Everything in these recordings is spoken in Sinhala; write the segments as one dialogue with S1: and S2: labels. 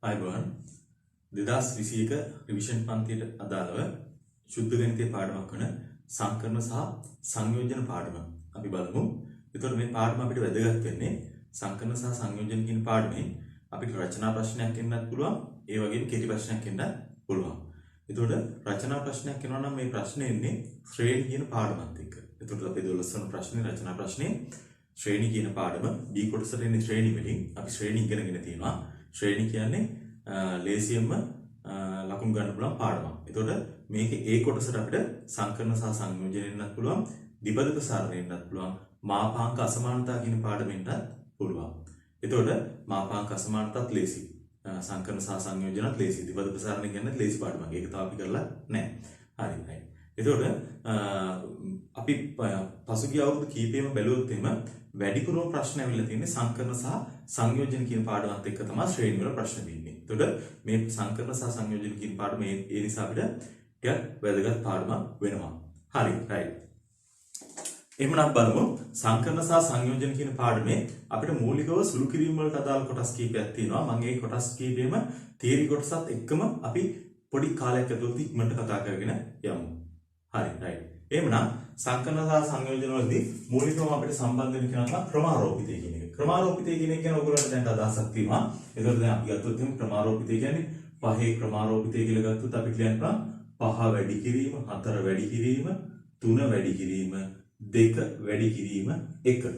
S1: අයිබෝන් 2021 රිවිෂන් පන්තියට අදාළව ශුද්ධ ගණිතයේ පාඩමක් වන සංකරණ සහ සංයෝජන පාඩම අපි බලමු. එතකොට මේ පාඩම අපිට වැදගත් වෙන්නේ සංකරණ සහ සංයෝජන කියන පාඩමේ අපිට රචනා ප්‍රශ්නයක් එන්නත් පුළුවන්, ඒ වගේම කෙටි ප්‍රශ්නයක් එන්නත් පුළුවන්. එතකොට රචනා ප්‍රශ්නයක් එනවා නම් මේ ප්‍රශ්නේ එන්නේ ශ්‍රේණි කියන පාඩමත් එක්ක. එතකොට අපි 12 වන ප්‍රශ්නේ රචනා ප්‍රශ්නේ ශ්‍රේණි කියන පාඩම B කොටසට එන්නේ ශ්‍රේණි වලින් අපි ශ්‍රේණි ඉගෙනගෙන තියෙනවා. ශ්‍රේණි කියන්නේ ලේසියෙන්ම ලකුණු ගන්න පුළුවන් පාඩමක්. එතකොට මේකේ A කොටසට අපිට සංකරණ සහ සංයෝජන එන්නත් පුළුවන්, ද්විපද ප්‍රසාරණ එන්නත් පුළුවන්, මාපාංක අසමානතා කියන පාඩම එන්නත් පුළුවන්. එතකොට මාපාංක අසමානතාවත් ලේසි. සංකරණ සහ සංයෝජනත් ලේසි. ද්විපද ප්‍රසාරණ කියන්නත් ලේසි පාඩමක්. ඒක තාම අපි කරලා නැහැ. හරි. එතකොට අපි පසුගිය අවුරුදු කීපෙම බැලුවොත් එහෙම වැඩිපුරම ප්‍රශ්න ඇවිල්ලා තියෙන්නේ සංකරණ සහ සංයෝජන කියන පාඩමත් එක්ක තමයි ශ්‍රේණි වල ප්‍රශ්න දෙන්නේ. එතකොට මේ සංකරණ සහ සංයෝජන කියන පාඩම ඒ නිසා අපිට ටිකක් වැදගත් පාඩමක් වෙනවා. හරි, රයිට්. එහෙනම් බලමු සංකරණ සහ සංයෝජන කියන පාඩමේ අපිට මූලිකව සුළු කිරීම වලට අදාළ කොටස් කීපයක් තියෙනවා. මම මේ කොටස් කීපෙම තියරි කොටසත් එක්කම අපි පොඩි කාලයක් ඇතුළත ඉක්මනට කතා කරගෙන යමු. හරි, රයිට්. එහෙනම් සංකරණ සහ සංයෝජන වලදී මූලිකවම අපිට සම්බන්ධ වෙන කෙනා ක්‍රමාරෝපිතය කියන එක. ක්‍රමාරෝපිතය කියන එක ගැන ඔයගොල්ලන්ට දැන් අදහසක් තියෙනවා. ඒකෝට දැන් අපි ගත්තොත් එහෙනම් ක්‍රමාරෝපිතය කියන්නේ පහේ ක්‍රමාරෝපිතය කියලා ගත්තොත් අපි කියනවා 5 වැඩි කිරීම, 4 වැඩි කිරීම, 3 වැඩි කිරීම, 2 වැඩි කිරීම, 1.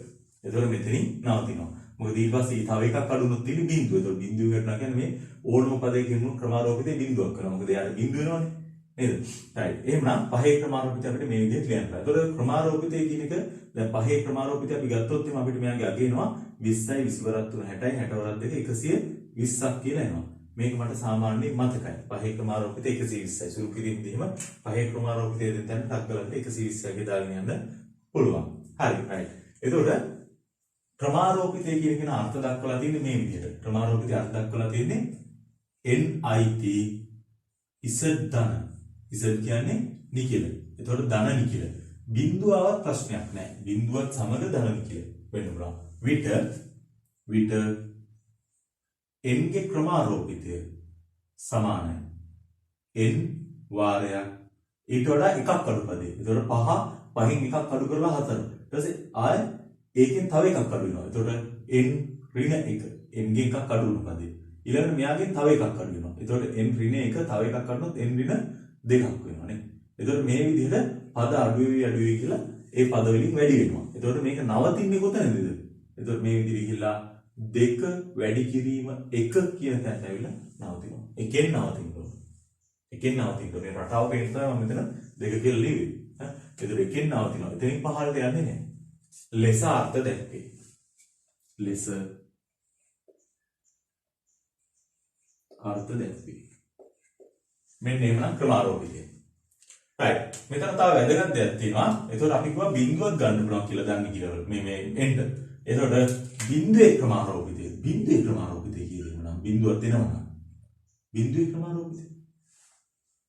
S1: ඒතකොට මෙතනින් නවතිනවා. මොකද ඊට පස්සේ තව එකක් අඩුනොත් තියෙන්නේ බිඳුව. ඒතකොට බිඳුව කරනවා කියන්නේ මේ ඕනම පදයකින් ක්‍රමාරෝපිතේ බිඳුවක් කරනවා. මොකද එයාට බිඳුව වෙනවනේ. නේද? right. එහෙනම් පහේ ක්‍රමාරෝපිතය අපිට මේ විදිහට ලියන්න බෑ. ඒතකොට ක්‍රමාරෝපිතය කියන එක දැන් පහේ ක්‍රමාරෝපිතය අපි ගත්තොත් එහම අපිට මෙයාගේ අග එනවා 20යි 20 වරක් 3 60යි 60 වරක් 2 120ක් කියලා එනවා. මේක මට සාමාන්‍යයෙන් මතකයි. පහේ ක්‍රමාරෝපිතය 120යි. සුළු කිරීමදී එහෙම පහේ ක්‍රමාරෝපිතය දෙන්න තැන ටක් ගලන්න 120යි දාගෙන යන්න පුළුවන්. හරි, right. එතකොට ක්‍රමාරෝපිතය කියන කෙනා අර්ථ දක්වලා තියෙන්නේ මේ විදිහට. ක්‍රමාරෝපිතය අර්ථ දක්වලා තියෙන්නේ NIT Z ධන. Z කියන්නේ නිකිල. එතකොට ධන නිකිල. බිඳුවවත් ප්‍රශ්නයක් නැහැ. බිඳුවත් සමග ධන නිකිල වෙන්න පුළුවන්. විට n ගේ ක්‍රමාරෝපිතය සමානයි n වාරයක් ඊට වඩා එකක් අඩු පදේ. එතකොට 5 5න් එකක් අඩු කරලා 4. ඊට පස්සේ ආය ඒකෙන් තව එකක් අඩු වෙනවා. එතකොට n ඍණ 1 n ගේ එකක් අඩු වෙන පදේ. ඊළඟට මෙයාගෙන් තව එකක් අඩු වෙනවා. එතකොට n ඍණ 1 තව එකක් අඩුනොත් n ඍණ 2ක් වෙනවා නේ. එතකොට මේ විදිහට පද අඩු වෙවි කියලා ඒ පද වලින් වැඩි වෙනවා. එතකොට මේක නවතින්නේ කොතනද? එතකොට මේ විදිහට ගිහිල්ලා 2 වැඩි කිරීම 1 කියන තැනට ඇවිල්ලා නවතිනවා. එකෙන් නවතිනවා. එකෙන් නවතිනවා. මේ රටාව පේන්න තමයි මම මෙතන 2 කියලා ලියුවේ. එතකොට එකෙන් නවතිනවා. එතනින් පහළට යන්නේ නැහැ. ලෙස අර්ථ දැක්වේ. ලෙස අර්ථ දැක්වේ. මෙන්න එහෙමනම් ක්‍රමාරෝපිතය. right. මෙතන තව වැදගත් දෙයක් තියෙනවා. එතකොට අපි කිව්වා බිඳුවක් ගන්න පුළුවන් කියලා දන්නේ කියලා මේ එන්න. එතකොට බිඳුවේ ක්‍රමාරෝපිතය. බිඳුවේ ක්‍රමාරෝපිතය කියලම නම් බිඳුවක් දෙනවා. බිඳුවේ ක්‍රමාරෝපිතය.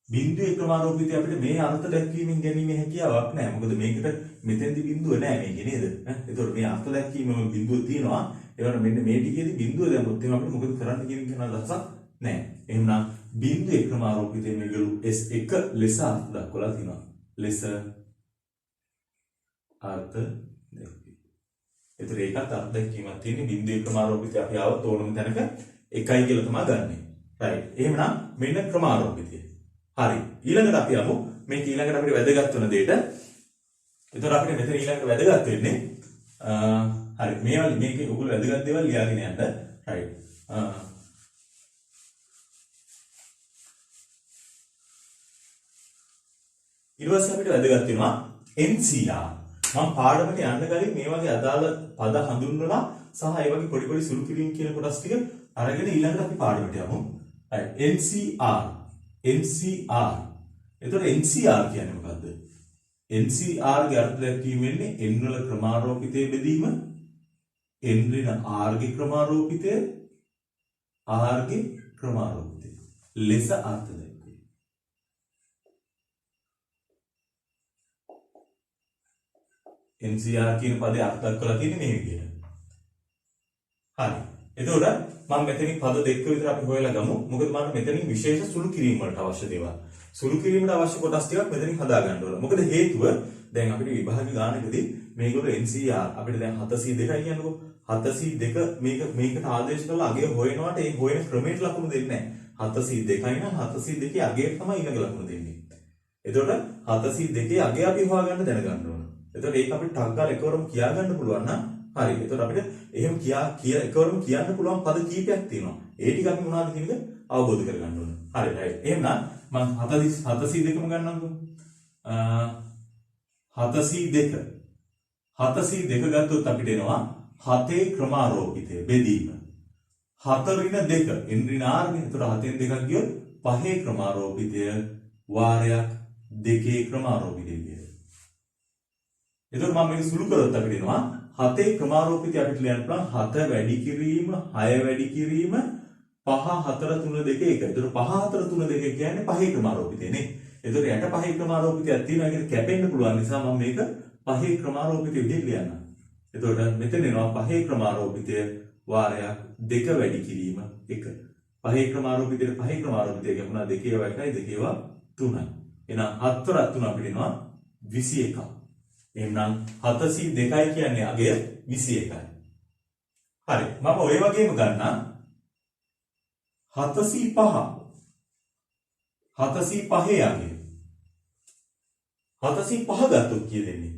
S1: බිඳුවේ ක්‍රමාරෝපිතය අපිට මේ අර්ථ දැක්වීමෙන් ගැනීමේ හැකියාවක් නැහැ. මොකද මේකට මෙතෙන්දි බිඳුව නැහැ මේකේ නේද? එතකොට මේ අර්ථ දැක්වීමම බිඳුව තියෙනවා. ඒවන මෙන්න මේ ටිකේදී බිඳුව දැම්මොත් එහෙනම් අපිට මොකද කරන්න කියන අදහසක් නැහැ. එහෙනම් බිඳුවේ ක්‍රමාරෝපිතය මේගොල්ලෝ S1 ලෙස අර්ථ දක්වලා තිනවා. ලෙස අර්ථ දැක්වීම. ඒතර ඒකත් අර්ථ දැක්වීමක් තියෙන්නේ බිඳුවේ ක්‍රමාරෝපිතය අපි ආවොත් ඕනම තැනක 1යි කියලා තමයි ගන්නෙ. right. එහෙනම් මෙන්න ක්‍රමාරෝපිතය. හරි. ඊළඟට අපි යමු මේක ඊළඟට අපිට වැදගත් වෙන දෙයට. ඒතර අපිට මෙතන ඊළඟට වැදගත් වෙන්නේ හරි මේකේ ඔයගොල්ලෝ වැදගත් දේවල් ලියාගෙන යන්න. right. ඊට පස්සේ අපිට වැදගත් වෙනවා NCR. මම පාඩමට යන්න කලින් මේ වගේ අදාළ පද හඳුන්වලා සහ ඒ වගේ පොඩි පොඩි සුළු කිරීම් කියන කොටස් ටික අරගෙන ඊළඟට අපි පාඩමට යමු. right. NCR. එතකොට NCR කියන්නේ මොකද්ද? NCR ගේ අර්ථ දැක්වීම වෙන්නේ n වල ක්‍රමාරෝපිතයේ බෙදීම, n ඍණ r ගේ ක්‍රමාරෝපිතය, r ගේ ක්‍රමාරෝපිතය. ලෙස අර්ථ දැක්වීම. NCR කියන පදේ අර්ථ දක්වලා තියෙන්නේ මේ විදිහට. හරි. එතකොට මම මෙතනින් පද දෙක විතර අපි හොයලා ගමු. මොකද මම මෙතනින් විශේෂ සුළු කිරීම වලට අවශ්‍ය දේවල්. සුළු කිරීමට අවශ්‍ය කොටස් ටිකක් මෙතනින් හදා ගන්න ඕන. මොකද හේතුව දැන් අපිට විභාග ගානකදී මේගොල්ලෝ NCR අපිට දැන් 702 කියන්නකෝ. 702 මේකට ආදේශ කරලා අගය හොයනවාට ඒ හොයන ක්‍රමයට ලකුණු දෙන්නේ නැහැ. 702යි නම් 702 අගයට තමයි ඊළඟ ලකුණු දෙන්නේ. එතකොට 702 අගය අපි හොයාගන්න දැනගන්න ඕන. එතකොට ඒක අපිට ටක් ගාලා එකවරම කියා ගන්න පුළුවන් නම් හරි. එතකොට අපිට එහෙම එකවරම කියන්න පුළුවන් පද කීපයක් තියෙනවා. ඒ ටික අපි මොනවද කියන එක අවබෝධ කරගන්න ඕන. හරි right. එහෙනම් මම 702ම ගන්නම්කෝ. 702 ගත්තොත් අපිට එනවා 7 ක්‍රමාරෝපිතය බෙදීම. 4 ඍණ 2 n ඍණ r නේ. එතකොට 7න් 2ක් ගියොත් 5 ක්‍රමාරෝපිතය වාරයක් 2 ක්‍රමාරෝපිතය විදියට. එතකොට මම මේක සුළු කරොත් අපිට එනවා 7 ක්‍රමාරෝපිතය අපිට ලියන්න පුළුවන් 7 වැඩි කිරීම 6 වැඩි කිරීම 5 4 3 2 1. එතකොට 5 4 3 2 කියන්නේ 5 ක්‍රමාරෝපිතය නේ. එතකොට යට 5 ක්‍රමාරෝපිතයක් තියෙනවා. ඒකට කැපෙන්න පුළුවන් නිසා මම මේක 5 ක්‍රමාරෝපිතය විදිහට ලියන්නම්. එතකොට මෙතන එනවා 5 ක්‍රමාරෝපිතය වාරයක් 2 වැඩි කිරීම 1. 5 ක්‍රමාරෝපිතයට 5 ක්‍රමාරෝපිතය කියපුණා 2 1යි 2 3යි. එහෙනම් 7 වරක් 3 අපිට එනවා 21ක්. එහෙනම් 702යි කියන්නේ අගය 21යි. හරි. මම ඔය වගේම ගන්නම් 705 අගය. 705 ගත්තොත් කී දෙන්නේ?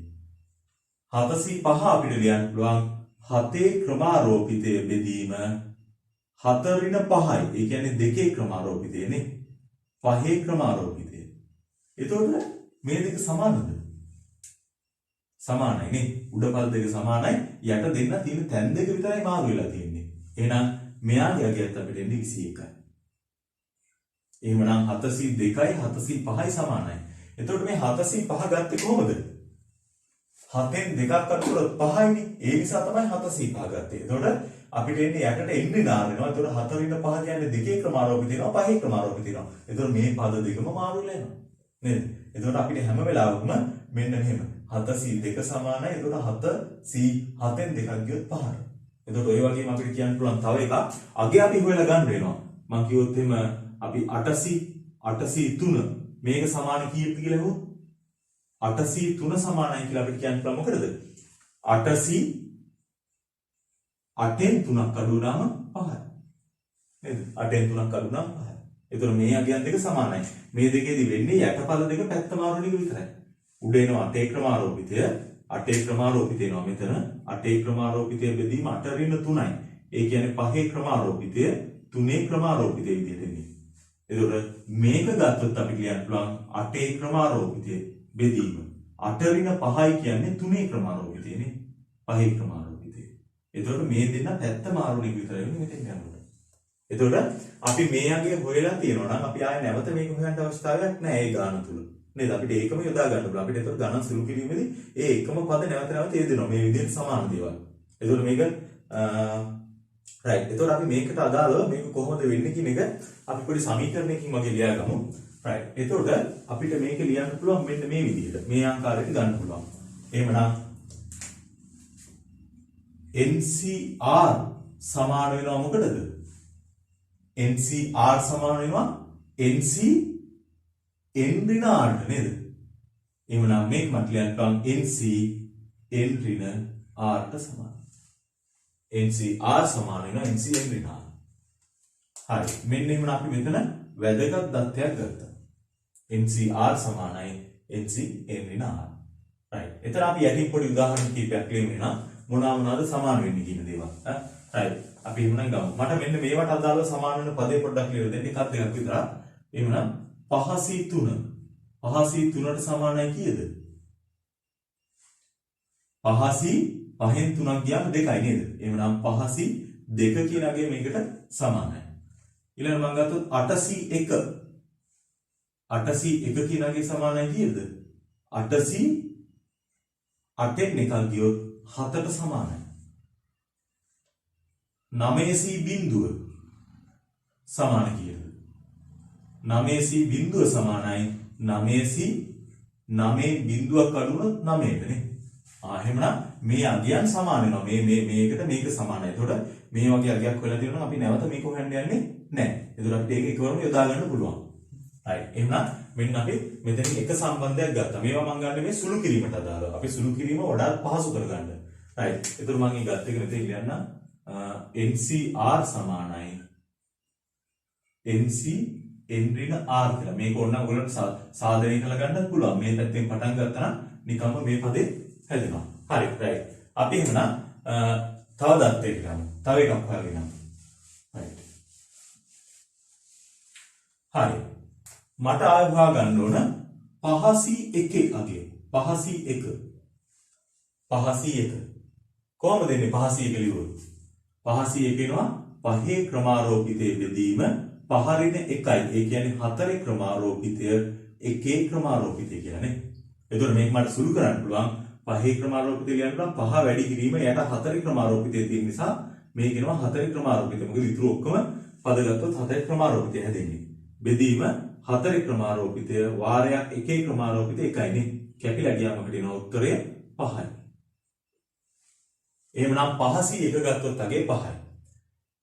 S1: 705 අපිට ලියන්න පුළුවන් 7 ක්‍රමාරෝපිතය බෙදීම 4 ඍණ 5යි. ඒ කියන්නේ 2 ක්‍රමාරෝපිතයනේ. 5 ක්‍රමාරෝපිතය. එතකොට මේ දෙක සමානද? සමානයි නේ. උඩ පද දෙක සමානයි. යට දෙන්න තියෙන තැන් දෙක විතරයි මාරු වෙලා තියෙන්නේ. එහෙනම් මෙයාගේ අගයත් අපිට එන්නේ 21යි. එහෙමනම් 702යි 705යි සමානයි. එතකොට මේ 705 ගත්තේ කොහොමද? 7න් 2ක් අඩු කරොත් 5යිනේ. ඒ නිසා තමයි 705 ගත්තේ. එතකොට අපිට එන්නේ යටට එන්නේ නාර වෙනවා. එතකොට 4 ඍණ 5 කියන්නේ 2 ක්‍රමාරෝපිත වෙනවා 5 ක්‍රමාරෝපිත වෙනවා. එතකොට මේ පද දෙකම මාරු වෙලා යනවා. නේද? එතකොට අපිට හැම වෙලාවකම මෙන්න මෙහෙම 702 සමානයි. එතකොට 707න් 2ක් ගියොත් 5යි. එතකොට ඔය වගේම අපිට කියන්න පුළුවන් තව එකක් අගය අපි හොයලා ගන්න වෙනවා. මම කිව්වොත් එහෙම අපි 803 මේක සමාන කීයද කියලා හෙව්වොත් 803 සමානයි කියලා අපිට කියන්න පුළුවන් මොකද? 8න් 3ක් අඩු වුණාම 5යි. නේද? 8න් 3ක් අඩු වුණාම 5යි. එතකොට මේ අගයන් දෙක සමානයි. මේ දෙකේදී වෙන්නේ යටපද දෙක පැත්ත මාරු වෙන එක විතරයි. උඩ එනවා 8 ක්‍රමාරෝපිතය 8 ක්‍රමාරෝපිතය එනවා මෙතන 8 ක්‍රමාරෝපිතය බෙදීම 8 ඍණ 3යි. ඒ කියන්නේ 5 ක්‍රමාරෝපිතය 3 ක්‍රමාරෝපිතය විදිහට එන්නේ. එතකොට මේක ගත්තොත් අපි කියන්න පුළුවන් 8 ක්‍රමාරෝපිතය බෙදීම 8 ඍණ 5යි කියන්නේ 3 ක්‍රමාරෝපිතයනේ 5 ක්‍රමාරෝපිතය. එතකොට මේ දෙන්න පැත්ත මාරු වෙන එක විතරයි වෙන්නේ මෙතෙන් යනකොට. එතකොට අපි මේ අගය හොයලා තියෙනවා නම් අපි ආයෙ නැවත මේක හොයන්න අවශ්‍යතාවයක් නැහැ ඒ ගාන තුල. නේද? අපිට ඒකම යොදා ගන්න පුළුවන්. අපිට ඒතර ගණන් සුළු කිරීමේදී ඒ එකම පද නැවත නැවත යෙදෙනවා. මේ විදිහට සමාන දේවල්. එතකොට මේක right. එතකොට අපි මේකට අදාළව මේක කොහොමද වෙන්නේ කියන එක අපි පොඩි සමීකරණයකින් වගේ ලියාගමු. right. එතකොට අපිට මේක ලියන්න පුළුවන් මෙන්න මේ විදිහට. මේ ආකාරයට ගන්න පුළුවන්. එහෙමනම් NCR සමාන වෙනවා මොකටද? NCR සමාන වෙනවා NC n ඍණ r නේද? එහෙනම් මේක මට ලියන්න පුළුවන් NC n ඍණ r ට සමානයි. NCR සමාන වෙනවා NC n ඍණ r. හරි. මෙන්න එහෙනම් අපි මෙතන වැදගත් දත්තයක් ගත්තා. NCR සමානයි NC n ඍණ r. right. එතන අපි යටින් පොඩි උදාහරණ කිහිපයක් ලියමු වෙනවා. මොනවාද සමාන වෙන්නේ කියන දේවල්. right. අපි එහෙනම් ගමු. මට මෙන්න මේවට අදාළව සමාන වෙන පදේ පොඩ්ඩක් ලියලා දෙන්න. එකක් දෙකක් විතර. එහෙනම් 5c3 5c3ට සමානයි කීයද? 5c 5න් 3ක් ගියාම 2යි නේද? එහෙනම් 5c2 කියන අගය මේකට සමානයි. ඊළඟ මම ගත්තොත් 8c1 8c1 කියන අගය සමානයි කීයද? 8c 8න් එකක් ගියොත් 7ට සමානයි. 9c බිඳුව සමාන කීයද? 9c බිඳුව සමානයි 9c 9 බිඳුවක් අඩු වුණොත් 9ට නේ. එහෙමනම් මේ අගයන් සමාන වෙනවා. මේකට මේක සමානයි. එතකොට මේ වගේ අගයක් වෙලා තියෙනවා අපි නැවත මේක හොයන්න යන්නේ නැහැ. එතකොට අපිට ඒක එකවරම යොදා ගන්න පුළුවන්. right. එහෙනම් මෙන්න අපි මෙතන එක සම්බන්ධයක් ගත්තා. මේවා මම ගන්න මේ සුළු කිරීමට අදාළව. අපි සුළු කිරීම වඩාත් පහසු කරගන්න. right. එතකොට මම මේ ගත්ත එක මෙතන ලියන්න NCR සමානයි NC n ඍණ r කියලා. මේක ඕන නම් ඔයගොල්ලන්ට සාධනය කරලා ගන්නත් පුළුවන්. මේ පැත්තෙන් පටන් ගත්තා නම් නිකම්ම මේ පදේ හැදෙනවා. හරි. right. අපි එහෙනම් තව දත්තයකට ගමු. තව එකක් හොයාගෙන. right. හරි. මට ආයෙ හොයා ගන්න ඕන 5C1 අගය. 5C1. 5C1. කොහොමද එන්නේ 5C1 ලියුවොත්? 5C1 එනවා පහේ ක්‍රමාරෝපිතයේ බෙදීම 5 ඍණ 1යි. ඒ කියන්නේ 4 ක්‍රමාරෝපිතය 1 ක්‍රමාරෝපිතය කියලා නේ. එතකොට මේක මට සුළු කරන්න පුළුවන්. පහේ ක්‍රමාරෝපිතය කියන්න පුළුවන්. 5 වැඩි කිරීම යට 4 ක්‍රමාරෝපිතය තියෙන නිසා මේ කියනවා 4 ක්‍රමාරෝපිතය. මොකද ඉතුරු ඔක්කොම පද ගත්තොත් 4 ක්‍රමාරෝපිතය හැදෙන්නේ. බෙදීම 4 ක්‍රමාරෝපිතය වාරයක් 1 ක්‍රමාරෝපිතය 1යි නේ. කැපිලා ගියාම අපිට එන උත්තරය 5යි. එහෙමනම් 5C1 ගත්තොත් අගේ 5යි.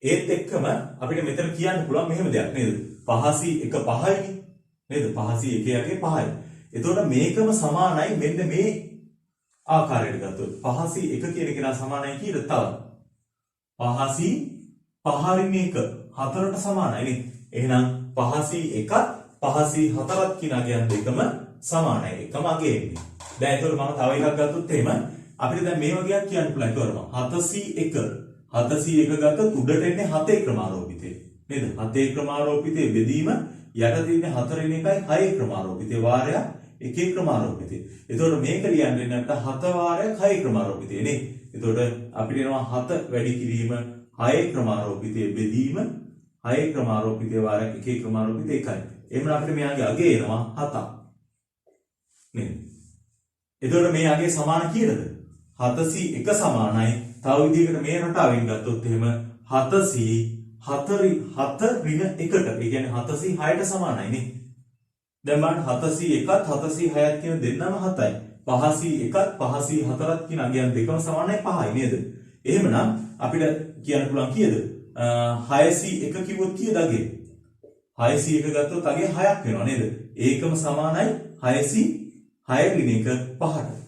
S1: ඒත් එක්කම අපිට මෙතන කියන්න පුළුවන් මෙහෙම දෙයක් නේද? 5C1 5යි නේද? 5C1 යගේ 5යි. එතකොට මේකම සමානයි මෙන්න මේ ආකාරයට ගත්තොත් 5C1 කියන එක නා සමානයි කීයද තව? 5C 5 ඍණ 1 4ට සමානයි නේ. එහෙනම් 5C1ත් 5C4ත් කියන අගයන් දෙකම සමානයි. එකම අගය එන්නේ. දැන් එතකොට මම තව එකක් ගත්තොත් එහෙම අපිට දැන් මේ වගේක් කියන්න පුළුවන්. ඒකවලම 7C1 ගත්තොත් උඩට එන්නේ 7 ක්‍රමාරෝපිතය. නේද? 7 ක්‍රමාරෝපිතයේ බෙදීම යට තියෙන්නේ 4 න් 1යි 6 ක්‍රමාරෝපිතය වාරය 1 ක්‍රමාරෝපිතය. එතකොට මේක ලියන්නේ නැත්නම් 7 වාරයක් 6 ක්‍රමාරෝපිතය නේ. එතකොට අපිට එනවා 7 වැඩි කිරීම 6 ක්‍රමාරෝපිතයේ බෙදීම 6 ක්‍රමාරෝපිතය වාරයක් 1 ක්‍රමාරෝපිතය 1යි. එහෙනම් අපිට මෙයාගේ අගය එනවා 7ක්. නේද? එතකොට මේ අගය සමාන කීයද? 7C1 සමානයි. තව විදිහකට මේ රටාවෙන් ගත්තොත් එහෙම 7C 4 ඍණ 1ට. ඒ කියන්නේ 7C6ට සමානයි නේ. දැන් බලන්න 7C1ත් 7C6ත් කියන දෙන්නම 7යි. 5C1ත් 5C4ත් කියන අගයන් දෙකම සමානයි 5යි නේද? එහෙමනම් අපිට කියන්න පුළුවන් කීයද? 6C1 කිව්වොත් කීයද අගය? 6C1 ගත්තොත් අගය 6ක් වෙනවා නේද? ඒකම සමානයි 6C 6 ඍණ 1 5ට.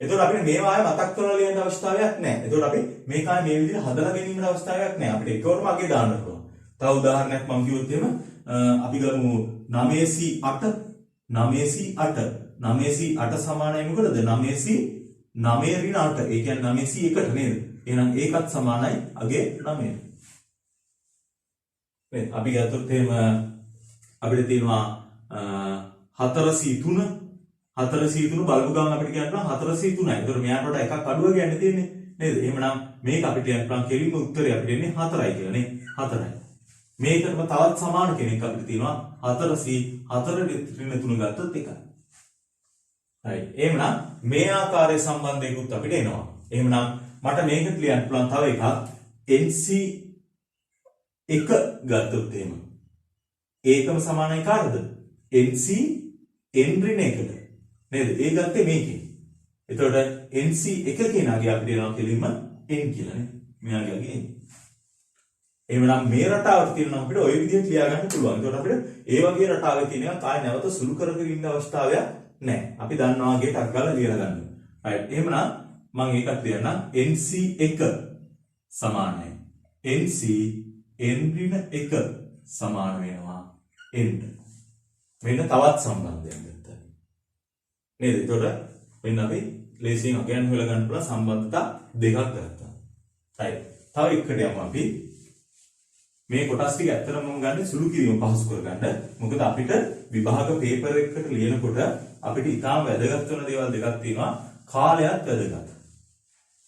S1: එතකොට අපිට මේවා ආයෙ මතක් කරලා ලියන්න අවශ්‍යතාවයක් නැහැ. එතකොට අපි මේක ආයෙ මේ විදිහට හදලා ගැනීමට අවශ්‍යතාවයක් නැහැ. අපිට එකවරම අගේ දාන්න පුළුවන්. තව උදාහරණයක් මම කිව්වොත් එහෙම අපි ගමු 9C8 9C8 9C8 සමානයි මොකද? 9C 9 ඍණ 8. ඒ කියන්නේ 9C1ට නේද? එහෙනම් ඒකත් සමානයි අගේ 9. නේද? අපි ගත්තොත් එහෙම අපිට තියෙනවා 4C3 4C3 බලමු ගමන් අපිට කියන්න 4C3යි. ඒතකොට මෙයාට වඩා එකක් අඩුව ගන්න තියෙන්නේ නේද? එහෙමනම් මේක අපිට කියන්න පුළුවන් කෙලින්ම උත්තරය අපිට එන්නේ 4යි කියලා නේ. 4යි. මේකටම තවත් සමාන කෙනෙක් අපිට තියෙනවා 4C 4 ඍණ 3 ගත්තොත් 1යි. හරි. එහෙමනම් මේ ආකාරයේ සම්බන්ධයකුත් අපිට එනවා. එහෙමනම් මට මේකට ලියන්න පුළුවන් තව එකක් NC 1 ගත්තොත් එහෙම. ඒකම සමානයි කාටද? NC n ඍණ 1ට. නේද? ඒ ගත්තේ මේකේ. එතකොට NC 1 කියන අගය අපිට එනවා කෙලින්ම n කියලා නේ. මෙයාගේ අගය n. එහෙනම් මේ රටාවට තියෙනවා අපිට ওই විදිහට ලියා ගන්න පුළුවන්. එතකොට අපිට ඒ වගේ රටාවේ තියෙන එක ආය නැවත සුළු කරගෙන ඉන්න අවශ්‍යතාවයක් නැහැ. අපි දන්නවා වගේ ටක් ගාලා ලියලා ගන්න. right. එහෙනම් මම ඒකත් ලියන්නම් NC 1 සමානයි. NC n ඍණ 1 සමාන වෙනවා n. මෙන්න තවත් සම්බන්ධයක් ගත්තා. නේද? එතකොට මෙන්න අපි ලේසියෙන් අගයන් හොයලා ගන්න පුළුවන් සම්බන්ධතා දෙකක් ගත්තා. right. තව එකකට යමු අපි. මේ කොටස් ටික ඇත්තටම මම ගන්නේ සුළු කිරීම පහසු කරගන්න. මොකද අපිට විභාග පේපර් එකකට ලියනකොට අපිට ඉතාම වැදගත් වෙන දේවල් දෙකක් තියෙනවා. කාලයත් වැදගත්.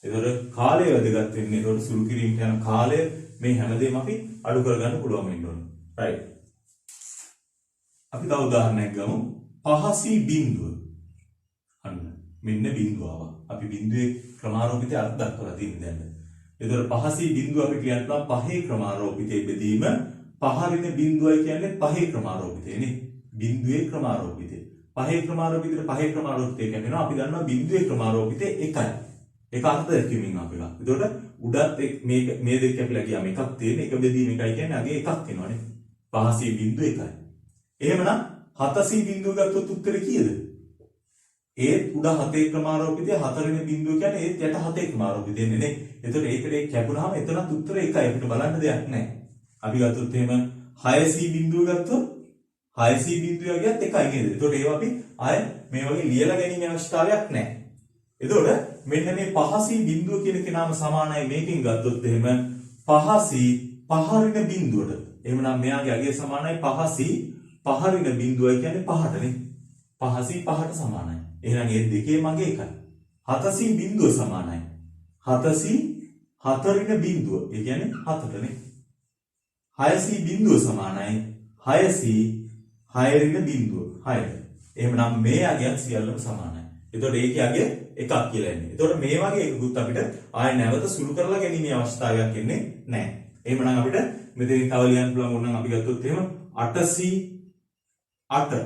S1: ඒතකොට කාලය වැදගත් වෙන්නේ. ඒතකොට සුළු කිරීමට යන කාලය මේ හැමදේම අපි අඩු කරගන්න පුළුවන් වෙන්න ඕනේ. right. අපි තව උදාහරණයක් ගමු. 5C බිඳුව. අන්න මෙන්න බිඳුව ආවා. අපි බිඳුවේ ක්‍රමාරෝපිතය අර්ථ දක්වලා තියෙන දැන්. එතකොට 5C බිඳුව අපි කියන්න පුළුවන් පහේ ක්‍රමාරෝපිතයේ බෙදීම 5 ඍණ බිඳුවයි කියන්නේ පහේ ක්‍රමාරෝපිතය නේ. බිඳුවේ ක්‍රමාරෝපිතය. පහේ ක්‍රමාරෝපිතේ පහේ ක්‍රමාරෝපිතේ කියනවා අපි දන්නවා බිඳුවේ ක්‍රමාරෝපිතේ 1යි. ඒක අර්ථ දැක්වීමෙන් අපි ගන්න. එතකොට උඩත් මේ දෙක කැපිලා ගියාම එකක් තියෙන එක බෙදීම එකයි කියන්නේ අගේ එකක් වෙනවනේ. 5c බිඳුව 1යි. එහෙමනම් 7c බිඳුව ගත්තොත් උත්තරේ කීයද? ඒත් උඩ 7 ක්‍රමාරෝපිතේ 4 වෙනි බිඳුව කියන්නේ ඒත් යට 7 ක්‍රමාරෝපිතේ නේ. එතකොට ඒකට කැපුණාම එතනත් උත්තරේ 1යි. අපිට බලන්න දෙයක් නැහැ. අපි ගත්තොත් එහෙම 6c බිඳුව ගත්තොත් 6c බිඳුව ගියත් 1යි නේද? එතකොට ඒවා අපි ආය මේ වගේ ලියලා ගැනීමේ අවශ්‍යතාවයක් නැහැ. එතකොට මෙන්න මේ 5c බිඳුව කියන කෙනාම සමානයි මේකෙන් ගත්තොත් එහෙම 5c පහරින බිඳුවට. එහෙමනම් මෙයාගේ අගය සමානයි 5c පහරින බිඳුවයි කියන්නේ 5ටනේ. 5c 5ට සමානයි. එහෙනම් මේ දෙකේ මගේ එකයි. 7c බිඳුව සමානයි 7c හතරින බිඳුව. ඒ කියන්නේ 7ටනේ. 6c බිඳුව සමානයි 6c 6 රින බිඳුව 6ට. එහෙමනම් මේ අගයන් සියල්ලම සමානයි. එතකොට ඒකේ අගය එකක් කියලා එන්නේ. එතකොට මේ වගේ එකකුත් අපිට ආය නැවත සුළු කරලා ගැනීමේ අවස්ථාවක් එන්නේ නැහැ. එහෙමනම් අපිට මෙතනින් තව ලියන්න පුළුවන් වුණනම් අපි ගත්තොත් එහෙම 8c 8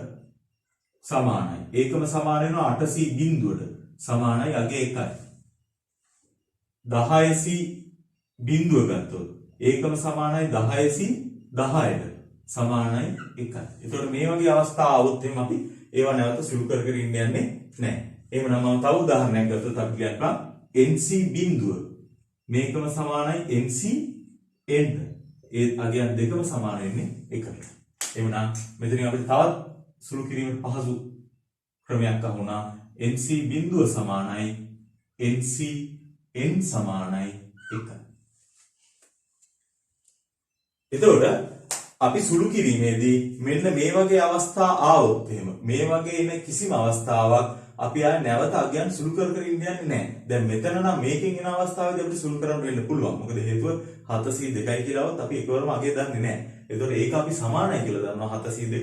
S1: සමානයි. ඒකම සමාන වෙනවා 8c බිඳුවට සමානයි අගය 1යි. 10c බිඳුව ගත්තොත් ඒකම සමානයි 10c 10ට සමානයි 1යි. එතකොට මේ වගේ අවස්ථා આવොත් එහෙනම් අපි ඒවා නැවත සුළු කර කර ඉන්න යන්නේ නැහැ. එහෙනම් මම තව උදාහරණයක් ගත්තොත් අපි කියනවා nc බිඳුව මේකම සමානයි nc n. ඒ අගයන් දෙකම සමාන වෙන්නේ 1ට. එහෙනම් මෙතනින් අපිට තවත් සුළු කිරීමට පහසු ක්‍රමයක් අහුණා. nc බිඳුව සමානයි nc n සමානයි 1යි. එතකොට අපි සුළු කිරීමේදී මෙන්න මේ වගේ අවස්ථා ආවොත් එහෙම මේ වගේ එන කිසිම අවස්ථාවක් අපි ආය නැවත අගයන් සුළු කර කර ඉන්න යන්නේ නැහැ. දැන් මෙතන නම් මේකෙන් එන අවස්ථාවේදී අපිට සුළු කරන්න වෙන්න පුළුවන්. මොකද හේතුව 7c2යි කියලාවත් අපි එකවරම අගය දන්නේ නැහැ. ඒතකොට ඒක අපි සමානයි කියලා දන්නවා 7c2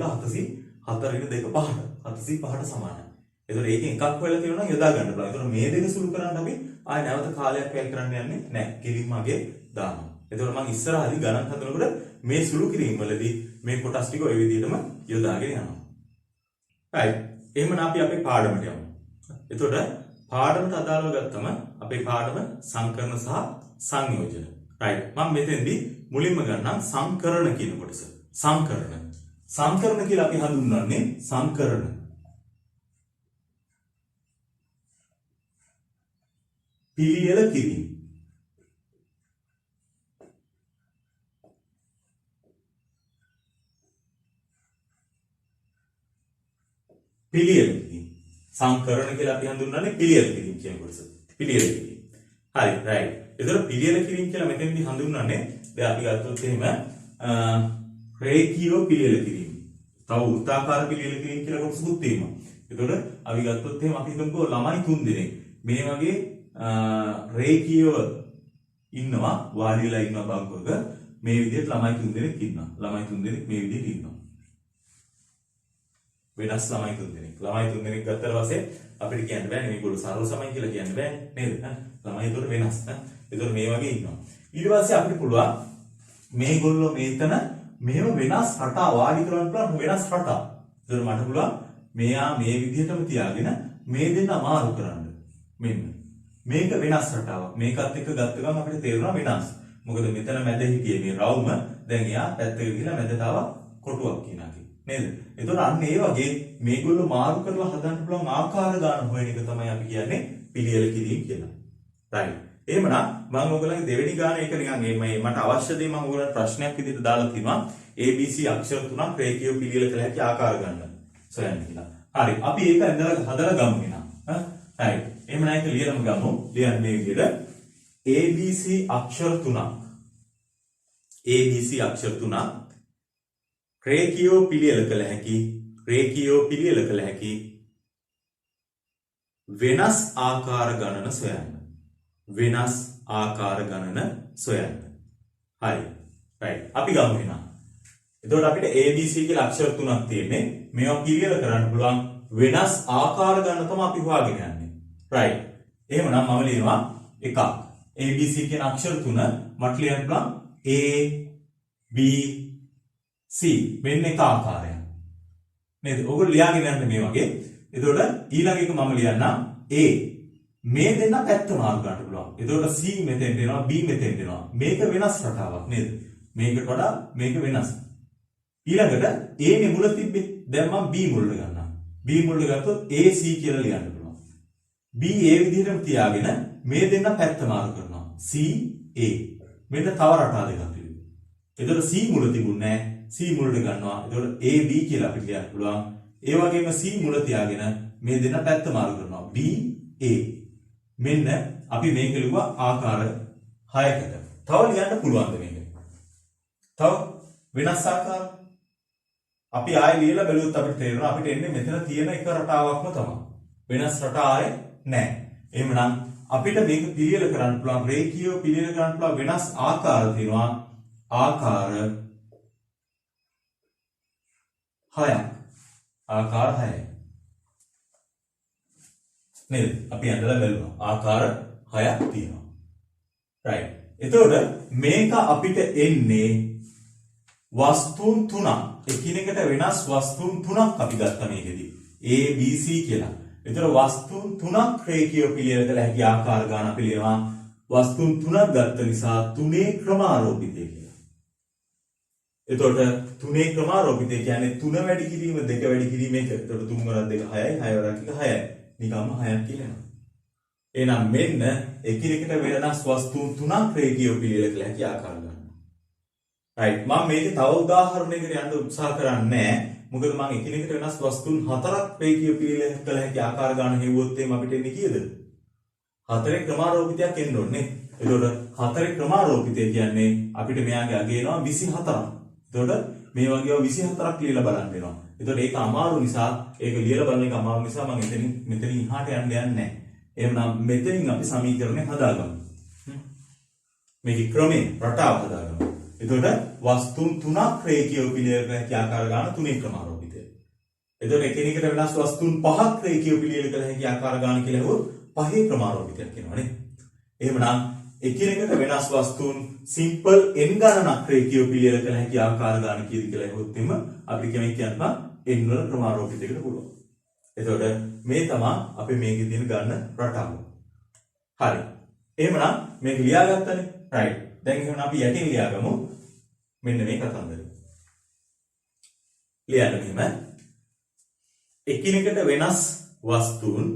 S1: 7c4 රින 2 5ට. 7c5ට සමානයි. ඒතකොට ඒකෙන් එකක් වෙලා තියෙනවා නම් යොදා ගන්න පුළුවන්. ඒතකොට මේ දෙක සුළු කරන්න අපි ආය නැවත කාලයක් වැය කරන්න යන්නේ නැහැ. කිරීම අගය දානවා. එතකොට මම ඉස්සරහදී ගණන් හදනකොට මේ සුළු කිරීම වලදී මේ කොටස් ටික ওই විදිහටම යොදාගෙන යනවා. right. එහෙනම් අපි අපේ පාඩමට යමු. එතකොට පාඩමට අදාළව ගත්තම අපේ පාඩම සංකරණ සහ සංයෝජන. right. මම මෙතෙන්දී මුලින්ම ගන්නම් සංකරණ කියන කොටස. සංකරණ. සංකරණ කියලා අපි හඳුන්වන්නේ සංකරණ. පිළියෙල කිරීම. පිළියෙල කිරීම. සංකරණ කියලා අපි හඳුන්වන්නේ පිළියෙල කිරීම කියන කොටස. පිළියෙල කිරීම. හරි right. ඒතර පිළියෙල කිරීම කියලා මෙතෙන්දී හඳුන්වන්නේ දැන් අපි ගත්තොත් එහෙම රේඛීය පිළියෙල කිරීම. තව වෘත්තාකාර පිළියෙල කිරීම කියලා කොටසකුත් තියෙනවා. ඒතර අපි ගත්තොත් එහෙම අපි හිතමුකෝ ළමයි 3 දෙනෙක් මේ වගේ රේඛීයව ඉන්නවා වාඩි වෙලා ඉන්නවා බංකුවක මේ විදිහට ළමයි 3 දෙනෙක් ඉන්නවා. ළමයි 3 දෙනෙක් මේ විදිහට ඉන්නවා. වෙනස් ළමයි 3 දෙනෙක්. ළමයි 3 දෙනෙක් ගත්තාට පස්සේ අපිට කියන්න බෑනේ මේගොල්ලෝ සරල සමයි කියලා කියන්න බෑනේ නේද? ළමයි ඒතකොට වෙනස්. ඒතකොට මේ වගේ ඉන්නවා. ඊට පස්සේ අපිට පුළුවන් මේගොල්ලෝ මෙතන මෙහෙම වෙනස් රටා වාඩි කරන්න පුළුවන් වෙනස් රටා. ඒතකොට මට පුළුවන් මෙයා මේ විදිහටම තියාගෙන මේ දෙන්න අමාරු කරන්න. මෙන්න. මේක වෙනස් රටාවක්. මේකත් එක්ක ගත්ත ගමන් අපිට තේරෙනවා වෙනස්. මොකද මෙතන මැද හිටියේ මේ රවුම දැන් එයා පැත්තකට ගිහලා මැදට ආවා කොටුවක් කියනවා. නේද? එතකොට අන්න ඒ වගේ මේගොල්ලෝ මාරු කරලා හදන්න පුළුවන් ආකාර ගන්න හොයන එක තමයි අපි කියන්නේ පිළියෙල කිරීම කියලා. right. එහෙමනම් මම ඔයගලගේ දෙවෙනි ගාන එක නිකන් මේ මට අවශ්‍ය දේ මම ඔයගලන්ට ප්‍රශ්නයක් විදිහට දාලා තිනවා. ABC අක්ෂර තුනක් රේඛීය පිළියෙල කළ හැකි ආකාර ගන්න. සොයන්න කියලා. හරි. අපි ඒක ඇඳලා හදලා ගමු එනවා. right. එහෙමනම් ඒක ලියලම ගමු. ලියන්න මේ විදිහට ABC අක්ෂර තුනක් ABC අක්ෂර තුනක් රේඛීය පිළියෙල කළ හැකි වෙනස් ආකාර ගණන සොයන්න. වෙනස් ආකාර ගණන සොයන්න. හරි. right. අපි ගමු එහෙනම්. එතකොට අපිට ABC කියලා අක්ෂර තුනක් තියෙන්නේ. මේවා පිළියෙල කරන්න පුළුවන් වෙනස් ආකාර ගණන තමයි අපි හොයාගෙන යන්නේ. right. එහෙමනම් මම ලියනවා එකක්. ABC කියන අක්ෂර තුන මට ලියන්න පුළුවන් A B C මෙන්න එක ආකාරයක්. නේද? ඔයගොල්ලෝ ලියාගෙන යන්න මේ වගේ. එතකොට ඊළඟ එක මම ලියන්නම් A. මේ දෙන්න පැත්ත මාරු ගන්න පුළුවන්. එතකොට C මෙතෙන්ට එනවා B මෙතෙන්ට එනවා. මේක වෙනස් රටාවක් නේද? මේකට වඩා මේක වෙනස්. ඊළඟට A නේ මුල තිබ්බේ. දැන් මම B මුලට ගන්නවා. B මුලට ගත්තොත් AC කියලා ලියන්න පුළුවන්. B A විදිහටම තියාගෙන මේ දෙන්න පැත්ත මාරු කරනවා. C A. මෙන්න තව රටා දෙකක් තිබුණා. එතකොට C මුල තිබුණේ නැහැ. C මුලට ගන්නවා. එතකොට A B කියලා අපිට ලියන්න පුළුවන්. ඒ වගේම C මුල තියාගෙන මේ දෙන්න පැත්ත මාරු කරනවා. B A. මෙන්න අපි මේක ලිව්වා ආකාර 6කට. තව ලියන්න පුළුවන්ද මේක? තව වෙනස් ආකාර අපි ආයෙ ලියලා බැලුවොත් අපිට තේරෙනවා අපිට එන්නේ මෙතන තියෙන එක රටාවක්ම තමයි. වෙනස් රටා ආයේ නැහැ. එහෙමනම් අපිට මේක පිළියෙල කරන්න පුළුවන් රේඛීයව පිළියෙල කරන්න පුළුවන් වෙනස් ආකාර තියෙනවා. ආකාර 6ක්. ආකාර 6යි. නේද? අපි ඇඳලා බලනවා. ආකාර 6ක් තියෙනවා. right. එතකොට මේක අපිට එන්නේ වස්තුන් 3ක්. එකිනෙකට වෙනස් වස්තුන් 3ක් අපි ගත්තා මේකෙදී. A B C කියලා. එතකොට වස්තුන් 3ක් රේඛීය පිළියෙල කළ හැකි ආකාර ගන්න අපි ලියනවා. වස්තුන් 3ක් ගත්ත නිසා 3 ක්‍රමාරෝපිතය කියලා. එතකොට 3 ක්‍රමාරෝපිතය කියන්නේ 3 වැඩි කිරීම 2 වැඩි කිරීම 1. එතකොට 3 වරක් 2 6යි 6 වරක් 1 6යි. නිකම්ම 6ක් කියනවා. එහෙනම් මෙන්න එකිනෙකට වෙනස් වස්තුන් 3ක් රේඛීය පිළියෙල කළ හැකි ආකාර ගන්න. right මම මේකේ තව උදාහරණයකට යන්න උත්සාහ කරන්නේ නැහැ. මොකද මම එකිනෙකට වෙනස් වස්තුන් 4ක් රේඛීය පිළියෙල කළ හැකි ආකාර ගන්න හෙව්වොත් එimhe අපිට එන්නේ කීයද? 4 ක්‍රමාරෝපිතයක් එන්න ඕනේ. එතකොට 4 ක්‍රමාරෝපිතය කියන්නේ අපිට මෙයාගේ අග එනවා 24ක්. එතකොට මේ වගේ 24ක් ලියලා බලන්න වෙනවා. එතකොට ඒක අමාරු නිසා ඒක ලියලා බලන එක අමාරු නිසා මම මෙතනින් එහාට යන්න යන්නේ නැහැ. එහෙනම් මෙතනින් අපි සමීකරණය හදාගමු. මේකේ ක්‍රමේ රටාව හදාගමු. එතකොට වස්තුන් 3ක් රේඛීය පිළියෙල කළ හැකි ආකාර ගන්න 3 ක්‍රමාරෝපිතය. එතකොට එකිනෙකට වෙනස් වස්තුන් 5ක් රේඛීය පිළියෙල කළ හැකි ආකාර ගන්න කියලා හුවොත් 5 ක්‍රමාරෝපිතයක් එනවා නේ. එහෙමනම් එකිනෙකට වෙනස් වස්තුන් සිම්පල් n ගණනක් රේඛීය පිළියෙල කළ හැකි ආකාර ගන්න කීයද කියලා හුවොත් එimhe අපිට කියන්නවා n වල ක්‍රමාරෝපිතයකට පුළුවන්. එතකොට මේ තමයි අපි මේකේ තියෙන ගන්න රටාව. හරි. එහෙමනම් මේක ලියාගත්තනේ. right. දැන් එහෙනම් අපි යටින් ලියාගමු. මෙන්න මේ කතන්දරය. ලියන්න මෙහෙම. එකිනෙකට වෙනස් වස්තුන්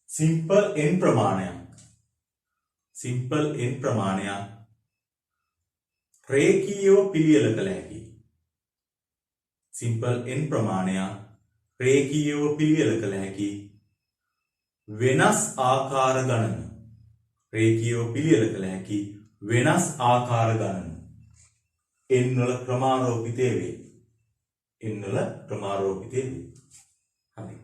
S1: simple n ප්‍රමාණයක් රේඛීයව පිළියෙල කළ හැකි. simple n ප්‍රමාණයක් රේඛීයව පිළියෙල කළ හැකි වෙනස් ආකාර ගණන. රේඛීයව පිළියෙල කළ හැකි වෙනස් ආකාර ගණන. n වල ක්‍රමාරෝපිතය වේ. හරි.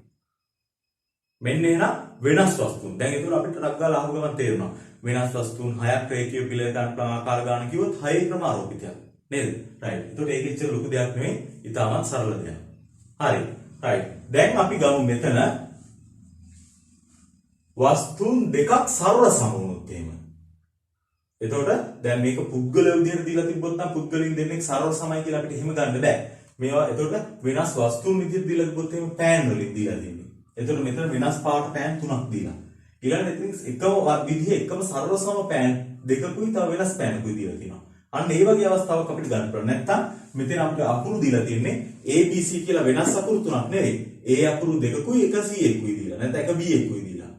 S1: මෙන්න එහෙනම් වෙනස් වස්තුන්. දැන් ඒක අපිට ටක් ගාලා අහු ගමන් තේරෙනවා. වෙනස් වස්තුන් 6ක් රේඛීය පිළියෙල ගන්න පුළුවන් ආකාර ගන්න කිව්වොත් 6 ක්‍රමාරෝපිතයක්. නේද? right. ඒතකොට ඒක ඉච්චර ලොකු දෙයක් නෙවෙයි. ඉතාමත් සරල දෙයක්. හරි. right. දැන් අපි ගමු මෙතන වස්තුන් දෙකක් සර්ව සම වුණොත් එහෙම. එතකොට දැන් මේක පුද්ගල විදිහට දීලා තිබ්බොත් නම් පුද්ගලින් දෙන්නෙක් සර්ව සමයි කියලා අපිට එහෙම ගන්න බෑ. මේවා එතකොට වෙනස් වස්තුන් විදිහට දීලා තිබ්බොත් එහෙම පෑන් වලින් දීලා තියෙන්නේ. එතකොට මෙතන වෙනස් පාට පෑන් 3ක් දීලා. ඊළඟට ඉතින් එකම විදිහේ එකම සර්ව සම පෑන් දෙකකුයි තව වෙනස් පෑනකුයි දීලා තියෙනවා. අන්න ඒ වගේ අවස්ථාවක් අපිට ගන්න පුළුවන්. නැත්තම් මෙතන අපිට අකුරු දීලා තියෙන්නේ A B C කියලා වෙනස් අකුරු 3ක් නෙවෙයි. A අකුරු දෙකකුයි එක C එකකුයි දීලා. නැත්නම් එක B එකකුයි දීලා.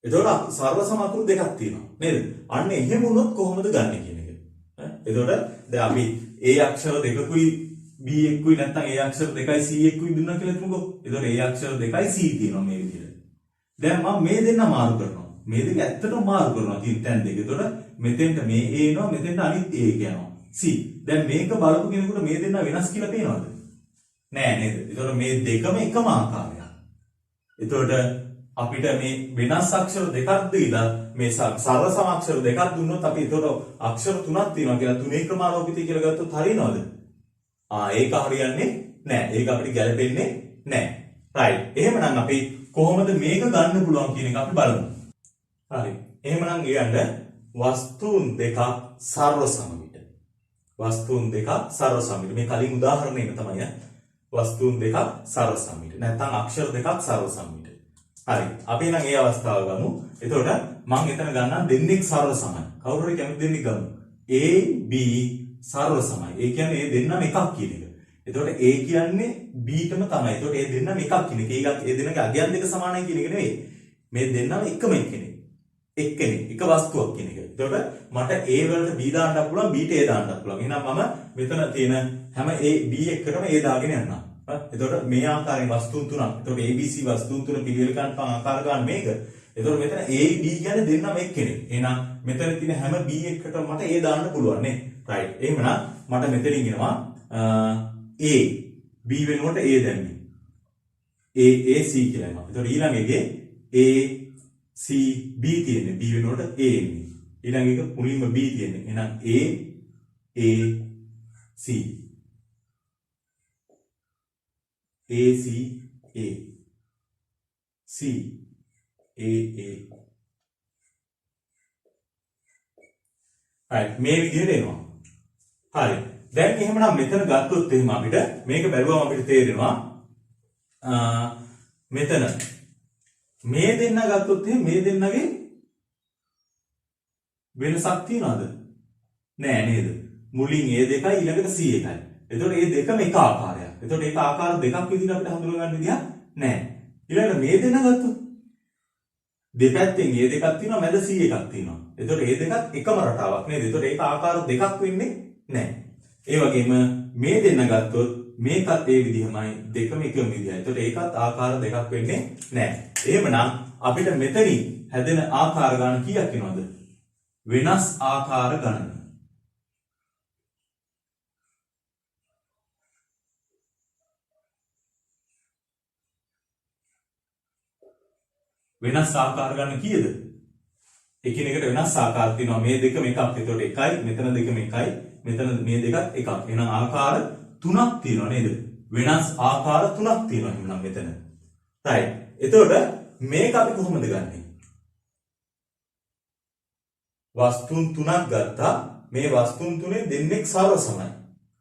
S1: එතකොට සර්ව සම අකුරු දෙකක් තියෙනවා. නේද? අන්න එහෙම වුණොත් කොහොමද ගන්නෙ කියන එක. එතකොට දැන් අපි A අක්ෂර දෙකකුයි B එකකුයි නැත්නම් A අක්ෂර දෙකයි C එකකුයි දුන්නා කියලා හිතමුකෝ. එතකොට A අක්ෂර දෙකයි C තියෙනවා මේ විදිහට. දැන් මම මේ දෙන්න මාරු කරනවා. මේ දෙක ඇත්තටම මාරු කරනවා තියෙන තැන් දෙක. එතකොට මෙතෙන්ට මේ A එනවා මෙතෙන්ට අනිත් A යනවා. C. දැන් මේක බලපු කෙනෙකුට මේ දෙන්න වෙනස් කියලා පේනවද? නෑ නේද? එතකොට මේ දෙකම එකම ආකාරයක්. එතකොට අපිට මේ වෙනස් අක්ෂර දෙකක් දීලා මේ සරල සම අක්ෂර දෙකක් දුන්නොත් අපි එතකොට අක්ෂර 3ක් තියෙනවා කියලා 3 ක්‍රමාරෝපිතය කියලා ගත්තොත් හරියනවද? ඒක හරියන්නේ නෑ. ඒක අපිට ගැලපෙන්නේ නෑ. right. එහෙමනම් අපි කොහොමද මේක ගන්න පුළුවන් කියන එක අපි බලමු. හරි. එහෙමනම් ඊයන්ට වස්තුන් දෙකක් සර්ව සමගිට. වස්තුන් දෙකක් සර්ව සමගිට. මේ කලින් උදාහරණයම තමයි වස්තුන් දෙකක් සර්ව සමගිට. නැත්නම් අක්ෂර දෙකක් සර්ව සමගිට. හරි. අපි එහෙනම් ඒ අවස්ථාව ගමු. එතකොට මම එතන ගන්නම් දෙන්නෙක් සර්ව සමයි. කවුරු හරි කැමති දෙන්නෙක් ගමු. A B සර්ව සමයි. ඒ කියන්නේ මේ දෙන්නම එකක් කියන එක. එතකොට A කියන්නේ B ටම තමයි. එතකොට මේ දෙන්නම එකක් කියන එක. ඒ දෙන්නගේ අගයන් දෙක සමානයි කියන එක නෙවෙයි. මේ දෙන්නම එකම එක්කෙනෙක්. එක්කෙනෙක්. එක වස්තුවක් කියන එක. එතකොට මට A වලට B දාන්නත් පුළුවන්, B ට A දාන්නත් පුළුවන්. එහෙනම් මම මෙතන තියෙන හැම A B එකකටම A දාගෙන යනවා. එතකොට මේ ආකාරයෙන් වස්තුන් තුනක්. එතකොට ABC වස්තුන් තුන පිළිවෙල ගන්න ආකාර ගන්න මේක. එතකොට මෙතන A B කියන්නේ දෙන්නම එක්කෙනෙක්. එහෙනම් මෙතන තියෙන හැම B එකකටම මට A දාන්න පුළුවන් නේ. right. එහෙමනම් මට මෙතනින් එනවා A B වෙනුවට A දැම්මේ. A C කියලා එනවා. එතකොට ඊළඟ එකේ A C B තියෙන්නේ. B වෙනුවට A එන්නේ. ඊළඟ එක මුලින්ම B තියෙන්නේ. එහෙනම් A C A C A C A A. right. මේ විදිහට එනවා. හරි. දැන් එහෙමනම් මෙතන ගත්තොත් එහෙම අපිට මේක බැලුවම අපිට තේරෙනවා මෙතන මේ දෙන්න ගත්තොත් එහෙම මේ දෙන්නගේ වෙනසක් තියනවද? නෑ නේද? මුලින් A2යි ඊළඟට C1යි. එතකොට මේ දෙකම එක ආකාරයක්. එතකොට ඒක ආකාර දෙකක් විදිහට අපිට හඳුනා ගන්න විදියක් නෑ. ඊළඟට මේ දෙන්න ගත්තොත් දෙපැත්තෙන් A2ක් තියෙනවා මැද C1ක් තියෙනවා. එතකොට මේ දෙකත් එකම රටාවක් නේද? එතකොට ඒක ආකාර දෙකක් වෙන්නේ නෑ. ඒ වගේම මේ දෙන්න ගත්තොත් මේකත් ඒ විදිහමයි දෙකම එකම විදිහයි. එතකොට ඒකත් ආකාර දෙකක් වෙන්නේ නැහැ. එහෙමනම් අපිට මෙතනින් හැදෙන ආකාර ගණන කීයක් වෙනවද? වෙනස් ආකාර ගණන. වෙනස් ආකාර ගණන කීයද? එකිනෙකට වෙනස් ආකාර තියෙනවා. මේ දෙකම එකක්. එතකොට එකයි මෙතන දෙකම එකයි. මෙතන මේ දෙකත් එකක්. එහෙනම් ආකාර තුනක් තියෙනවා නේද? වෙනස් ආකාර තුනක් තියෙනවා එහෙනම් මෙතන. right. එතකොට මේක අපි කොහොමද ගන්නෙ? වස්තුන් තුනක් ගත්තා. මේ වස්තුන් තුනේ දෙන්නෙක් සර්ව සමයි.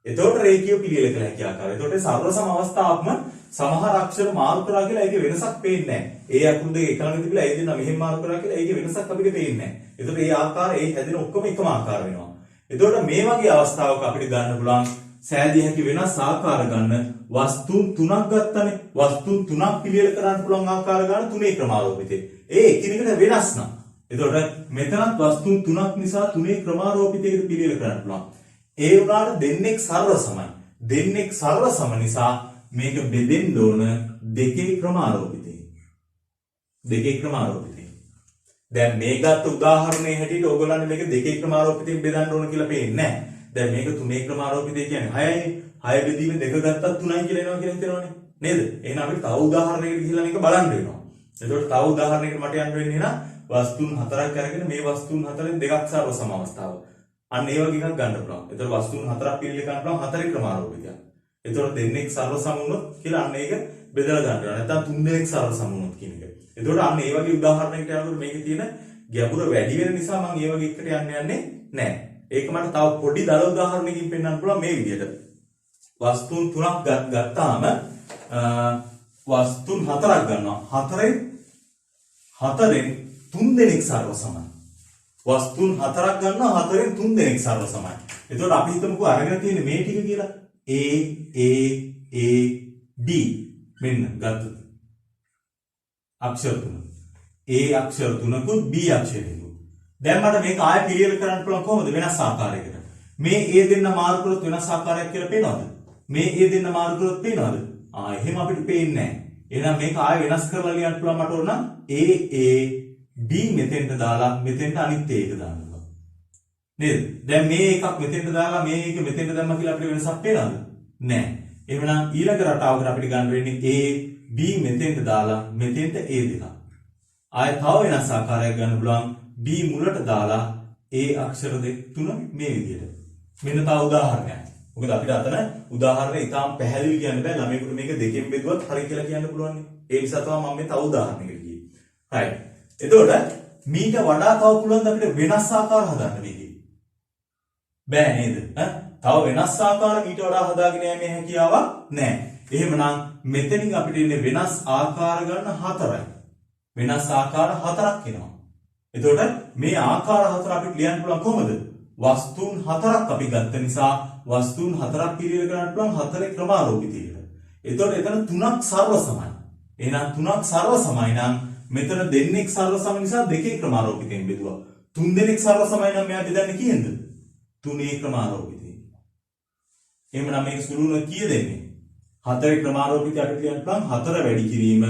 S1: එතකොට රේඛීය පිළිවෙල කියලා හැකිය ආකාරය. එතකොට සර්ව සම අවස්ථාවක්ම සමහර අක්ෂර මාරු කරා කියලා ඒකේ වෙනසක් පේන්නේ නැහැ. ඒ අකුරු දෙක එක ළඟ තිබිලා ඒ දෙන්න මෙහෙම මාරු කරා කියලා ඒකේ වෙනසක් අපිට පේන්නේ නැහැ. එතකොට මේ ආකාර ඒ හැදෙන ඔක්කොම එකම ආකාර වෙනවා. එතකොට මේ වගේ අවස්ථාවක අපිට ගන්න පුළුවන් සෑදිය හැකි වෙනස් ආකාර ගන්න වස්තුන් තුනක් ගත්තනේ. වස්තුන් තුනක් පිළියෙල කරන්න පුළුවන් ආකාර ගන්න තුනේ ක්‍රමාරෝපිතේ. ඒ එකිනෙකට වෙනස් නම්. එතකොට මෙතනත් වස්තුන් තුනක් නිසා තුනේ ක්‍රමාරෝපිතයකට පිළියෙල කරන්න පුළුවන්. ඒ උනාට දෙන්නෙක් සර්ව සමයි. දෙන්නෙක් සර්ව සම නිසා මේක බෙදෙන්න ඕන දෙකේ ක්‍රමාරෝපිතේ. දෙකේ ක්‍රමාරෝපිතේ. දැන් මේ ගත්ත උදාහරණයේ හැටියට ඕගොල්ලන්ට මේක දෙකේ ක්‍රමාරෝපිතයෙන් බෙදන්න ඕන කියලා පේන්නේ නැහැ. දැන් මේක තුනේ ක්‍රමාරෝපිතය කියන්නේ 6යි. 6 බෙදීම දෙක ගත්තත් 3යි කියලා එනවා කියලා හිතනවනේ. නේද? එහෙනම් අපිට තව උදාහරණයකට ගිහිල්ලා මේක බලන්න වෙනවා. එතකොට තව උදාහරණයකට මට යන්න වෙන්නේ නම් වස්තුන් හතරක් අරගෙන මේ වස්තුන් හතරෙන් දෙකක් සර්ව සම අවස්ථාව. අන්න ඒ වගේ එකක් ගන්න පුළුවන්. එතකොට වස්තුන් හතරක් පිළිලි ගන්න පුළුවන් හතරේ ක්‍රමාරෝපිතයක්. එතකොට දෙන්නෙක් සර්ව සම වුණොත් කියලා අන්න ඒක බෙදලා ගන්න වෙනවා. නැත්නම් තුන් දෙනෙක් සර්ව සම වුණොත් කියන එක. එතකොට අන්න ඒ වගේ උදාහරණයකට යනකොට මේකේ තියෙන ගැඹුර වැඩි වෙන නිසා මම ඒ වගේ එකට යන්නේ නැහැ. ඒක මට තව පොඩි දල උදාහරණයකින් පෙන්නන්න පුළුවන් මේ විදිහට. වස්තුන් තුනක් ගත්තාම වස්තුන් හතරක් ගන්නවා. හතරෙන් තුන් දෙනෙක් සර්ව සමයි. වස්තුන් හතරක් ගන්නවා හතරෙන් තුන් දෙනෙක් සර්ව සමයි. එතකොට අපි හිතමුකෝ අරගෙන තියෙන මේ ටික කියලා A B මෙන්න ගත්තොත් අක්ෂර තුන. A අක්ෂර තුනකුත් B අක්ෂරයකුත්. දැන් මට මේක ආයෙ පිළියෙල කරන්න පුළුවන් කොහොමද? වෙනස් ආකාරයකට. මේ A දෙන්න මාරු කරොත් වෙනස් ආකාරයක් කියලා පේනවද? මේ A දෙන්න මාරු කරොත් පේනවද? එහෙම අපිට පේන්නේ නැහැ. එහෙනම් මේක ආයෙ වෙනස් කරලා ලියන්න පුළුවන් මට ඕන නම් A B මෙතෙන්ට දාලා මෙතෙන්ට අනිත් එක දාන්න පුළුවන්. නේද? දැන් මේ එකක් මෙතෙන්ට දාලා මේ එක මෙතෙන්ට දැම්මා කියලා අපිට වෙනසක් පේනවද? නැහැ. එහෙනම් ඊළඟ රටාවකට අපිට ගන්න වෙන්නේ A B මෙතෙන්ට දාලා මෙතෙන්ට A දෙකක්. ආයෙ තව වෙනස් ආකාරයක් ගන්න පුළුවන් B මුලට දාලා A අක්ෂර දෙක තුන මේ විදිහට. මෙන්න තව උදාහරණයක්. මොකද අපිට අතන උදාහරණ ඉතාම පැහැදිලි කියන්න බෑ. ළමයෙකුට මේක දෙකෙන් බෙදුවත් හරි කියලා කියන්න පුළුවන්. ඒ නිසා තමයි මම මේ තව උදාහරණයකට ගියේ. right. එතකොට මීට වඩා තව පුළුවන් අපිට වෙනස් ආකාර හදන්න මේකේ. බෑ නේද? තව වෙනස් ආකාර මීට වඩා හදාගෙන යන්නේ හැකියාවක් නැහැ. එහෙමනම් මෙතනින් අපිට ඉන්නේ වෙනස් ආකාර ගන්න හතරයි. වෙනස් ආකාර හතරක් එනවා. එතකොට මේ ආකාර හතර අපිට ලියන්න පුළුවන් කොහොමද? වස්තුන් හතරක් අපි ගත්ත නිසා වස්තුන් හතරක් පිළිවෙල කරන්න පුළුවන් හතරේ ක්‍රමාරෝපිතයකට. එතකොට එතන තුනක් සර්ව සමයි. එහෙනම් තුනක් සර්ව සමයි නම් මෙතන දෙන්නෙක් සර්ව සම නිසා දෙකේ ක්‍රමාරෝපිතයෙන් බෙදුවා. තුන් දෙනෙක් සර්ව සමයි නම් මෙයා බෙදන්නේ කීයෙන්ද? තුනේ ක්‍රමාරෝපිතයෙන්. එහෙනම් මේක සුළුන කීය දෙන්නේ? හතරේ ක්‍රමාරෝපිතය අපිට කියන්න පුළුවන් හතර වැඩි කිරීම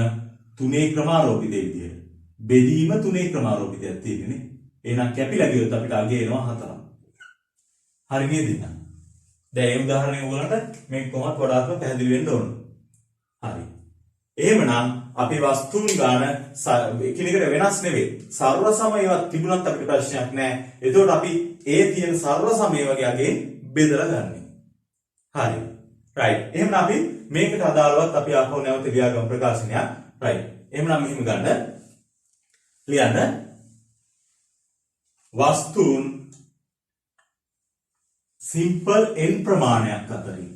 S1: තුනේ ක්‍රමාරෝපිතය විදියට. බෙදීම තුනේ ක්‍රමාරෝපිතයක් තියෙන්නේ. එහෙනම් කැපිලා ගියොත් අපිට අගේ එනවා හතරක්. හරි නේද? දැන් මේ උදාහරණය ඔයගලන්ට මේක කොහොමද වඩාත්ම පැහැදිලි වෙන්න ඕන. හරි. එහෙමනම් අපි වස්තුන් ගාන එකිනෙකට වෙනස් නෙවෙයි. සර්ව සම ඒවා තිබුණත් අපිට ප්‍රශ්නයක් නැහැ. එතකොට අපි ඒ තියෙන සර්ව සම ඒ වගේ අගේ බෙදලා ගන්නෙ. හරි. right. එහෙනම් අපි මේකට අදාළවත් අපි ආපහු නැවත ලියාගමු ප්‍රකාශනයක්. right. එහෙනම් මෙහෙම ගන්න. ලියන්න. වස්තුන් simple n ප්‍රමාණයක් අතරින්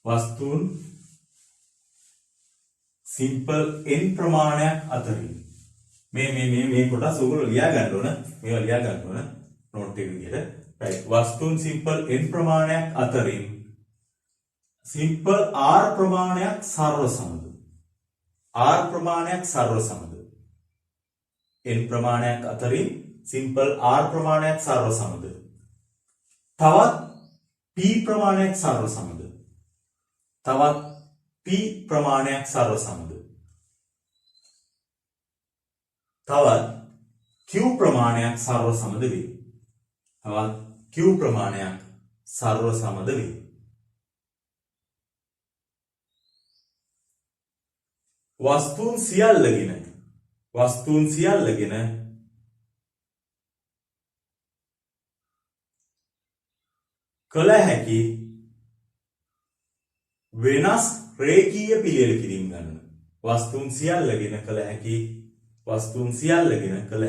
S1: වස්තුන් simple n ප්‍රමාණයක් අතරින් මේ කොටස ඔයගොල්ලෝ ලියා ගන්න ඕන. මේවා ලියා ගන්න ඕන නෝට් එක විදිහට. right. වස්තුන් simple n ප්‍රමාණයක් අතරින් simple r ප්‍රමාණයක් සර්ව සමද? r ප්‍රමාණයක් සර්ව සමද? n ප්‍රමාණයක් අතරින් simple r ප්‍රමාණයක් සර්ව සමද? තවත් p ප්‍රමාණයක් සර්ව සමද? තවත් p ප්‍රමාණයක් සර්ව සමද? තවත් q ප්‍රමාණයක් සර්ව සමද වේ? තවත් q ප්‍රමාණයක් සර්ව සමද වේ? වස්තුන් සියල්ලගෙන කළ හැකි වෙනස් රේඛීය පිළියෙල කිරීම ගණන. වස්තුන් සියල්ලගෙන කළ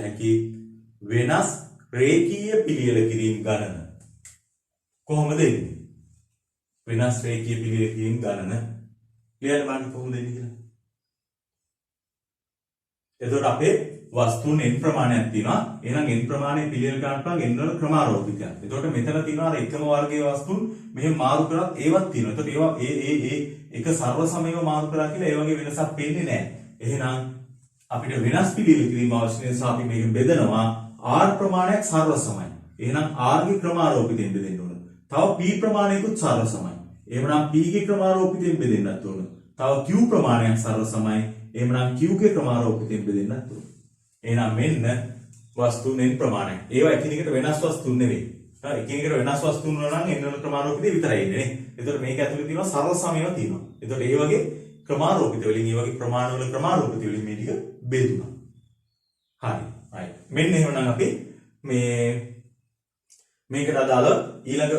S1: හැකි වෙනස් රේඛීය පිළියෙල කිරීම ගණන. කොහොමද එන්නේ? වෙනස් රේඛීය පිළියෙල කිරීම ගණන ලියන්න බලන්න කොහොමද එන්නේ කියලා. එතකොට අපේ වස්තුන් n ප්‍රමාණයක් තියෙනවා. එහෙනම් n ප්‍රමාණය පිළියෙල කරන්න පුළුවන් n වල ක්‍රමාරෝපිතයක්. එතකොට මෙතන තියෙනවා එකම වර්ගයේ වස්තුන් මෙහෙම මාරු කරත් ඒවත් තියෙනවා. එතකොට ඒවා ඒ එක සර්ව සමයව මාරු කරා කියලා ඒ වගේ වෙනසක් පේන්නේ නැහැ. එහෙනම් අපිට වෙනස් පිළියෙල කිරීම අවශ්‍ය නිසා අපි මේක බෙදනවා r ප්‍රමාණයක් සර්ව සමයි. එහෙනම් r ගේ ක්‍රමාරෝපිතයෙන් බෙදෙන්න ඕන. තව p ප්‍රමාණයකුත් සර්ව සමයි. එහෙනම් p ගේ ක්‍රමාරෝපිතයෙන් බෙදෙන්නත් ඕන. තව q ප්‍රමාණයක් සර්ව සමයි. එහෙනම් q ගේ ක්‍රමාරෝපිතයෙන් බෙදෙන්නත් ඕන. එහෙනම් මෙන්න වස්තුන් n ප්‍රමාණය. ඒවා එකිනෙකට වෙනස් වස්තුන් නෙවෙයි. එකිනෙකට වෙනස් වස්තුන් වල නම් n වල ක්‍රමාරෝපිතය විතරයි ඉන්නේ නේ. එතකොට මේක ඇතුලේ තියෙනවා සර්ව සමයව තියෙනවා. එතකොට ඒ වගේ ක්‍රමාරෝපිත වලින් ඒ වගේ ප්‍රමාණ වල ක්‍රමාරෝපිත වලින් මේ ටික බෙදුණා. හරි. right. මෙන්න එහෙනම් අපි මේකට අදාළව ඊළඟ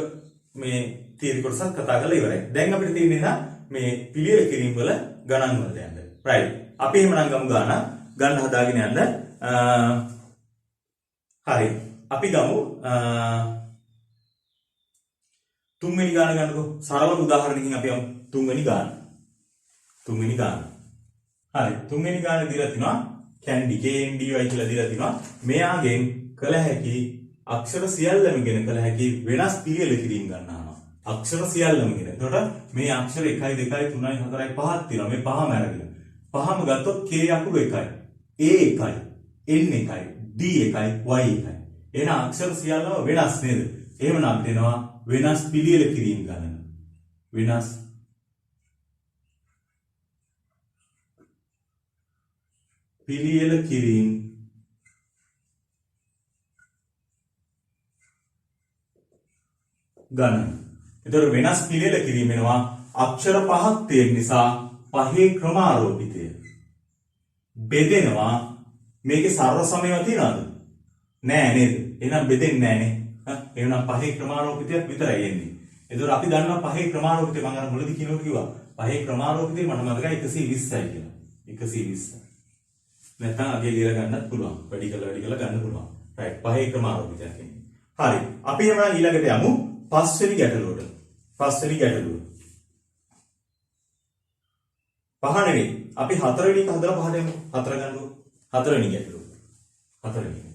S1: මේ තීරි කොටසක් කතා කරලා ඉවරයි. දැන් අපිට තියෙන්නේ නම් මේ පිළියෙල කිරීම වල ගණන් වලට යන්න. right. අපි එහෙමනම් ගමු ගන්න හදාගෙන යන්න. හරි. අපි ගමු තුන්වෙනි ගාන ගන්නකො. සරල උදාහරණකින් අපි යමු තුන්වෙනි ගාන. හරි. තුන්වෙනි ගාන දීලා තිනවා candy KNDY කියලා දීලා තිනවා. මෙයාගෙන් කළ හැකි අක්ෂර සියල්ලම ගෙන කළ හැකි වෙනස් පිළියෙල කිරීම ගන්නවා. අක්ෂර සියල්ලම ගෙන. එතකොට මේ අක්ෂර 1 2 3 4 5ක් තියෙනවා. මේ පහම අරගෙන. පහම ගත්තොත් K අකුරු 1යි. A 1යි. N 1යි. D 1යි. Y 1යි. එහෙනම් අක්ෂර සියල්ලම වෙනස් නේද? එහෙමනම් අපිට එනවා වෙනස් පිළියෙල කිරීම ගණන. වෙනස් පිළියෙල කිරීම ගණන. ඒතර වෙනස් පිළියෙල කිරීම වෙනවා අක්ෂර පහක් තියෙන නිසා පහේ ක්‍රමාරෝපිතය බෙදෙනවා. මේකේ සර්ව සමයව තියනවද? නෑ නේද? එහෙනම් බෙදෙන්නේ නෑනේ. එහෙනම් පහේ ක්‍රමාරෝපිතයක් විතරයි එන්නේ. එතකොට අපි දන්නවා පහේ ක්‍රමාරෝපිතය මම අර මුලදී කිව්වා. පහේ ක්‍රමාරෝපිතය මට මතකයි 120යි කියලා. 120. නැත්නම් අගේ ලියලා ගන්නත් පුළුවන්. වැඩි කරලා ගන්න පුළුවන්. right. පහේ ක්‍රමාරෝපිතයක් එන්නේ. හරි. අපි එහෙනම් ඊළඟට යමු පස්වෙනි ගැටලුවට. පස්වෙනි ගැටලුව. පහ නෙවෙයි. අපි හතරවෙනි එක හදලා පහට යමු. හතර ගන්නකො. හතරවෙනි ගැටලුව. හතරවෙනි.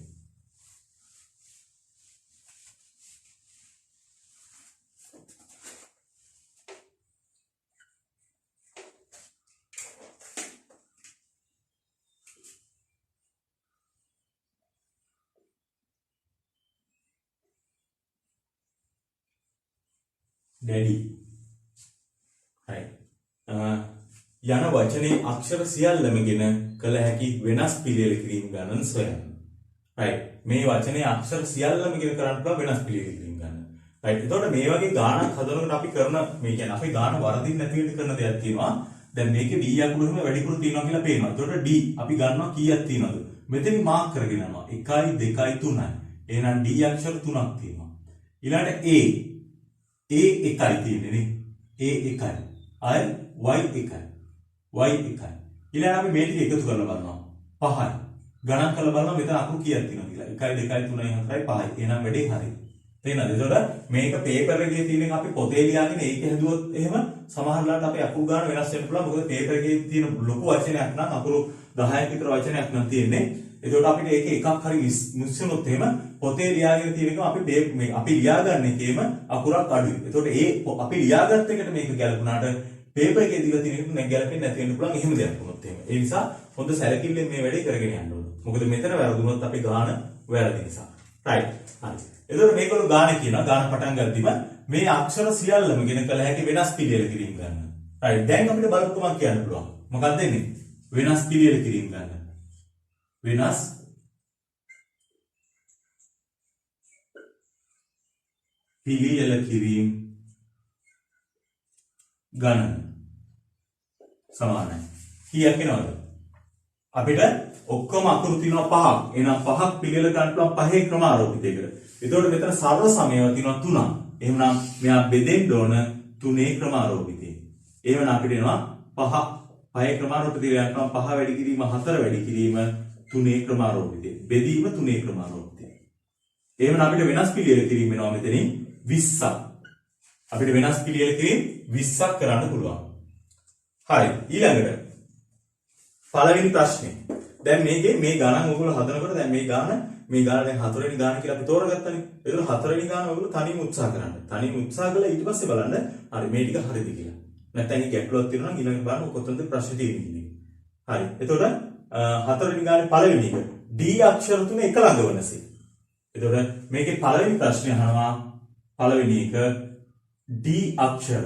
S1: Daddy. Right. යන වචනේ අක්ෂර සියල්ලම ගෙන කළ හැකි වෙනස් පිළියෙල කිරීම ගණන් සොයන්න. right. මේ වචනේ අක්ෂර සියල්ලම ගෙන කරන්න පුළුවන් වෙනස් පිළියෙල කිරීම ගණන්. right. එතකොට මේ වගේ ගාණක් හදනකොට අපි කරන මේ කියන්නේ අපි ගාණ වරදින් නැති වෙන්න කරන දෙයක් තියෙනවා. දැන් මේකේ d අකුරු එහෙම වැඩිපුර තියෙනවා කියලා පේනවා. එතකොට d අපි ගන්නවා කීයක් තියෙනවද? මෙතනින් මාක් කරගෙන යනවා. 1 2 3යි. එහෙනම් d අක්ෂර 3ක් තියෙනවා. ඊළඟට a එකයි තියෙන්නේ නේ. a එකයි. අය y එකයි. y එකයි. ඊළඟ අපි මේ ටික එකතු කරලා බලනවා. 5යි. ගණන් කරලා බලනවා මෙතන අකුරු කීයක් තියෙනවද කියලා. 1 2 3 4 5යි. එහෙනම් වැඩේ හරි. තේරෙනවද? එතකොට මේක පේපර් එකේ තියෙන එක අපි පොතේ ලියාගෙන ඒක හැදුවොත් එහෙම සමහරවිට අපේ අකුරු ගාන වෙනස් වෙන්න පුළුවන්. මොකද පේපර් එකේ තියෙන ලොකු වචනයක් නම් අකුරු 10ක් විතර වචනයක් නම් තියෙන්නේ. එතකොට අපිට ඒක එකක් හරි මිස් වුණොත් එහෙම පොතේ ලියාගෙන තියෙන එක අපි ලියාගන්න එකේම අකුරක් අඩුයි. එතකොට ඒ අපි ලියාගත්ත එකට මේක ගැලපුණාට පේපර් එකේ දීලා තියෙන එකට නැග ගැලපෙන්නේ නැති වෙන්න පුළුවන් එහෙම දෙයක් වුණොත් එහෙම. ඒ නිසා හොඳ සැලකිල්ලෙන් මේ වැඩේ කරගෙන යන්න ඕන. මොකද මෙතන වැරදුනොත් අපි ගාන වැරදි නිසා. right. හරි. එතකොට මේකවල ගාන කියනවා ගාන පටන් ගද්දිම මේ අක්ෂර සියල්ලම ගෙන කළ හැකි වෙනස් පිළියෙල කිරීම ගන්න. right. දැන් අපිට බලපුවමක් කියන්න පුළුවන්. මොකක්ද එන්නේ? වෙනස් පිළියෙල කිරීම ගන්න. වෙනස් පිළියෙල කිරීම ගණන සමානයි. කීයක් එනවද? අපිට ඔක්කොම අකුරු තියෙනවා 5ක්. එහෙනම් 5ක් පිළියෙල ගන්න පුළුවන් පහේ ක්‍රමාරෝපිතයකට. එතකොට මෙතන සර්ව සමයව තියෙනවා 3ක්. එහෙනම් මෙයා බෙදෙන්න ඕන 3 ක්‍රමාරෝපිතේ. එහෙනම් අපිට එනවා 5 පහේ ක්‍රමාරෝපිතය ගන්නවා 5 වැඩි කිරීම 4 වැඩි කිරීම 3 ක්‍රමාරෝපිතය. බෙදීම 3 ක්‍රමාරෝපිතය. එහෙනම් අපිට වෙනස් පිළියෙල කිරීම වෙනවා මෙතනින් 20ක්. අපිට වෙනස් පිළියෙල කිරීම 20ක් කරන්න පුළුවන්. හරි. ඊළඟට පළවෙනි ප්‍රශ්නේ. දැන් මේකේ මේ ගණන් ඔයගොල්ලෝ හදනකොට දැන් මේ ගාන දැන් හතරවෙනි ගාන කියලා අපි තෝරගත්තනේ. ඒතර හතරවෙනි ගාන ඔයගොල්ලෝ තනියම උත්සාහ කරන්න. තනියම උත්සාහ කළා ඊට පස්සේ බලන්න හරි මේ ටික හරිද කියලා. නැත්නම් මේ ගැටලුවක් තියෙනවා නම් ඊළඟට බලන්න කොතනද ප්‍රශ්නේ තියෙන්නේ කියන එක. හරි. එතකොට හතරවෙනි ගානේ පළවෙනි එක D අක්ෂර තුන එක ළඟ වනසේ. එතකොට මේකේ පළවෙනි ප්‍රශ්නේ අහනවා පළවෙනි එක D අක්ෂර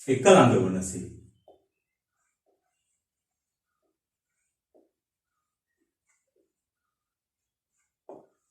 S1: එක ළඟ වනසේ.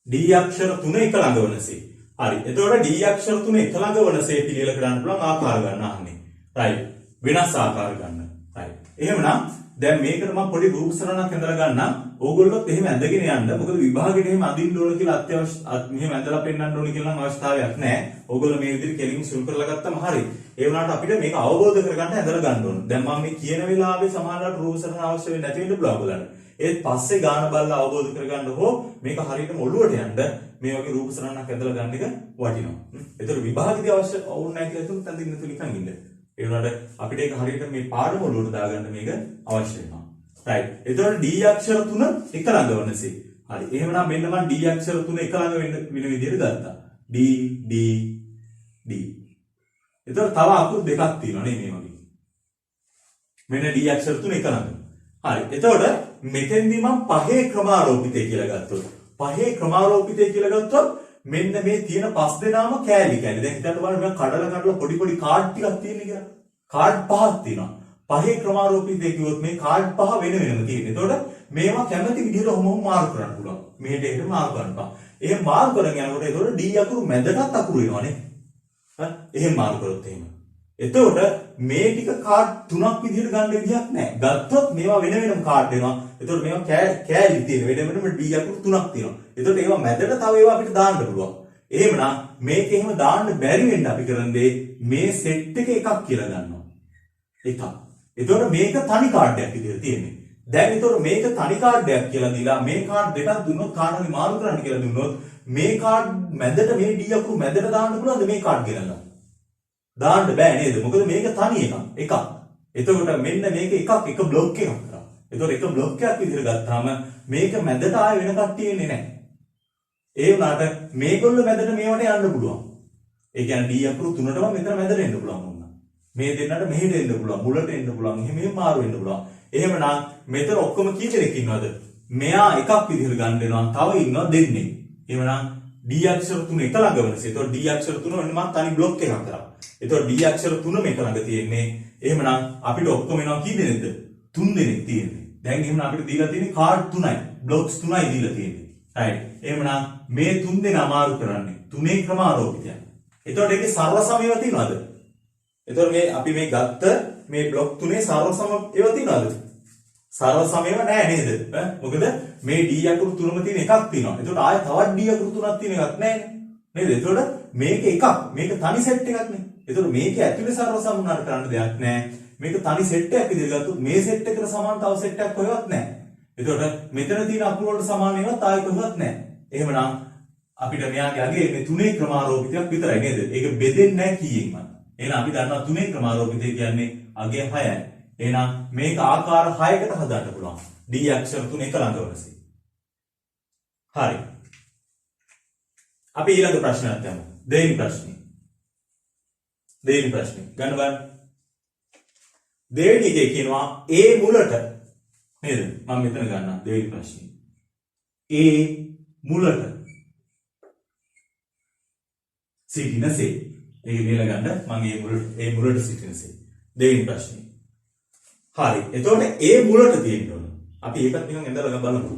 S1: D අක්ෂර තුන එක ළඟ වනසේ. හරි. එතකොට D අක්ෂර තුන එක ළඟ වනසේ පිළියෙල කරන්න පුළුවන් ආකාර ගන්න අහන්නේ. right. වෙනස් ආකාර ගන්න. right. එහෙමනම් දැන් මේකට මම පොඩි රූප සරණක් ඇඳලා ගන්නම්. ඕගොල්ලොත් එහෙම ඇඳගෙන යන්න. මොකද විභාගෙට එහෙම අඳින්න ඕන කියලා අත්‍යවශ්‍ය මෙහෙම ඇඳලා පෙන්නන්න ඕන කියලා නම් අවශ්‍යතාවයක් නැහැ. ඕගොල්ලෝ මේ විදිහට කෙලින් සුළු කරලා ගත්තම හරි. ඒ වුණාට අපිට මේක අවබෝධ කරගන්න ඇඳලා ගන්න ඕන. දැන් මම මේ කියන වෙලාවේ සමහරවිට රූප සරණ අවශ්‍ය වෙන්නේ නැති වෙන්න පුළුවන් බලන්න. ඒත් පස්සේ ගාන බලලා අවබෝධ කරගන්න හෝ මේක හරියටම ඔළුවට යන්න මේ වගේ රූප සරණක් ඇඳලා ගන්න එක වටිනවා. ඒතර විභාගෙදී අවශ්‍ය වුණ නැහැ කියලා තුන් තැන් දෙන්න තුලින් ඉන්න. ඒ වුණාට අපිට ඒක හරියට මේ පාඩම ඔළුවට දාගන්න මේක අවශ්‍ය වෙනවා. right. එතකොට D අක්ෂර තුන එක ළඟ වනසේ. හරි. එහෙමනම් මෙන්න මම D අක්ෂර තුන එක ළඟ වෙන විදිහට ගත්තා. D D D. එතකොට තව අකුරු දෙකක් තියෙනවා නේ මේ වගේ. මෙන්න D අක්ෂර තුන එක ළඟ. හරි. එතකොට මෙතෙන්දී මම පහේ ක්‍රමාරෝපිතය කියලා ගත්තොත්. පහේ ක්‍රමාරෝපිතය කියලා ගත්තොත් මෙන්න මේ තියෙන පස් දෙනාම කෑලි කෑලි. දැන් හිතන්න බලන්න මම කඩලා පොඩි පොඩි කාඩ් ටිකක් තියෙන කියලා. කාඩ් පහක් තියෙනවා. පහේ ක්‍රමාරෝපිතය කිව්වොත් මේ කාඩ් පහ වෙන වෙනම තියෙනවා. එතකොට මේවා කැමති විදිහට ඔහොම මාරු කරන්න පුළුවන්. මෙහෙට එහෙට මාරු කරන්න. එහෙම මාරු කරගෙන යනකොට එතකොට D අකුරු මැදටත් අකුරු එනවනේ. හරි. එහෙම මාරු කරොත් එහෙම. එතකොට මේ ටික කාඩ් තුනක් විදිහට ගන්න විදිහක් නැහැ. ගත්තොත් මේවා වෙන වෙනම කාඩ් වෙනවා. එතකොට මේවා කෑලි තියෙන වෙන වෙනම D අකුරු තුනක් තියෙනවා. එතකොට ඒවා මැදට තව ඒවා අපිට දාන්න පුළුවන්. එහෙමනම් මේක එහෙම දාන්න බැරි වෙන්න අපි කරන්නේ මේ සෙට් එක එකක් කියලා ගන්නවා. එකක්. එතකොට මේක තනි කාඩයක් විදිහට තියෙන්නේ. දැන් එතකොට මේක තනි කාඩයක් කියලා දීලා මේ කාඩ් දෙකක් දුන්නොත් කාඩ් හරි මාරු කරන්න කියලා දුන්නොත් මේ කාඩ් මැදට මේ D අකුරු මැදට දාන්න පුළුවන්ද මේ කාඩ් ගෙනල්ලා? දාන්න බෑ නේද? මොකද මේක තනි එකක්. එතකොට මෙන්න මේක එක බ්ලොක් එකක් කරා. එතකොට එක බ්ලොක් එකක් විදිහට ගත්තාම මේක මැදට ආයෙ වෙන කට්ටිය එන්නේ නැහැ. ඒ වුණාට මේගොල්ලෝ මැදට මේවට යන්න පුළුවන්. ඒ කියන්නේ D අකුරු තුනටම මෙතන මැදට එන්න පුළුවන් වුණා. මේ දෙන්නට මෙහෙට එන්න පුළුවන්, මුලට එන්න පුළුවන්, එහෙම මාරු වෙන්න පුළුවන්. එහෙමනම් මෙතන ඔක්කොම කී දෙනෙක් ඉන්නවද? මෙයා එකක් විදිහට ගන්න වෙනවා. තව ඉන්නවා දෙන්නේ. එහෙමනම් D අක්ෂර තුන එක ළඟ වෙනසේ. එතකොට D අක්ෂර තුන වෙන මම තනි බ්ලොක් එකක් කරා. එතකොට D අක්ෂර තුනම එක ළඟ තියෙන්නේ. එහෙමනම් අපිට ඔක්කොම එනවා කී දෙනෙක්ද? 3 දෙනෙක් තියෙන්නේ. දැන් එහෙනම් අපිට දීලා තියෙන්නේ කාඩ් 3යි. බ්ලොක්ස් 3යි දීලා තියෙන්නේ. right. එහෙමනම් මේ 3 දෙනා අමාරු කරන්නේ. තුනේ ක්‍රමාරෝපිතය. එතකොට ඒකේ සරල සමයව තියනවද? එතකොට මේ අපි මේ ගත්ත මේ බ්ලොක් 3 සරල සම ඒවා තියනවද? සරල සමයව නෑ නේද? මොකද මේ D අකුරු තුනම තියෙන එකක් තියෙනවා. එතකොට ආයෙ තවත් D අකුරු තුනක් තියෙන එකක් නෑනේ. නේද? එතකොට මේක එකක්. මේක තනි සෙට් එකක් නේ. එතකොට මේකේ ඇතුලේ සරල සම උනාට කරන්න දෙයක් නෑ. මේක තනි සෙට් එකක් විදිහට ගත්තොත් මේ සෙට් එකට සමාන තව සෙට් එකක් කොහෙවත් නෑ. එතකොට මෙතන තියෙන අකුරු වලට සමාන ඒවාත් ආයෙ කොහෙවත් නෑ. එහෙමනම් අපිට මෙයාගේ අගේ මේ තුනේ ක්‍රමාරෝපිතයක් විතරයි නේද? ඒක බෙදෙන්නේ නැහැ කීයෙන්ම. එහෙනම් අපි දන්නවා තුනේ ක්‍රමාරෝපිතය කියන්නේ අගේ 6යි. එහෙනම් මේක ආකාර 6කට හදන්න පුළුවන්. D අක්ෂර තුන එක ළඟ වනසේ. හරි. අපි ඊළඟ ප්‍රශ්නයක් යමු. දෙවෙනි ප්‍රශ්නේ. ගන්න බලන්න. දෙවෙනි එකේ කියනවා A මුලට නේද? මම මෙතන ගන්නවා දෙවෙනි ප්‍රශ්නේ. A මුලට සිටිනසේ. ඒක ලියලා ගන්න මම ඒ මුලට සිටිනසේ. දෙවෙනි ප්‍රශ්නේ. හරි. එතකොට ඒ මුලට තියෙන්න ඕන. අපි ඒකත් නිකන් ඇඳලා බලමු.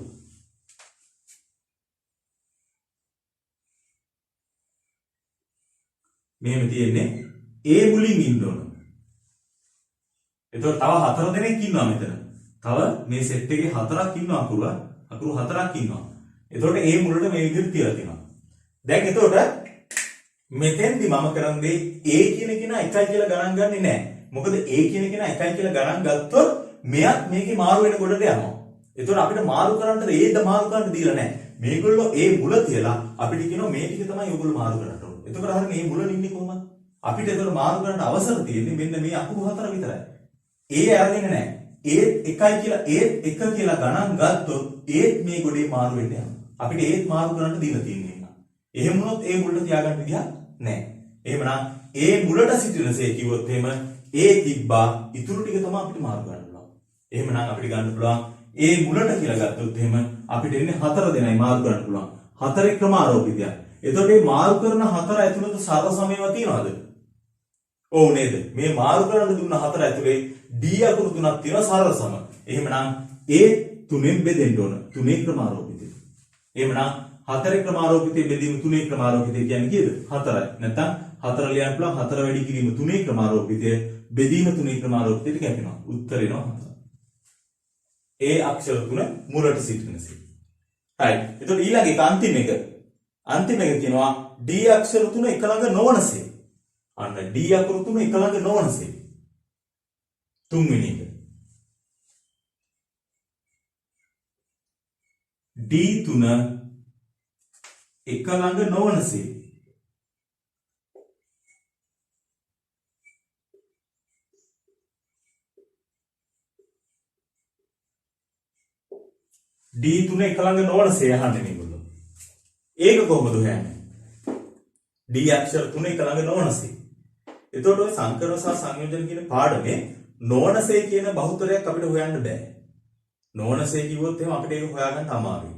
S1: මෙහෙම තියෙන්නේ ඒ මුලින් ඉන්න ඕන. එතකොට තව 4 දෙනෙක් ඉන්නවා මෙතන. තව මේ සෙට් එකේ 4ක් ඉන්නවා අකුරු 4ක් ඉන්නවා. එතකොට ඒ මුලට මේ විදිහට තියලා තියෙනවා. දැන් එතකොට මෙතෙන්දි මම කරන්නේ A කියන කෙනා 1යි කියලා ගණන් ගන්නේ නැහැ. මොකද A කියන කෙනා 1යි කියලා ගණන් ගත්තොත් මෙයත් මේකේ මාරු වෙන කොටට යනවා. එතකොට අපිට මාරු කරන්නද Aද මාරු කරන්න දීලා නැහැ. මේගොල්ලෝ A මුල තියලා අපිට කියනවා මේ ටික තමයි ඔයගොල්ලෝ මාරු කරන්න ඕනේ. එතකොට හරියට මේ මුල ඉන්නේ කොහොමද? අපිට එතකොට මාරු කරන්න අවසර තියෙන්නේ මෙන්න මේ අකුරු 4 විතරයි. A අරගෙන නැහැ. ඒත් 1යි කියලා ඒත් 1 කියලා ගණන් ගත්තොත් ඒත් මේ ගොඩේ මාරු වෙන්න යනවා. අපිට ඒත් මාරු කරන්න දීලා තියෙන්නේ නේද? එහෙම වුණොත් A මුලට තියාගන්න විදිහක් නැහැ. එහෙමනම් A මුලට සිටිනසේ කිව්වොත් එහෙම A තිබ්බා ඉතුරු ටික තමයි අපිට මාරු කරන්න පුළුවන්. එහෙමනම් අපිට ගන්න පුළුවන් A මුලට කියලා ගත්තොත් එහෙම අපිට එන්නේ 4 දෙනයි මාරු කරන්න පුළුවන්. 4 ක්‍රමාරෝපිතයක්. එතකොට මේ මාරු කරන 4 ඇතුළත සරල සමයව තියනවද? ඔව් නේද? මේ මාරු කරන්න දුන්න 4 ඇතුලේ D අකුරු තුනක් තියෙනවා සරල සම. එහෙමනම් A තුනෙන් බෙදෙන්න ඕන. තුනේ ක්‍රමාරෝපිතය. එහෙමනම් 4 ක්‍රමාරෝපිතය බෙදීම තුනේ ක්‍රමාරෝපිතය කියන්නේ කීයද? 4යි. නැත්නම් 4 ලියන්න පුළුවන් 4 වැඩි කිරීම තුනේ ක්‍රමාරෝපිතය බෙදීම තුනේ ක්‍රමාරෝපිතයට කැපෙනවා. උත්තර එනවා 4. A අක්ෂර තුන මුලට සිටිනසේ. හරි. එතකොට ඊළඟ එක අන්තිම එක. අන්තිම එක කියනවා D අක්ෂර තුන එක ළඟ නොවනසේ. අන්න D අකුරු තුන එක ළඟ නොවනසේ. තුන්වෙනි එක. D තුන එක ළඟ නොවනසේ. D තුන එක ළඟ නොවනසේ අහන්නේ මේගොල්ලෝ. ඒක කොහොමද හොයන්නේ? D අක්ෂර තුන එක ළඟ නොවනසේ. එතකොට ඔය සංකරණ සහ සංයෝජන කියන පාඩමේ නොවනසේ කියන බහුතරයක් අපිට හොයන්න බෑ. නොවනසේ කිව්වොත් එහෙනම් අපිට ඒක හොයාගන්න අමාරුයි.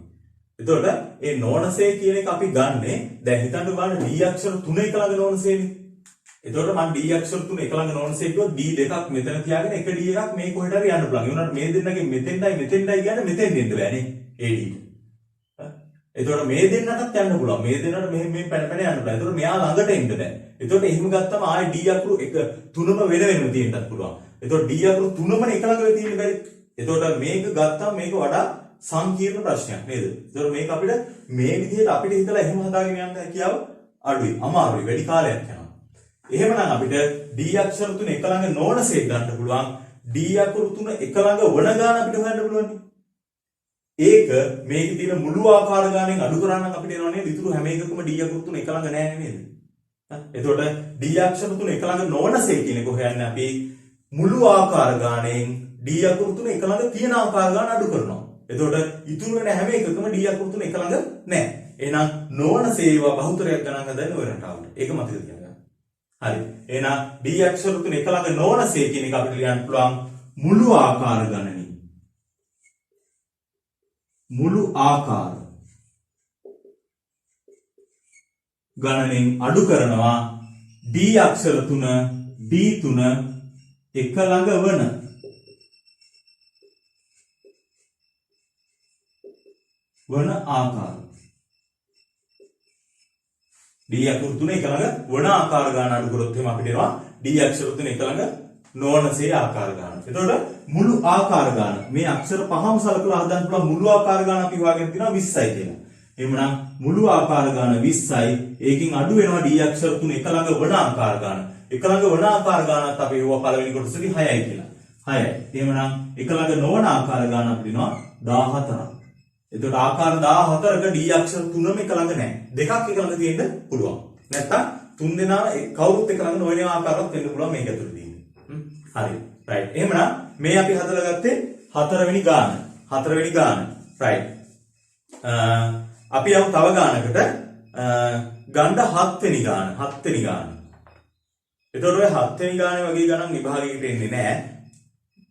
S1: එතකොට මේ නොවනසේ කියන එක අපි ගන්නෙ දැන් හිතන්න බලන්න D අක්ෂර තුන එක ළඟ නොවනසේනේ. එතකොට මම D අක්ෂර තුන එක ළඟ නොවනසේ කිව්වොත් D දෙකක් මෙතන තියාගෙන එක D එකක් මේ කොහෙට හරි යන්න පුළුවන්. ඒ උනාට මේ දෙන්නගේ මෙතෙන්ඩයි කියන්නේ මෙතෙන් එන්න බෑනේ. AD. එතකොට මේ දෙන්නටත් යන්න පුළුවන්. මේ දෙන්නට මෙහෙම පැන පැන යන්න පුළුවන්. එතකොට මෙයා ළඟට එන්න බෑ. එතකොට එහෙම ගත්තම ආයේ D අකුරු එක තුනම වෙන වෙනම තියෙන්නත් පුළුවන්. එතකොට D අකුරු තුනම එක ළඟ වෙ තියෙන්න බැරි. එතකොට මේක ගත්තම මේක වඩා සංකීර්ණ ප්‍රශ්නයක් නේද? එතකොට මේක අපිට මේ විදිහට අපිට හිතලා එහෙම හදාගෙන යන්න හැකියාව අඩුයි. අමාරුයි. වැඩි කාලයක් යනවා. එහෙමනම් අපිට D අක්ෂර තුන එක ළඟ නොවනසේ ගන්න පුළුවන් D අකුරු තුන එක ළඟ වන ගාන අපිට හොයන්න පුළුවන්. ඒක මේකේ තියෙන මුළු ආකාර ගානෙන් අඩු කරන්න අපිට එනවා නේද? ඉතුරු හැම එකකම D අකුරු තුන එක ළඟ නැහැ නේද? එතකොට D අක්ෂර තුන එක ළඟ නොවනසේ කියන එක හොයන්නේ අපි මුළු ආකාර ගානෙන් D අකුරු තුන එක ළඟ තියෙන ආකාර ගාන අඩු කරනවා. එතකොට ඉතුරු වෙන හැම එකකම D අකුරු තුන එක ළඟ නැහැ. එහෙනම් නොවනසේ ඒවා බහුතරයක් ගණන් හදන්නේ ඔය රටාවට. ඒක මතක තියාගන්න. හරි. එහෙනම් D අක්ෂර තුන එක ළඟ නොවනසේ කියන එක අපිට ලියන්න පුළුවන් මුළු ආකාර ගණනින්. මුළු ආකාර ගණනෙන් අඩු කරනවා D අක්ෂර තුන D3 එක ළඟ වන ආකාර. D අකුරු තුන එක ළඟ වන ආකාර ගන්න අඩු කරොත් එහෙම අපිට එනවා D අක්ෂර තුන එක ළඟ නොවනසේ ආකාර ගන්න. එතකොට මුළු ආකාර ගන්න මේ අක්ෂර පහම සලකලා හදන්න පුළුවන් මුළු ආකාර ගන්න අපි හොයාගෙන තියෙනවා 20යි කියලා. එහෙමනම් මුළු ආකාර ගන්න 20යි. ඒකෙන් අඩු වෙනවා D අක්ෂර තුන එක ළඟ වන ආකාර ගන්න. එක ළඟ වන ආකාර ගන්නත් අපි ඒව පළවෙනි කොටසේදී 6යි කියලා. 6යි. එහෙමනම් එක ළඟ නොවන ආකාර ගන්න අපිට එනවා 14ක්. එතකොට ආකාර 14ක D අක්ෂර තුනම එක ළඟ නැහැ. දෙකක් එක ළඟ තියෙන්න පුළුවන්. නැත්තම් තුන් දෙනා කවුරුත් එක ළඟ නොවන ආකාරයක් වෙන්න පුළුවන් මේක ඇතුළේ. හරි. රයිට්. එහෙමනම් මේ අපි හදලා ගත්තේ හතරවෙනි ගාන. හතරවෙනි ගාන. රයිට්. අපි යමු තව ගානකට ගණ්ඩ 7 වෙනි ගාන. 7 වෙනි ගාන. එතකොට ඔය 7 වෙනි ගානේ වගේ ගණන් විභාගයකට එන්නේ නැහැ.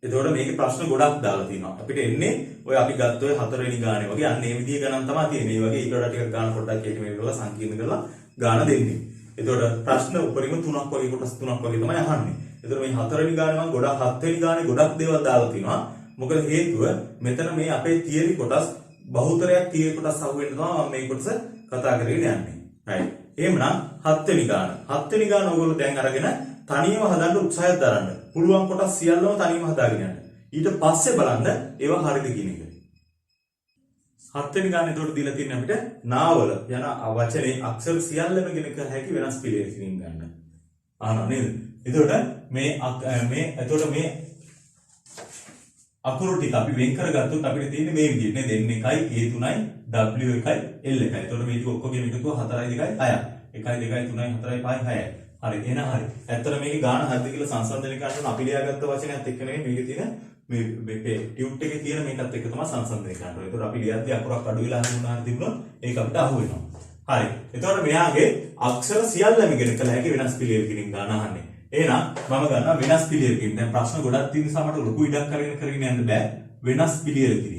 S1: එතකොට මේකේ ප්‍රශ්න ගොඩක් දාලා තියෙනවා. අපිට එන්නේ ඔය අපි ගත්ත ඔය 4 වෙනි ගානේ වගේ අන්න ඒ විදිහේ ගණන් තමයි තියෙන්නේ. මේ වගේ ඊට වඩා ටිකක් ගාන පොඩ්ඩක් කෙටි මේ වල සංකීර්ණ කරලා ගාන දෙන්නේ. එතකොට ප්‍රශ්න උඩරිම 3ක් වගේ කොටස් 3ක් වගේ තමයි අහන්නේ. එතකොට මේ 4 වෙනි ගානේ මම ගොඩක් 7 වෙනි ගානේ ගොඩක් දේවල් දාලා තිනවා. මොකද හේතුව මෙතන මේ අපේ තියරි කොටස් බහුතරයක් තියරි කොටස් අහුවෙන්න තමයි මම මේ කොටස කතා කරගෙන යන්නේ. රයිට්. එහෙමනම් 7 වෙනි ගාන. 7 වෙනි ගාන ඔයගොල්ලෝ දැන් අරගෙන තනියම හදන්න උත්සාහයක් දරන්න. පුළුවන් කොටස් සියල්ලම තනියම හදාගෙන යන්න. ඊට පස්සේ බලන්න ඒවා හරිද කියන එක. 7 වෙනි ගානේ එතකොට දීලා තියෙන්නේ අපිට නාවල යන වචනේ අක්ෂර සියල්ලම ගෙන කර හැකි වෙනස් පිළිවෙලකින් ගන්න. ආනෝ නේද? එතකොට මේ අකුරු ටික අපි වෙන් කරගත්තොත් අපිට තියෙන්නේ මේ විදිහට නේද? n එකයි a 3යි w එකයි l එකයි. එතකොට මේ ටික ඔක්කොගෙම එකතුව 4යි 2යි 6යි. 1යි 2යි 3යි 4යි 5යි 6යි. හරි එහෙනම් හරි. ඇත්තට මේකේ ගාන හරිද කියලා සංසන්දනය කරන්න අපි ලියාගත්ත වචනයත් එක්ක නෙමෙයි මේකේ තියෙන මේ ටියුට් එකේ තියෙන මේකත් එක්ක තමයි සංසන්දනය කරන්න ඕනේ. එතකොට අපි ලියද්දී අකුරක් අඩු වෙලා හරි තිබුණොත් ඒක අපිට අහු වෙනවා. හරි. එතකොට මෙයාගේ අක්ෂර සියල්ලම ඉගෙන කළ හැකි වෙනස් පිළිවෙලකින් ගාන අහන්නේ. එහෙනම් මම ගන්නවා වෙනස් පිළිවෙලකින්. දැන් ප්‍රශ්න ගොඩක් තියෙන නිසා මට ලොකු ඉඩක් කරගෙන යන්න බෑ. වෙනස් පිළිවෙලකින්.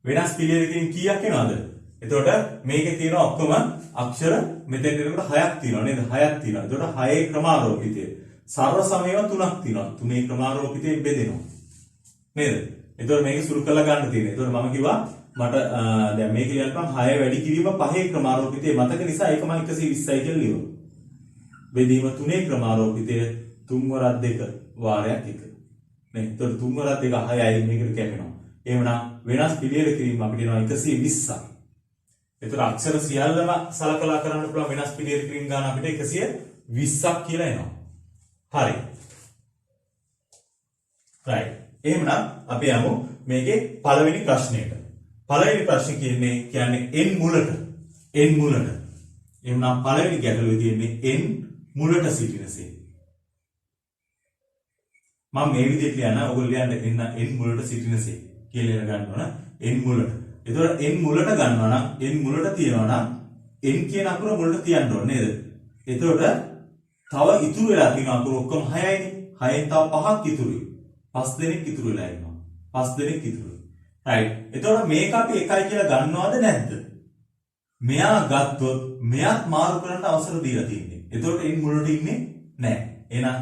S1: වෙනස් පිළිවෙලකින් කීයක් එනවද? එතකොට මේකේ තියෙන ඔක්කොම අක්ෂර මෙතෙන් එනකොට 6ක් තියෙනවා නේද? 6ක් තියෙනවා. එතකොට 6 ක්‍රමාරෝපිතය. සර්ව සමයව 3ක් තියෙනවා. 3 ක්‍රමාරෝපිතයෙන් බෙදෙනවා. නේද? එතකොට මේක සුළු කරලා ගන්න තියෙනවා. එතකොට මම කිව්වා මට දැන් මේක ලියන්න 6 වැඩි කිරීම 5 ක්‍රමාරෝපිතය මතක නිසා ඒක මම 120යි කියලා ලියුවා. බෙදීම 3 ක්‍රමාරෝපිතය 3 වරක් 2 වාරයක් 1. නේ? එතකොට 3 වරක් 2 6යි මේකට කැපෙනවා. එහෙමනම් වෙනස් පිළිවෙල කිරීම අපිට එනවා 120ක්. එතකොට අක්ෂර සියල්ලම සලකලා කරන්න පුළුවන් වෙනස් පිළිවෙල කිරීම ගන්න අපිට 120ක් කියලා එනවා. හරි. right. එහෙමනම් අපි යමු මේකේ පළවෙනි ප්‍රශ්නයට. පළවෙනි ප්‍රශ්නේ කියන්නේ n මුලට. n මුලට. එහෙමනම් පළවෙනි ගැටලුවේ තියෙන්නේ n මුලට සිටිනසේ. මම මේ විදිහට ලියන්න ඔයගොල්ලෝ ලියන්න n මුලට සිටිනසේ කියලා ගන්න ඕන n මුලට. එතකොට n මුලට ගන්නවා නම් n මුලට තියනවා නම් n කියන අකුර මුලට තියන්න ඕනේ නේද? එතකොට තව ඉතුරු වෙලා තියෙන අකුරු ඔක්කොම 6යිනේ. 6න් තව 5ක් ඉතුරුයි. 5 දෙනෙක් ඉතුරු වෙලා ඉන්නවා. 5 දෙනෙක් ඉතුරුයි. right. එතකොට මේක අපි එකයි කියලා ගන්නවද නැද්ද? මෙයා ගත්තොත් මෙයාත් මාරු කරන්න අවසර දීලා තියෙන්නේ. එතකොට n මුලට ඉන්නේ නැහැ. එහෙනම්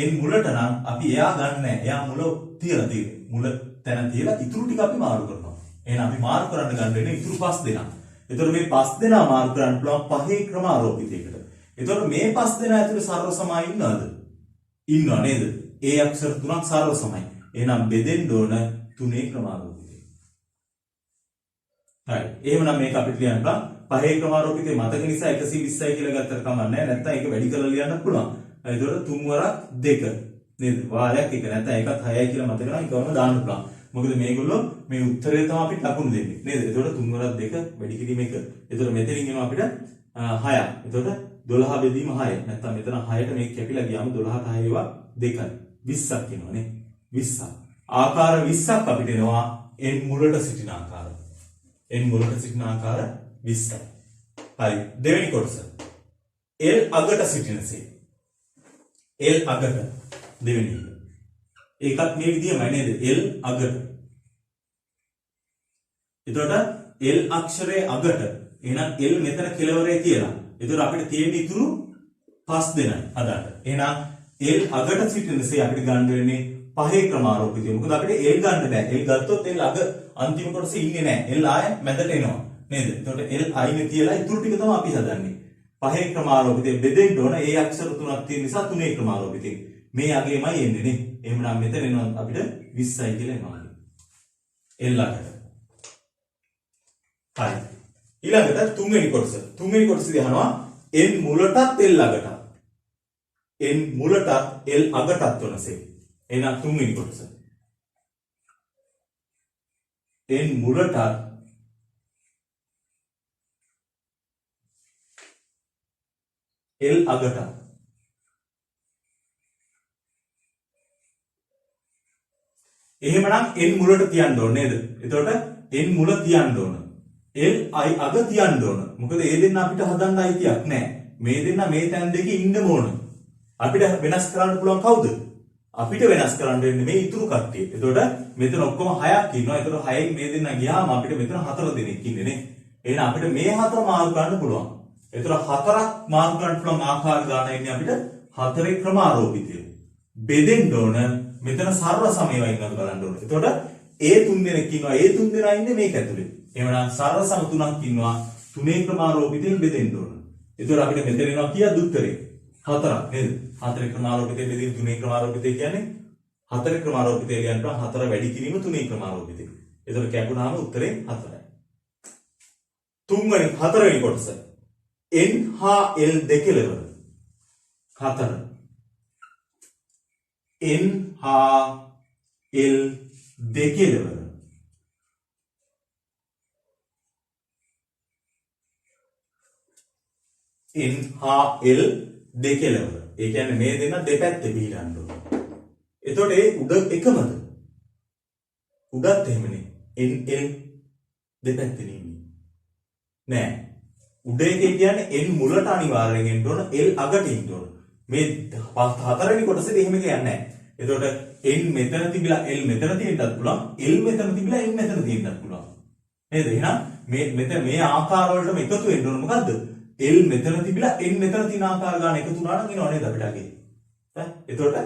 S1: n මුලට නම් අපි එයා ගන්න නැහැ. එයා මුල තියලා තියෙන්නේ. මුල තැන තියලා ඉතුරු ටික අපි මාරු කරනවා. එහෙනම් අපි මාරු කරන්න ගන්න වෙන්නේ ඉතුරු 5 දෙනා. එතකොට මේ 5 දෙනා මාරු කරන්න පුළුවන් 5 ක්‍රමාරෝපිතයකට. එතකොට මේ 5 දෙනා ඇතුලේ සර්ව සමයි ඉන්නවද? ඉන්නව නේද? ඒ අක්ෂර තුනක් සර්ව සමයි. එහෙනම් බෙදෙන්න ඕන 3 ක්‍රමාරෝපිතය. හරි. එහෙමනම් මේක අපිට ලියන්න පුළුවන්. පහේ ක්‍රමාරෝපිතේ මතක නිසා 120යි කියලා ගත්තට කමක් නැහැ. නැත්නම් ඒක වැඩි කරලා ලියන්න පුළුවන්. ඒතකොට 3 වරක් 2 නේද? වාරයක් 1 නැත්නම් ඒකත් 6යි කියලා මතක නම් ඒකවම දාන්න පුළුවන්. මොකද මේගොල්ලෝ මේ උත්තරේ තමයි අපිට ලකුණු දෙන්නේ. නේද? ඒතකොට 3 වරක් 2 වැඩි කිරීම 1. ඒතකොට මෙතනින් එනවා අපිට 6ක්. ඒතකොට 12 බෙදීම 6. නැත්නම් මෙතන 6ට මේක කැපිලා ගියාම 12ට 6 ඒවා 2යි. 20ක් එනවනේ. 20ක්. ආකාර 20ක් අපිට එනවා n මුලට සිටින ආකාර. n මුලට සිටින ආකාර 20ක්. හරි. දෙවෙනි කොටස. l අගට සිටිනසේ. l අගට දෙවෙනි එක. ඒකත් මේ විදිහමයි නේද? l අගට. එතකොට l අක්ෂරයේ අගට. එහෙනම් l මෙතන කෙලවරේ කියලා. එතකොට අපිට තියෙන ඉතුරු 5 දෙනයි අදාට. එහෙනම් l අගට සිටිනසේ අපිට ගන්න වෙන්නේ පහේ ක්‍රමාරෝපිතය. මොකද අපිට l ගන්න බෑ. l ගත්තොත් l අග අන්තිම කොටසේ ඉන්නේ නැහැ. l ආය මැදට එනවා. නේද? එතකොට l අයිනේ තියලා ඉතුරු ටික තමයි අපි හදන්නේ. පහේ ක්‍රමාරෝපිතේ බෙදෙන්න ඕන. ඒ අක්ෂර තුනක් තියෙන නිසා තුනේ ක්‍රමාරෝපිතේ. මේ අගේමයි එන්නේ නේ. එහෙමනම් මෙතන එනවා අපිට 20යි කියලා එනවා. l අගට. හරි. ඊළඟට තුන්වෙනි කොටස. තුන්වෙනි කොටසදී අහනවා n මුලටත් l අගටත්. n මුලටත් l අගටත් වනසේ. එහෙනම් තුන්වෙනි කොටස. n මුලටත් l අගටත්. එහෙමනම් n මුලට තියන්න ඕන නේද? එතකොට n මුල තියන්න ඕන. l අග තියන්න ඕන. මොකද ඒ දෙන්න අපිට හදන්න අයිතියක් නැහැ. මේ දෙන්න මේ තැන් දෙකේ ඉන්න ඕන. අපිට වෙනස් කරන්න පුළුවන් කවුද? අපිට වෙනස් කරන්න වෙන්නේ මේ ඉතුරු කට්ටිය. එතකොට මෙතන ඔක්කොම 6ක් ඉන්නවා. එතකොට 6න් මේ දෙන්න ගියාම අපිට මෙතන 4 දෙනෙක් ඉන්නේ නේ. එහෙනම් අපිට මේ 4 මාරු කරන්න පුළුවන්. එතකොට 4ක් මාරු කරන්න පුළුවන් ආකාර ගන්න ඉන්නේ අපිට 4 ක්‍රමාරෝපිතය. බෙදෙන්න ඕන. මෙතන සර්ව සමයව ඉන්නවද බලන්න ඕන. එතකොට ඒ 3 දෙනෙක් ඉන්නවා. ඒ 3 දෙනා ඉන්නේ මේක ඇතුලේ. එහෙමනම් සර්ව සම 3ක් ඉන්නවා. තුනේ ක්‍රමාරෝපිතයෙන් බෙදෙන්න ඕන. එතකොට අපිට මෙතන එනවා කීයද උත්තරේ? 4ක් නේද? 4 ක්‍රමාරෝපිතයෙන් බෙදීම තුනේ ක්‍රමාරෝපිතය කියන්නේ 4 ක්‍රමාරෝපිතය කියනවා 4 වැඩි කිරීම තුනේ ක්‍රමාරෝපිතය. එතකොට කැපුණාම උත්තරේ 4යි. තුන්වෙනි හතරවෙනි කොටස. n හා l දෙකලවර 4. n හා l දෙකලවර n හා l දෙකලවර. ඒ කියන්නේ මේ දෙන්න දෙපැත්තේ බීරන්න ඕන. එතකොට ඒ උඩ එකමද? උඩත් එහෙමනේ. n l දෙපැත්තේ ඉන්නේ. නෑ. උඩ එකේ කියන්නේ n මුලට අනිවාර්යෙන් එන්න ඕන l අගට ඉන්න ඕන. මේ හතරවෙනි කොටසේදී එහෙම කියන්නේ නැහැ. එතකොට n මෙතන තිබිලා l මෙතන තියෙන්නත් පුළුවන්. l මෙතන තිබිලා n මෙතන තියෙන්නත් පුළුවන්. නේද? එහෙනම් මෙතන මේ ආකාර වලටම එකතු වෙන්න ඕන මොකද්ද? l මෙතන තිබිලා n මෙතන තියෙන ආකාර ගන්න එකතු වුණා නම් එනව නේද අපිට අගේ. එතකොට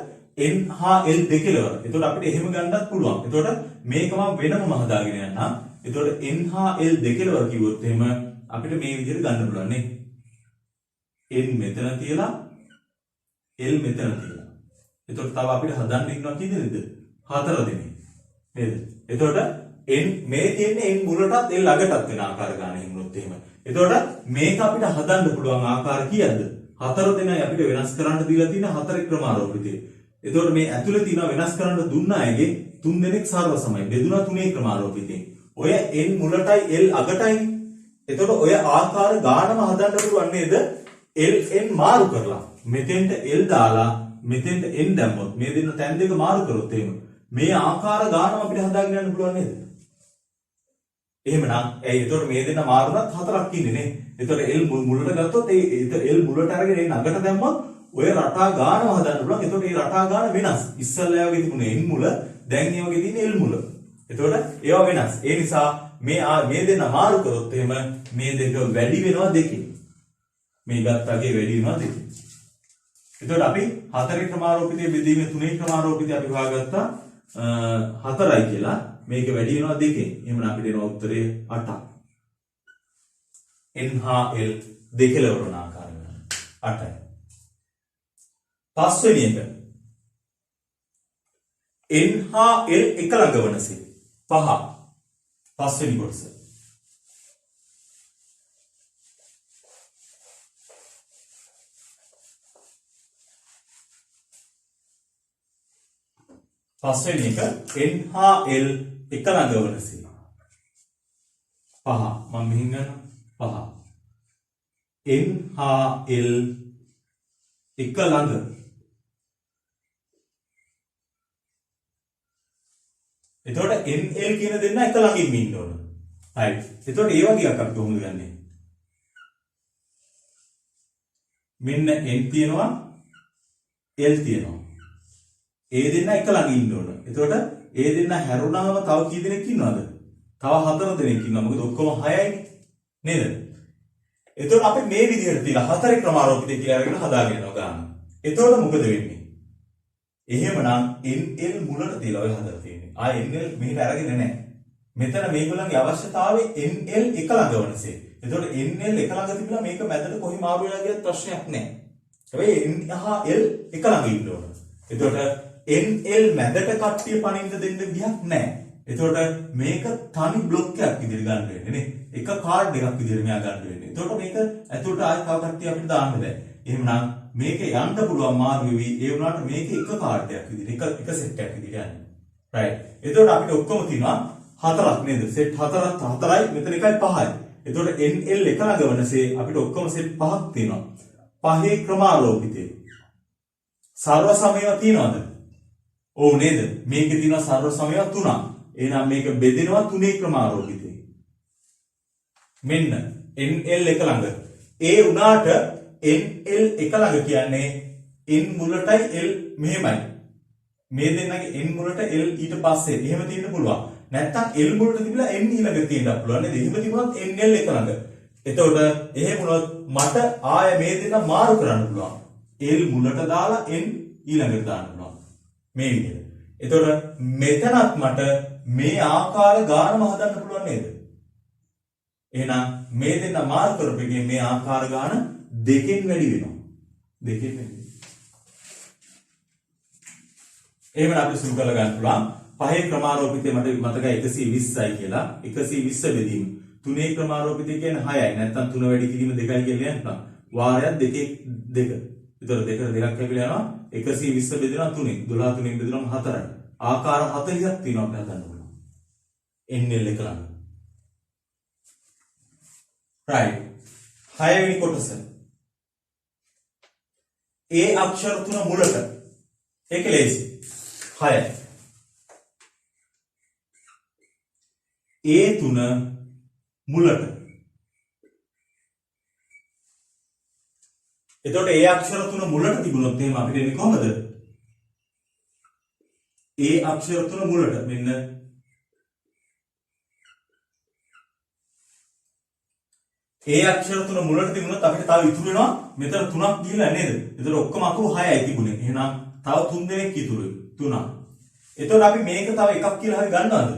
S1: n හා l දෙකලවර. එතකොට අපිට එහෙම ගන්නත් පුළුවන්. එතකොට මේකම වෙනම හදාගෙන යන්න. එතකොට n හා l දෙකලවර කිව්වොත් එහෙම අපිට මේ විදිහට ගන්න පුළුවන් නේ. n මෙතන තියලා l මෙතන තියලා. එතකොට තව අපිට හදන්න ඉන්නවා කී දෙනෙක්ද? 4 දෙනෙක්. නේද? එතකොට n මේ තියෙන්නේ n මුලටත් l අගටත් වෙන ආකාර ගන්න හිමුනොත් එහෙම. එතකොට මේක අපිට හදන්න පුළුවන් ආකාර කීයද? 4 දෙනයි අපිට වෙනස් කරන්න දීලා තියෙන 4 ක්‍රමාරෝපිතය. එතකොට මේ ඇතුලේ තියෙන වෙනස් කරන්න දුන්න අයගේ 3 දෙනෙක් සර්ව සමයි. බෙදුනා 3 ක්‍රමාරෝපිතේ. ඔය n මුලටයි l අගටයි. එතකොට ඔය ආකාර ගානම හදන්න පුළුවන් නේද? l n මාරු කරලා. මෙතෙන්ට l දාලා මෙතෙන්ට n දැම්මොත් මේ දෙන්න තැන් දෙක මාරු කරොත් එහෙම මේ ආකාර ගානම අපිට හදාගෙන යන්න පුළුවන් නේද? එහෙමනම් එතකොට මේ දෙන්න මාරුනත් 4ක් ඉන්නේ නේ. එතකොට l මුලට ගත්තොත් l මුලට අරගෙන n අගට දැම්මොත් ඔය රටා ගානම හදන්න පුළුවන්. එතකොට මේ රටා ගාන වෙනස්. ඉස්සල්ලා වගේ තිබුණේ n මුල, දැන් ඒ වගේ තියෙන l මුල. එතකොට ඒවා වෙනස්. ඒ නිසා මේ දෙන්න මාරු කරොත් එහෙම මේ දෙක වැඩි වෙනවා දෙකේ. මේ ගත්තගේ වැඩි වෙනවා දෙකේ. එතකොට අපි 4 ක්‍රමාරෝපිතයේ බෙදීමේ 3 ක්‍රමාරෝපිතය අපි හොයාගත්තා 4යි කියලා. මේක වැඩි වෙනවා දෙකේ. එහෙනම් අපිට එනවා උත්තරය 8ක්. n හා l දෙකලවර වන ආකාරය 8යි. පස්වෙනි එක n හා l එක ළඟ වනසේ 5. පස්වෙනි කොටස පස්වෙනි එක n හා l එක ළඟ වනසේ. 5 මම මෙහින් ගන්නවා 5. n හා l එක ළඟ. එතකොට n l කියන දෙන්න එක ළඟින් ඉන්න ඕන. right. එතකොට ඒ වගේ එකක් අපි කොහොමද ගන්නෙ? මෙන්න n තියෙනවා l තියෙනවා. ඒ දෙන්න එක ළඟ ඉන්න ඕන. එතකොට ඒ දෙන්න හැරුණාම තව කී දෙනෙක් ඉන්නවද? තව 4 දෙනෙක් ඉන්නවා. මොකද ඔක්කොම 6යිනේ. නේද? එතකොට අපි මේ විදිහට තියලා හතරේ ක්‍රමාරෝපිතය කියලා අරගෙන හදාගෙන යනවා ගන්න. එතකොට මොකද වෙන්නේ? එහෙමනම් NL මුලට තියලා ඔය හදලා තියෙන්නේ. ආ NL මෙහෙට අරගෙන නැහැ. මෙතන මේගොල්ලන්ගේ අවශ්‍යතාවය NL එක ළඟ වනසේ. එතකොට NL එක ළඟ තිබිලා මේක මැදට කොහේ මාරු වෙලා ගියත් ප්‍රශ්නයක් නැහැ. හැබැයි N හා L එක ළඟ ඉන්න ඕන. එතකොට NL මැදට කට්ටිය පනින්න දෙන්න විදිහක් නැහැ. එතකොට මේක තනි බ්ලොක් එකක් විදිහට ගන්න වෙන්නේ නේ. එක කාඩ් එකක් විදිහට මෙයා ගන්න වෙන්නේ. එතකොට මේක ඇතුළට ආයෙ තව කට්ටිය අපිට දාන්න බෑ. එහෙමනම් මේක යන්න පුළුවන් මාරු වෙවි. ඒ වුණාට මේක එක කාඩ් එකක් විදිහට එක සෙට් එකක් විදිහට යන්නේ. right. එතකොට අපිට ඔක්කොම තියෙනවා 4ක් නේද? සෙට් 4ක් 4යි මෙතන එකයි 5යි. එතකොට NL එක ළඟ වනසේ අපිට ඔක්කොම සෙට් 5ක් තියෙනවා. 5 ක්‍රමාරෝපිතය. සර්ව සමයව තියනවද? ඔව් නේද? මේකේ තියෙනවා සර්ව සමයව 3ක්. එහෙනම් මේක බෙදෙනවා 3 ක්‍රමාරෝපිතේ. මෙන්න NL එක ළඟ. ඒ උනාට NL එක ළඟ කියන්නේ N මුලටයි L මෙහෙමයි. මේ දෙන්නගේ N මුලට L ඊට පස්සේ එහෙම තියෙන්න පුළුවන්. නැත්තම් L මුලට තිබිලා N ඊළඟ තියෙන්න පුළුවන් නේද? එහෙම තිබුණත් NL එක ළඟ. එතකොට එහෙම වුණොත් මට ආය මේ දෙන්න මාරු කරන්න පුළුවන්. L මුලට දාලා N ඊළඟට දාන්න පුළුවන්. මේ විදිහට. එතකොට මෙතනත් මට මේ ආකාර ගානම හදන්න පුළුවන් නේද? එහෙනම් මේ දෙන්න මාරු කරපෙකින් මේ ආකාර ගාන දෙකෙන් වැඩි වෙනවා. දෙකෙන් වැඩි. එහෙම අපි සුළු කරලා ගන්න පුළුවන්. පහේ ක්‍රමාරෝපිතේ මට මතකයි 120යි කියලා. 120 බෙදීම. තුනේ ක්‍රමාරෝපිතේ කියන්නේ 6යි. නැත්නම් 3 වැඩි කිරීම 2යි කියලා යනවා. වාරයක් 2 2. ඒතර 2 2ක් කැපිලා යනවා. 120 බෙදෙනවා 3. 12 3ෙන් බෙදෙනවා 4යි. ආකාර 40ක් තියෙනවා අපිට හදන්න පුළුවන්. NL එක ළඟ. right. 6 වෙනි කොටස. A අක්ෂර තුන මුලට. ඒක ලේසි. 6. A තුන මුලට. එතකොට A අක්ෂර තුන මුලට තිබුණොත් එහෙම අපිට එන්නේ කොහමද? A අක්ෂර තුන මුලට මෙන්න A අක්ෂර තුන මුලට තිබුණොත් අපිට තව ඉතුරු වෙනවා මෙතන 3ක් ගිහලා නේද? එතකොට ඔක්කොම අකුරු 6යි තිබුණේ. එහෙනම් තව 3 දෙනෙක් ඉතුරුයි. 3ක්. එතකොට අපි මේක තව එකක් කියලා හරි ගන්නවද?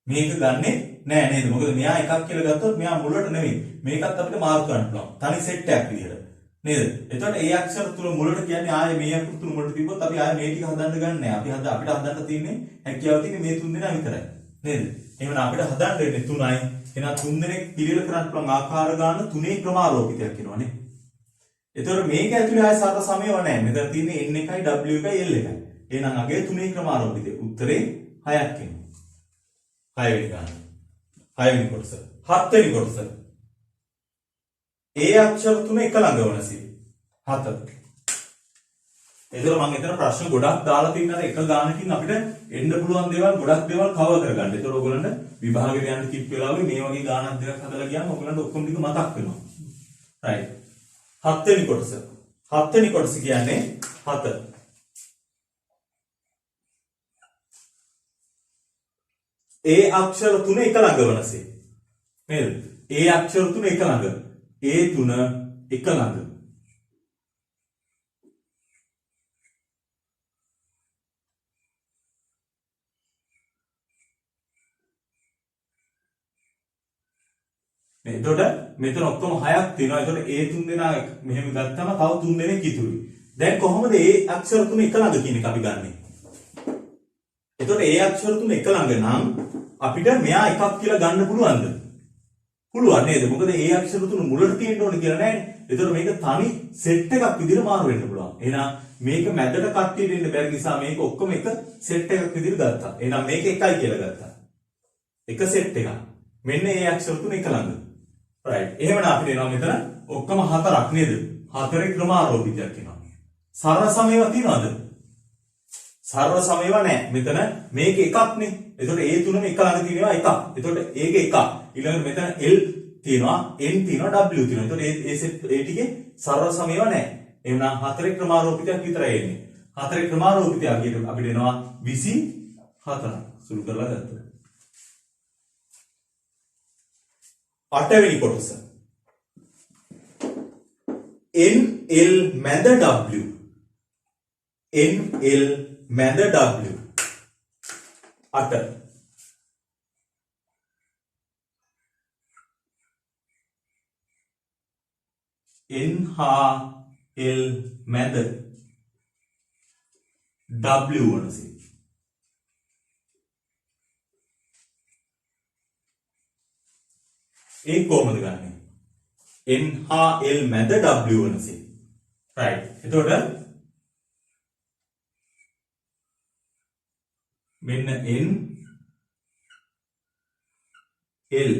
S1: මේක ගන්නෙ නෑ නේද? මොකද මෙයා එකක් කියලා ගත්තොත් මෙයා මුලට නෙමෙයි. මේකත් අපිට මාර්ක් කරන්න පුළුවන්. තනි සෙට් එකක් විදියට. නේද? එතකොට A අක්ෂර තුන මුලට කියන්නේ ආයේ මේ අකුරු තුන මුලට තිබ්බොත් අපි ආයේ මේ ටික හදන්න ගන්න නෑ. අපිට හදන්න තියෙන්නේ හැකියාව තියෙන්නේ මේ 3 දෙනා විතරයි. නේද? එහෙනම් අපිට හදන්න වෙන්නේ 3යි. එහෙනම් 3 දෙනෙක් පිළිවෙල කරන්න පුළුවන් ආකාර ගන්න 3 ක්‍රමාරෝපිතයක් වෙනවනේ. එතකොට මේක ඇතුලේ ආය සර්ව සමයව නැහැ. මෙතන තියෙන්නේ n එකයි w එකයි l එකයි. එහෙනම් අගේ 3 ක්‍රමාරෝපිතය. උත්තරේ 6ක් එනවා. 6 වෙනි ගාන. 6 වෙනි කොටස. 7 වෙනි කොටස. A අක්ෂර තුන එක ළඟ වනසේ. 7. එතකොට මම එතන ප්‍රශ්න ගොඩක් දාලා තින්නර එක ගානකින් අපිට එන්න පුළුවන් දේවල් ගොඩක් දේවල් කවර් කරගන්න. එතකොට ඔයගොල්ලන්ට විභාගෙට යන්න කිප් වෙලාවෙ මේ වගේ ගානක් දෙකක් හදලා ගියාම ඔයගොල්ලන්ට ඔක්කොම ටික මතක් වෙනවා. right. 7 වෙනි කොටස. 7 වෙනි කොටස කියන්නේ 7. A අක්ෂර තුන එක ළඟ වනසේ. නේද? A අක්ෂර තුන එක ළඟ. A තුන එක ළඟ. එතකොට මෙතන ඔක්කොම 6ක් තියෙනවා. එතකොට A 3 දෙනා මෙහෙම ගත්තම තව 3 දෙනෙක් ඉතුරුයි. දැන් කොහොමද A අක්ෂර තුන එක ළඟ කියන එක අපි ගන්නෙ? එතකොට A අක්ෂර තුන එක ළඟ නම් අපිට මෙයා එකක් කියලා ගන්න පුළුවන්ද? පුළුවන් නේද? මොකද A අක්ෂර තුන මුලට තියෙන්න ඕනේ කියලා නෑනේ. එතකොට මේක තනි සෙට් එකක් විදිහට මාරු වෙන්න පුළුවන්. එහෙනම් මේක මැදට කට්ටියට ඉන්න බැරි නිසා මේක ඔක්කොම එක සෙට් එකක් විදිහට ගත්තා. එහෙනම් මේක එකයි කියලා ගත්තා. එක සෙට් එකක්. මෙන්න මේ අක්ෂර තුන එක ළඟ. right. එහෙමනම් අපිට එනවා මෙතන ඔක්කොම හතරක් නේද? හතරේ ක්‍රමාරෝපිතයක් එනවා. සරල සමේව තියනවද? සරල සමේව නැහැ. මෙතන මේක එකක්නේ. එතකොට ඒ තුනම එක ළඟ තියෙනවා එකක්. එතකොට ඒක එකක්. ඊළඟට මෙතන L තියෙනවා N තියෙනවා W තියෙනවා. එතකොට ඒ සෙට් ඒ ටිකේ සරල සමේව නැහැ. එහෙනම් හතරේ ක්‍රමාරෝපිතයක් විතරයි එන්නේ. හතරේ ක්‍රමාරෝපිතය අපිට එනවා 24. සුළු කරලා ගත්තා. අටවෙනි කොටස NL මැද W NL මැද W 8 N හා L මැද W වනසේ ඒ කොහොමද ගන්නෙ? N හා L මැද W වනසේ. right. එතකොට මෙන්න N L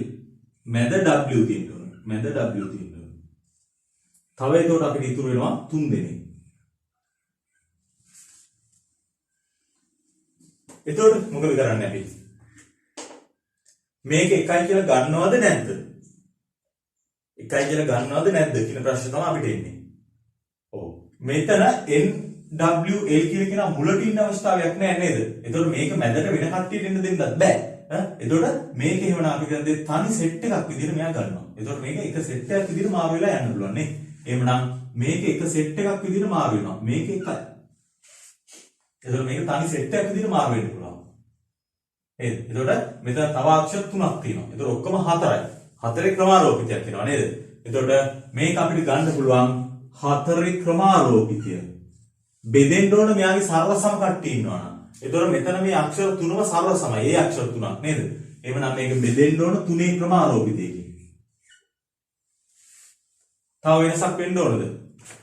S1: මැද W තියෙන්න ඕන. මැද W තියෙන්න ඕන. තව එතකොට අපිට ඉතුරු වෙනවා 3 දෙනෙක්. එතකොට මොකද කරන්නේ අපි? මේක එකයි කියලා ගන්නවද නැද්ද? එකයි කියලා ගන්නවද නැද්ද කියන ප්‍රශ්නේ තමයි අපිට එන්නේ. ඔව්. මෙතන NWL කියලා කියන මුලට ඉන්න අවස්ථාවක් නෑ නේද? එතකොට මේක මැදට වෙන කට්ටියට එන්න දෙන්නත් බෑ. එතකොට මේක එහෙමනම් අපි කරන්නේ තනි සෙට් එකක් විදිහට මෙයා ගන්නවා. එතකොට මේක එක සෙට් එකක් විදිහට මාරු වෙලා යන්න පුළුවන් නේ. එහෙමනම් මේක එක සෙට් එකක් විදිහට මාරු වෙනවා. මේක එකයි. එතකොට මේක තනි සෙට් එකක් විදිහට මාරු වෙන්න පුළුවන්. එතකොට මෙතන තව අක්ෂර 3ක් තියෙනවා. එතකොට ඔක්කොම 4යි. 4 ක්‍රමාරෝපිතයක් වෙනවා නේද? එතකොට මේක අපිට ගන්න පුළුවන් 4 ක්‍රමාරෝපිතය. බෙදෙන්න ඕන මෙයාගේ සරල සම කට්ටිය ඉන්නවා නම්. එතකොට මෙතන මේ අක්ෂර 3ම සරල සමයි. ඒ අක්ෂර 3ක් නේද? එහෙමනම් මේක බෙදෙන්න ඕන 3 ක්‍රමාරෝපිතයකින්. තව වෙනසක් වෙන්න ඕනද?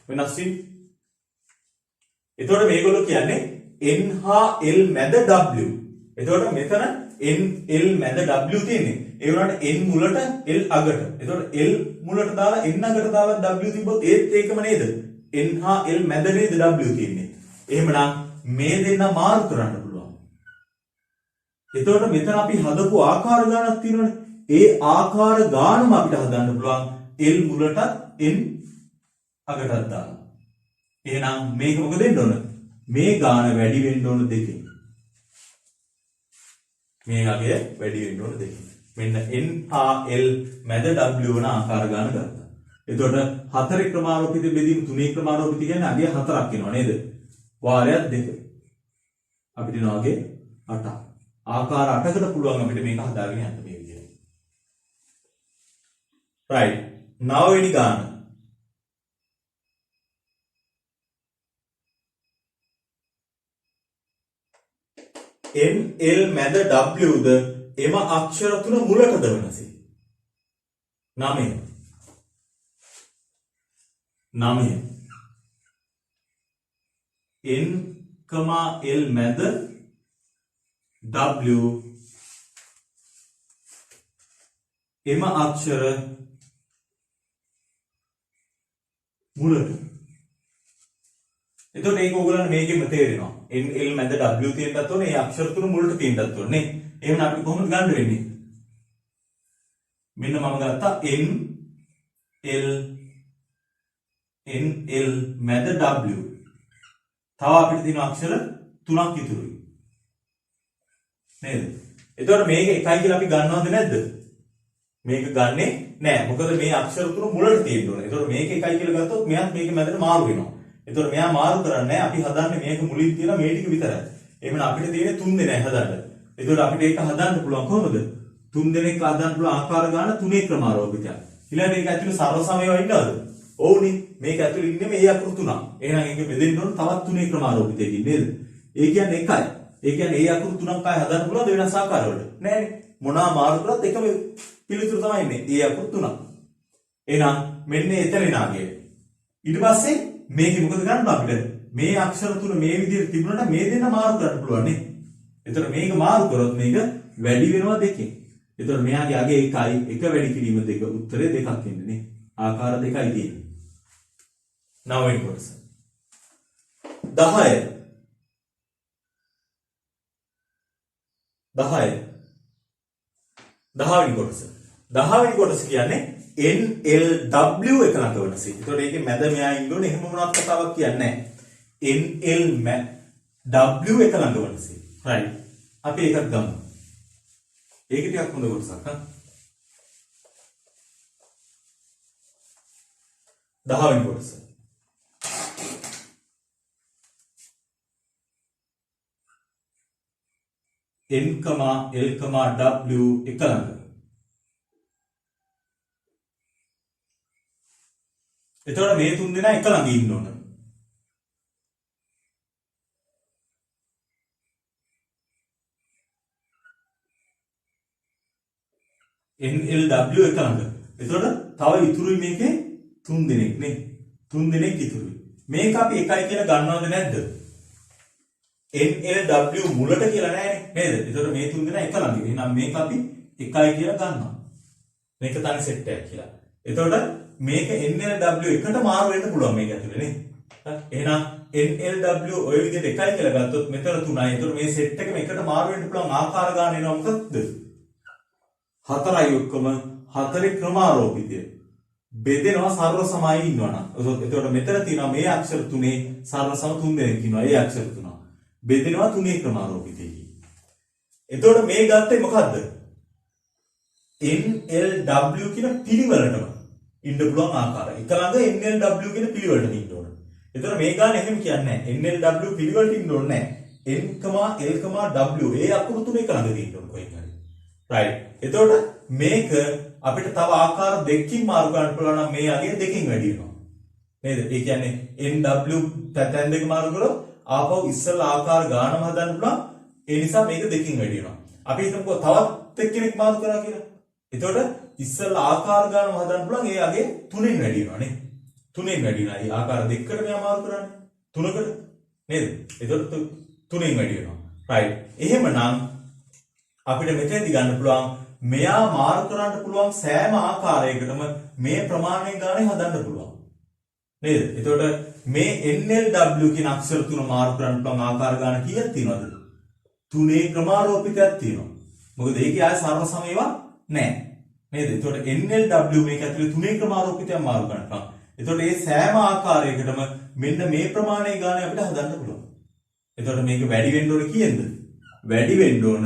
S1: වෙනස් වී. එතකොට මේගොල්ලෝ කියන්නේ N හා L මැද W. එතකොට මෙතන N L මැද W තියෙන්නේ. ඒ වුණාට N මුලට L අගට. එතකොට L මුලට දාලා N අගට දාලා W තිබ්බොත් ඒත් ඒකම නේද? N හා L මැද නේද W තියෙන්නේ. එහෙමනම් මේ දෙන්න මාරු කරන්න පුළුවන්. එතකොට මෙතන අපි හදපු ආකාර ගානක් තියෙනවනේ. ඒ ආකාර ගානම අපිට හදන්න පුළුවන් L මුලට N අගටත් දාලා. එහෙනම් මේක මොකද වෙන්න ඕන? මේ ගාන වැඩි වෙන්න ඕන දෙකෙන්. මේ අගය වැඩි වෙන්න ඕන දෙකෙන්. මෙන්න N හා L මැද W වන ආකාර ගාන ගත්තා. එතකොට 4 ක්‍රමාරෝපිත බෙදීම 3 ක්‍රමාරෝපිත කියන්නේ අගය 4ක් වෙනවා නේද? වාරයක් 2. අපිට එනවා අගය 8ක්. ආකාර 8කට පුළුවන් අපිට මේක හදාගෙන යන්න මේ විදිහට. right. 9 වෙනි ගාන. N L මැද W ද එම අක්ෂර තුන මුලටද වෙනසයි. 9 N, L මැද W එම අක්ෂර මුලට. එතකොට ඒක ඕගොල්ලන්ට මේකෙම තේරෙනවා. N L මැද W තියෙන්නත් ඕනේ. ඒ අක්ෂර තුන මුලට තියෙන්නත් ඕනේ. එහෙනම් අපිට කොහොමද ගන්න වෙන්නේ? මෙන්න මම ගත්තා N L මැද W. තව අපිට තියෙන අක්ෂර 3ක් ඉතුරුයි. නේද? එතකොට මේක එකයි කියලා අපි ගන්නවද නැද්ද? මේක ගන්නෙ නෑ. මොකද මේ අක්ෂර තුන මුලට තියෙන්න ඕනේ. එතකොට මේක එකයි කියලා ගත්තොත් මෙයාත් මේක මැදට මාරු වෙනවා. එතකොට මෙයා මාරු කරන්නේ අපි හදන්නේ මේක මුලින් තියලා මේ ටික විතරයි. එහෙනම් අපිට තියෙන්නේ 3 දෙනෙක් හදන්න. එතකොට අපිට ඒක හදන්න පුළුවන් කොහොමද? 3 දෙනෙක් හදන්න පුළුවන් ආකාර ගන්න 3 ක්‍රමාරෝපිතයක්. ඊළඟට ඒක ඇතුලේ සරල සමයව ඉන්නවද? ඔව්නේ. මේක ඇතුලේ ඉන්නේ මේ අකුරු 3ක්. එහෙනම් ඒක බෙදෙන්න ඕන තවත් 3 ක්‍රමාරෝපිතයකින් නේද? ඒ කියන්නේ එකයි. ඒ කියන්නේ ඒ අකුරු 3ක් ආය හදන්න පුළුවන්ද වෙනස් ආකාරවලට? නෑනේ. මොනවා මාරු කරත් එකම පිළිතුරු තමයි ඉන්නේ. ඒ අකුරු 3ක්. එහෙනම් මෙන්න එතන නාගය. ඊට පස්සේ මේක මොකද කරන්න අපිට මේ අක්ෂර තුන මේ විදිහට තිබුණාට මේ දෙන්න මාරු කරන්න පුළුවන් නේ. එතකොට මේක මාරු කරොත් මේක වැඩි වෙනවා දෙකෙන්. එතකොට මෙයාගේ අගේ 1යි එක වැඩි කිරීම දෙක උත්තරේ දෙකක් එන්නේ නේ. ආකාර දෙකයි තියෙන්නේ. 9 වෙනි කොටස. 10 වෙනි කොටස. 10 වෙනි කොටස කියන්නේ NLW එක ළඟ වෙන සී. එතකොට ඒකේ මැද මෙයා ඉන්න ඕනේ. එහෙම මොනවත් කතාවක් කියන්නේ නැහැ. NLW එක ළඟ වෙන සී. right. අපි ඒකත් ගමු. ඒක ටිකක් හොඳ කොටසක් හා. 10 වෙනි කොටස. N, L, W එක ළඟ. එතකොට මේ තුන් දෙනා එක ළඟ ඉන්න ඕන. NLW එක ළඟ. එතකොට තව ඉතුරුයි මේකේ තුන් දෙනෙක් නේ. තුන් දෙනෙක් ඉතුරුයි. මේක අපි එකයි කියලා ගන්නවද නැද්ද? NLW මුලට කියලා නෑනේ නේද? එතකොට මේ තුන් දෙනා එක ළඟ. එහෙනම් මේක අපි එකයි කියලා ගන්නවා. මේක තනි සෙට් එකක් කියලා. එතකොට මේක NLW එකට මාරු වෙන්න පුළුවන් මේක ඇතුලේ නේ. එහෙනම් NLW ඔය විදිහට එකයි කියලා ගත්තොත් මෙතන 3යි. එතකොට මේ සෙට් එකම එකට මාරු වෙන්න පුළුවන් ආකාර ගන්න එනවා මොකක්ද? 4යි ඔක්කොම 4 ක්‍රමාරෝපිතය. බෙදෙනවා සර්ව සමයි ඉන්නවනම්. එතකොට මෙතන තියෙනවා මේ අක්ෂර තුනේ සර්ව සම 3 දෙනෙක් ඉන්නවා. ඒ අක්ෂර තුන. බෙදෙනවා 3 ක්‍රමාරෝපිතයකින්. එතකොට මේ ගත්තේ මොකද්ද? NLW කියන පිළිවෙලටම ඉන්න පුළුවන් ආකාරය. එක ළඟ NLW කියන පිළිවෙලට ඉන්න ඕන. එතකොට මේ ගාන එහෙම කියන්නේ නැහැ. NLW පිළිවෙලට ඉන්න ඕනේ නැහැ. N, L, W ඒ අකුරු තුන එක ළඟ තියෙන්න ඕන කොහෙන් හරි. right. එතකොට මේක අපිට තව ආකාර දෙකකින් මාරු කරන්න පුළුවන් නම් මේ අගේ දෙකකින් වැඩි වෙනවා. නේද? ඒ කියන්නේ NW තැන් දෙක මාරු කරොත් ආපහු ඉස්සෙල්ලා ආකාර ගානම හදන්න පුළුවන්. ඒ නිසා මේක දෙකකින් වැඩි වෙනවා. අපි හිතමුකෝ තවත් එක්කෙනෙක් මාරු කරා කියලා. එතකොට ඉස්සෙල්ලා ආකාර ගානම හදන්න පුළුවන්. ඒ අගේ 3ෙන් වැඩි වෙනවා නේ. 3ෙන් වැඩි වෙනවා. ඒ ආකාර දෙකකට මෙයා මාරු කරන්නේ. 3කට නේද? එතකොට 3ෙන් වැඩි වෙනවා. right. එහෙමනම් අපිට මෙතෙන්දි ගන්න පුළුවන් මෙයා මාරු කරන්න පුළුවන් සෑම ආකාරයකටම මේ ප්‍රමාණය ගානේ හදන්න පුළුවන්. නේද? එතකොට මේ NLW කියන අක්ෂර තුන මාරු කරන්න පුළුවන් ආකාර ගාන කීයක් තියෙනවද? 3 ක්‍රමාරෝපිතයක් තියෙනවා. මොකද ඒකේ ආය සර්ව සම ඒවා නැහැ. නේද? එතකොට NLW මේක ඇතුලේ 3 ක්‍රමාරෝපිතයක් මාරු කරන්න පුළුවන්. එතකොට මේ සෑම ආකාරයකටම මෙන්න මේ ප්‍රමාණය ගානේ අපිට හදන්න පුළුවන්. එතකොට මේක වැඩි වෙන්න ඕන කීයෙන්ද? වැඩි වෙන්න ඕන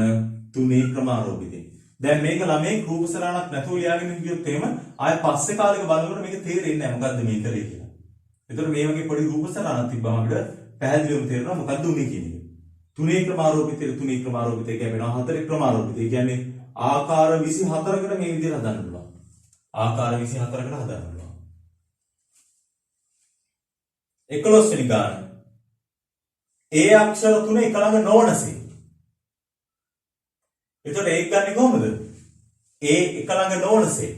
S1: 3 ක්‍රමාරෝපිතේ. දැන් මේක ළමයි රූප සරණක් නැතුව ලියාගෙන ගියොත් එහෙම ආය පස්සේ කාලෙක බලනකොට මේක තේරෙන්නේ නැහැ මොකද්ද මේ කරේ කියලා. එතකොට මේ වගේ පොඩි රූප සරණක් තිබ්බම අපිට පැහැදිලිවම තේරෙනවා මොකද්ද උනේ කියන එක. 3 ක්‍රමාරෝපිතේ 3 ක්‍රමාරෝපිතේ කියනවා 4 ක්‍රමාරෝපිතේ. ඒ කියන්නේ ආකාර 24කට මේ විදිහට හදන්න පුළුවන්. ආකාර 24කට හදන්න පුළුවන්. 11 වෙනි ගාන. ඒ අක්ෂර තුන එක ළඟ නොවනසේ. එතකොට ඒක ගන්නේ කොහොමද? ඒ එක ළඟ නොවනසේ.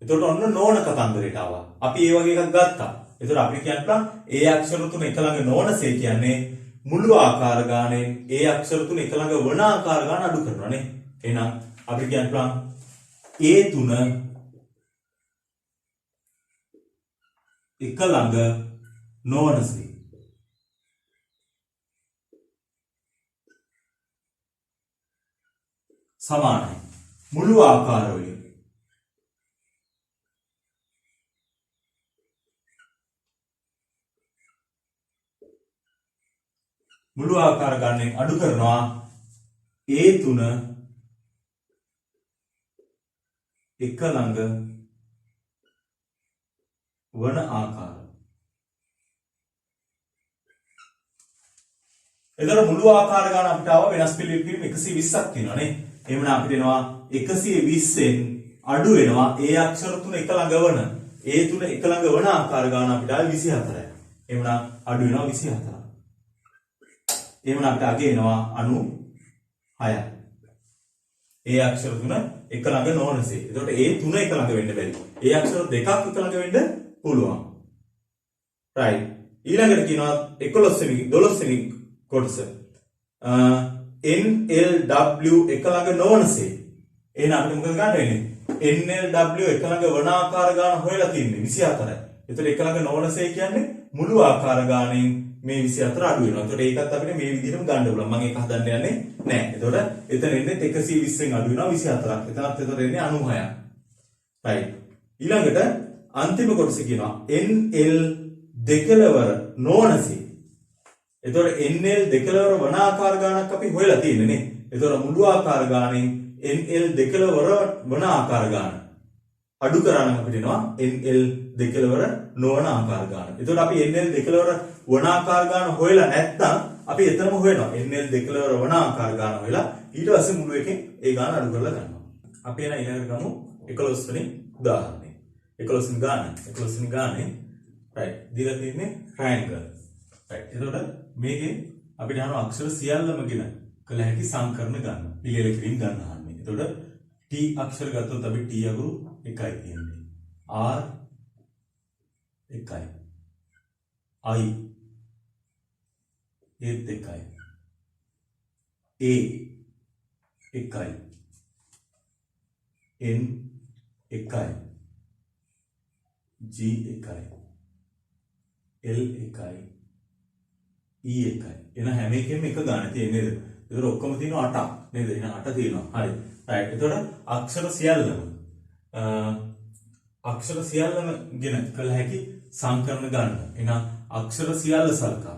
S1: එතකොට ඔන්න නොවන කතන්දරයට ආවා. අපි ඒ වගේ එකක් ගත්තා. එතකොට අපිට කියන්න පුළුවන් ඒ අක්ෂර තුන එක ළඟ නොවනසේ කියන්නේ මුළු ආකාර ගානේ ඒ අක්ෂර තුන එක ළඟ වන ආකාර ගාන අඩු කරනවා නේ. එහෙනම් අපිට කියන්න පුළුවන් ඒ තුන එක ළඟ නොවනසේ. සමානයි මුළු ආකාර වලින්. මුළු ආකාර ගණනෙන් අඩු කරනවා ඒ තුන එක ළඟ වන ආකාර. එතකොට මුළු ආකාර ගන්න අපිට ආව වෙනස් පිළිවෙලකින් 120ක් තියෙනවා නේ. එහෙනම් අපිට එනවා 120න් අඩු වෙනවා ඒ අක්ෂර තුන එක ළඟ වන ඒ තුන එක ළඟ වන ආකාර ගන්න අපිට ආවේ 24යි. එහෙනම් අඩු වෙනවා 24. එහෙනම් අපිට අගේ එනවා 96යි. ඒ අක්ෂර තුන එක ළඟ නොවනසේ. එතකොට ඒ තුන එක ළඟ වෙන්න බැරි. ඒ අක්ෂර දෙකක් එක ළඟ වෙන්න පුළුවන්. right. ඊළඟට කියනවා 11 වෙනි 12 වෙනි කොටස. NLW එක ළඟ නොවනසේ. එහෙනම් අපිට මොකද ගන්න වෙන්නේ? NLW එක ළඟ වන ආකාර ගාන හොයලා තින්නේ 24යි. එතකොට එක ළඟ නොවනසේ කියන්නේ මුළු ආකාර ගානෙන් මේ 24 අඩු වෙනවා. එතකොට ඒකත් අපිට මේ විදිහටම ගන්න පුළුවන්. මම ඒක හදන්න යන්නේ නැහැ. එතකොට එතන එන්නේ 120න් අඩු වෙනවා 24ක්. එතනත් එතකොට එන්නේ 96ක්. right. ඊළඟට අන්තිම කොටස කියනවා NL දෙකලවර නොවනසේ. එතකොට NL දෙකලවර වන ආකාර ගානක් අපි හොයලා තියෙන්නේ නේ. එතකොට මුළු ආකාර ගානෙන් NL දෙකලවර වන ආකාර ගාන අඩු කරා නම් අපිට එනවා NL දෙකලවර නොවන ආකාර ගාන. එතකොට අපි NL දෙකලවර වන ආකාර ගාන හොයලා නැත්නම් අපි එතනම හොයනවා. NL දෙකලවර වන ආකාර ගාන හොයලා ඊට පස්සේ මුළු එකෙන් ඒ ගාන අඩු කරලා ගන්නවා. අපි එන ඊළඟට ගමු 11 වෙනි උදාහරණය. 11 වෙනි ගාන. 11 වෙනි ගානේ right දීලා තියෙන්නේ triangle. right. එතකොට මේකේ අපිට යන අක්ෂර සියල්ලම ගෙන කළ හැකි සංකරණ ගන්න. පිළියෙල කිරීම ගන්න ආන්නේ. එතකොට T අක්ෂර ගත්තොත් අපි T අගුරු එකයි තියෙන්නේ. R එකයි. I ඒත් එකයි. A එකයි. N එකයි. G එකයි. L එකයි. E එකයි. එන හැම එකෙම එක ගන්න තියෙන්නේ නේද? ඒතර ඔක්කොම තියෙනවා 8ක් නේද? එහෙනම් 8 තියෙනවා. හරි. right. එතකොට අක්ෂර සියල්ලම ගෙන කළ හැකි සංකරණ ගන්න. එහෙනම් අක්ෂර සියල්ල සලකා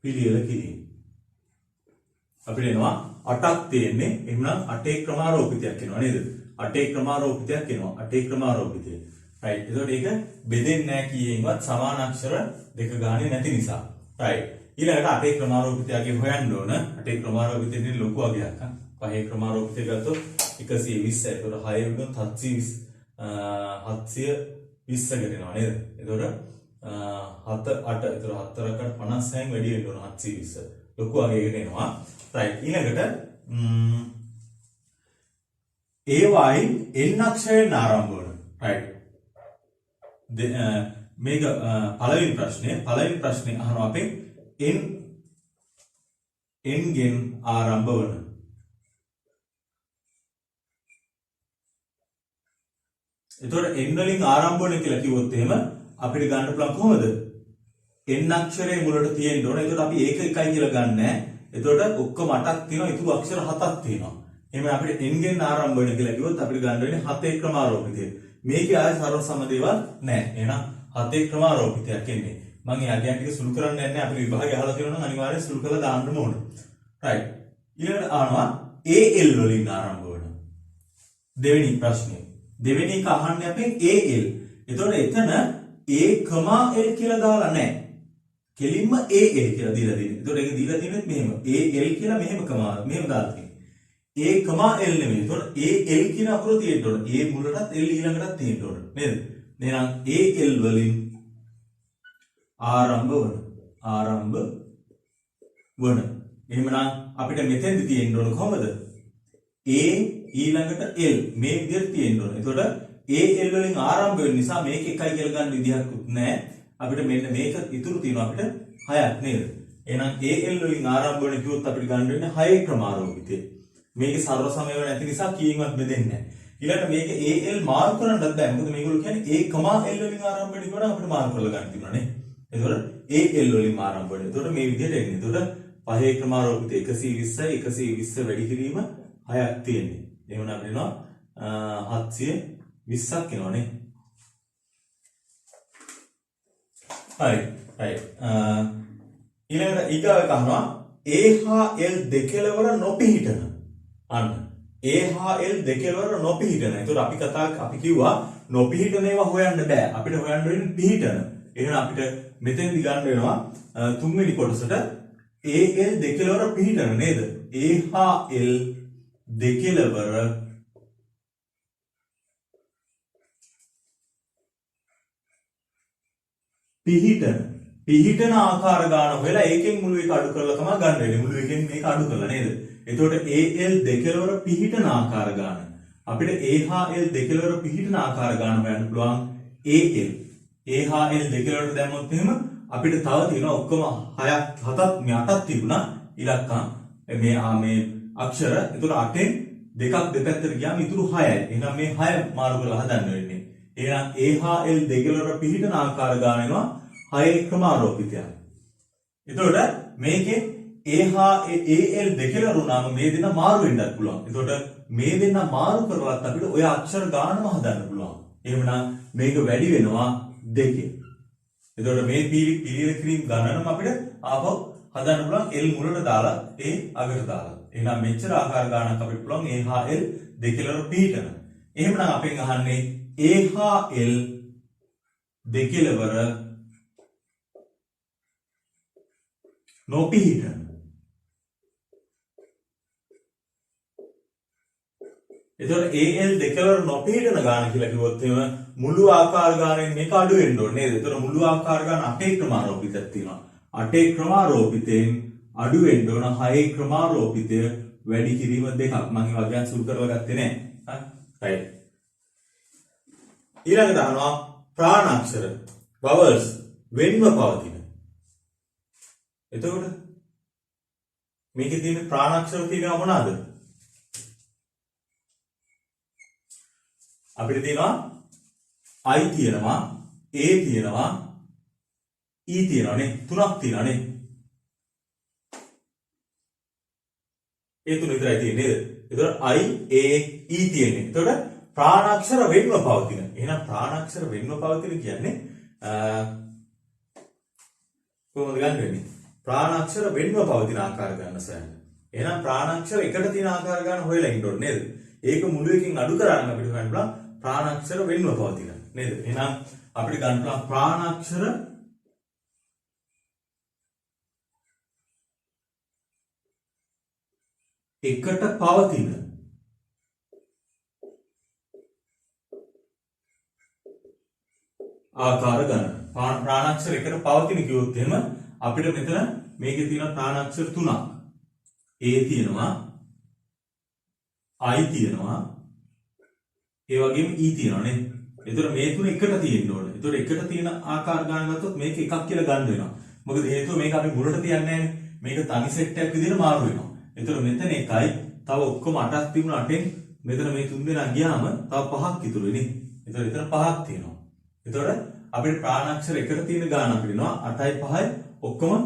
S1: පිළියෙල කිරීම. අපිට එනවා 8ක් තියෙන්නේ. එහෙනම් 8 ක්‍රමාරෝපිතයක් එනවා නේද? 8 ක්‍රමාරෝපිතයක් එනවා. 8 ක්‍රමාරෝපිතය. right. එතකොට ඒක බෙදෙන්නේ නැහැ කීයෙන්වත් සමාන අක්ෂර දෙක ගානේ නැති නිසා. right. ඊළඟට 8 ක්‍රමාරෝපිතයගේ හොයන්න ඕන. 8 ක්‍රමාරෝපිතෙන්නේ ලොකු වගයක්. 5 ක්‍රමාරෝපිතය ගත්තොත් 120යි. එතකොට 6 වුණොත් 720 ගෙනවා නේද? එතකොට 7 8 එතකොට 4කට 56න් වැඩි වෙන්න ඕන 720. ලොකු වගයකට එනවා. right. ඊළඟට ඒවයින් n අක්ෂරයෙන් ආරම්භ වන. right. මේක පළවෙනි ප්‍රශ්නේ අහනවා අපෙන් n ගෙන් ආරම්භ වන. එතකොට n වලින් ආරම්භ වෙන කියලා කිව්වොත් එහෙම අපිට ගන්න පුළුවන් කොහොමද? n අක්ෂරයේ මුලට තියෙන්න ඕන. එතකොට අපි ඒක එකයි කියලා ගන්න නැහැ. එතකොට ඔක්කොම 8ක් තියෙනවා. ඉතුරු අක්ෂර 7ක් තියෙනවා. එහෙනම් අපිට n ගෙන් ආරම්භ වෙන කියලා කිව්වොත් අපිට ගන්න වෙන්නේ 7 ක්‍රමාරෝපිතය. මේකේ ආය සර්ව සම දේවල් නැහැ. එහෙනම් 7 ක්‍රමාරෝපිතයක් එන්නේ. මම ඒ අගයන් ටික සුළු කරන්න යන්නේ. අපිට විභාගය අහලා තියෙනවා නම් අනිවාර්යෙන් සුළු කරලා දාන්නම ඕන. right. ඊළඟට ආනවා AL වලින් ආරම්භ වෙන. දෙවෙනි ප්‍රශ්නේ. දෙවෙනි එක අහන්නේ අපෙන් AL. එතකොට එතන A, L කියලා දාලා නැහැ. කෙලින්ම AL කියලා දීලා තියෙනවා. එතකොට ඒක දීලා තියෙන්නේ මෙහෙම. AL කියලා මෙහෙම දාලා තියෙනවා. A, L නෙමෙයි. එතකොට AL කියන අකුර තියෙන්න ඕන. A මුලටත් L ඊළඟටත් තියෙන්න ඕන. නේද? එහෙනම් AL වලින් ආරම්භ වන. එහෙමනම් අපිට මෙතෙන්දි තියෙන්න ඕන කොහමද? A ඊළඟට L මේ විදිහට තියෙන්න ඕන. එතකොට AL වලින් ආරම්භ වෙන නිසා මේක එකයි කියලා ගන්න විදිහකුත් නැහැ. අපිට මෙන්න මේක ඉතුරු තියෙනවා අපිට 6ක් නේද? එහෙනම් AL වලින් ආරම්භ වෙන කිව්වොත් අපිට ගන්න වෙන්නේ 6 ක්‍රමාරෝපිතය. මේකේ සර්ව සමය නැති නිසා කීයෙන්වත් බෙදෙන්නේ නැහැ. ඊළඟට මේක AL මාර්ක් කරන්නත් බෑ. මොකද මේගොල්ලෝ කියන්නේ A, L වලින් ආරම්භ වෙන කෙනා අපිට මාර්ක් කරලා ගන්න තිබුණා නේ. එතකොට AL වලින් ආරම්භ වෙන. එතකොට මේ විදිහට එන්නේ. එතකොට 5 ක්‍රමාරෝපිතය 120යි 120 වැඩි කිරීම 6ක් තියෙන්නේ. එහෙනම් අපිට එනවා 720ක් එනවනේ. හරි. right. ඊළඟට ඊගාව එක අහනවා A හා L දෙකලවර නොපිහිටන. අන්න A හා L දෙකලවර නොපිහිටන. ඒතකොට අපි කිව්වා නොපිහිටන ඒවා හොයන්න බෑ. අපිට හොයන්න වෙන්නේ පිහිටන. එහෙනම් අපිට මෙතෙන්දි ගන්න වෙනවා තුන්වෙනි කොටසට A L දෙකලවර පිහිටන නේද? A හා L දෙකලවර පිහිටන ආකාර ගාන හොයලා ඒකෙන් මුළු එක අඩු කරලා තමයි ගන්න වෙන්නේ. මුළු එකෙන් මේක අඩු කරලා නේද? එතකොට AL දෙකලවර පිහිටන ආකාර ගාන. අපිට A හා L දෙකලවර පිහිටන ආකාර ගාන හොයන්න පුළුවන් AL. A හා L දෙකලවරට දැම්මොත් එහෙම අපිට තව තියෙනවා ඔක්කොම 6ක් 7ක් මේ 8ක් තිබුණා ඉලක්කම්. මේ අක්ෂර. එතකොට 8න් දෙකක් දෙපැත්තට ගියාම ඉතුරු 6යි. එහෙනම් මේ 6 මාරු කරලා හදන්න වෙන්නේ. එහෙනම් A හා L දෙකලවර පිහිටන ආකාර ගාන වෙනවා 6 ක්‍රමාරෝපිතයක්. එතකොට මේකේ A හා AL දෙකලවර උනාම මේ දෙන්න මාරු වෙන්නත් පුළුවන්. එතකොට මේ දෙන්න මාරු කරලත් අපිට ඔය අක්ෂර ගානම හදන්න පුළුවන්. එහෙමනම් මේක වැඩි වෙනවා 2. එතකොට මේ පිළිවෙල කිරීම ගණනම අපිට ආපහු හදන්න පුළුවන් L මුලට දාලා A අගට දාලා. එහෙනම් මෙච්චර ආකාර ගානක් අපිට පුළුවන් A හා L දෙකලවර පිහිටන. එහෙමනම් අපෙන් අහන්නේ A හා L දෙකලවර නොපිහිටන. එතකොට AL දෙකලවර නොපිහිටන ගාන කියලා කිව්වොත් එහෙම මුළු ආකාර ගානෙන් මේක අඩු වෙන්න ඕනේ නේද? එතකොට මුළු ආකාර ගාන 8 ක්‍රමාරෝපිතයක් තියෙනවා. 8 ක්‍රමාරෝපිතෙන් අඩු වෙන්න ඕන 6 ක්‍රමාරෝපිතය වැඩි කිරීම දෙකක්. මම මේ වගයන් සුළු කරලා ගත්තේ නැහැ. හරි. ඊළඟට අහනවා ප්‍රාණාක්ෂර vowels වෙන්ව පවතින. එතකොට මේකේ තියෙන ප්‍රාණාක්ෂර තියෙනවා මොනවාද? අපිට තියෙනවා I තියෙනවා A තියෙනවා E තියෙනවා නේ. තුනක් තියෙනවා නේ. ඒ තුන විතරයි තියෙන්නේ නේද? එතකොට I A E තියෙන්නේ. එතකොට ප්‍රාණාක්ෂර වෙන්ව පවතින. එහෙනම් ප්‍රාණාක්ෂර වෙන්ව පවතින කියන්නේ කොහොමද ගන්න වෙන්නේ? ප්‍රාණාක්ෂර වෙන්ව පවතින ආකාර ගන්න සෑම. එහෙනම් ප්‍රාණාක්ෂර එකට තියෙන ආකාර ගන්න හොයලා ඉන්න ඕනේ නේද? ඒක මුළු එකකින් අඩු කරන්න අපිට ගන්න පුළුවන් ප්‍රාණාක්ෂර වෙන්ව පවතින නේද? එහෙනම් අපිට ගන්න පුළුවන් ප්‍රාණාක්ෂර එකට පවතින ආකාර ගන්න. ප්‍රාණාක්ෂර එකට පවතින කිව්වොත් එහෙම අපිට මෙතන මේකේ තියෙන ප්‍රාණාක්ෂර තුනක්. A තියෙනවා I තියෙනවා ඒ වගේම E තියෙනවා නේ. ඒතර මේ තුන එකට තියෙන්න ඕනේ. ඒතර එකට තියෙන ආකාර ගන්න ගත්තොත් මේක එකක් කියලා ගන්න වෙනවා. මොකද හේතුව මේක අපි මුලට තියන්නේ නැහැ. මේක තනි සෙට් එකක් විදිහට මාරු වෙනවා. ඒතර මෙතන එකයි තව ඔක්කොම 8ක් තිබුණ 8න් මෙතන මේ තුන් දෙනා ගියාම තව 5ක් ඉතුරු වෙන්නේ. ඒතර එතන 5ක් තියෙනවා. ඒතර අපිට ප්‍රාණාක්ෂර එකට තියෙන ගාන අපිට වෙනවා 8යි 5යි ඔක්කොම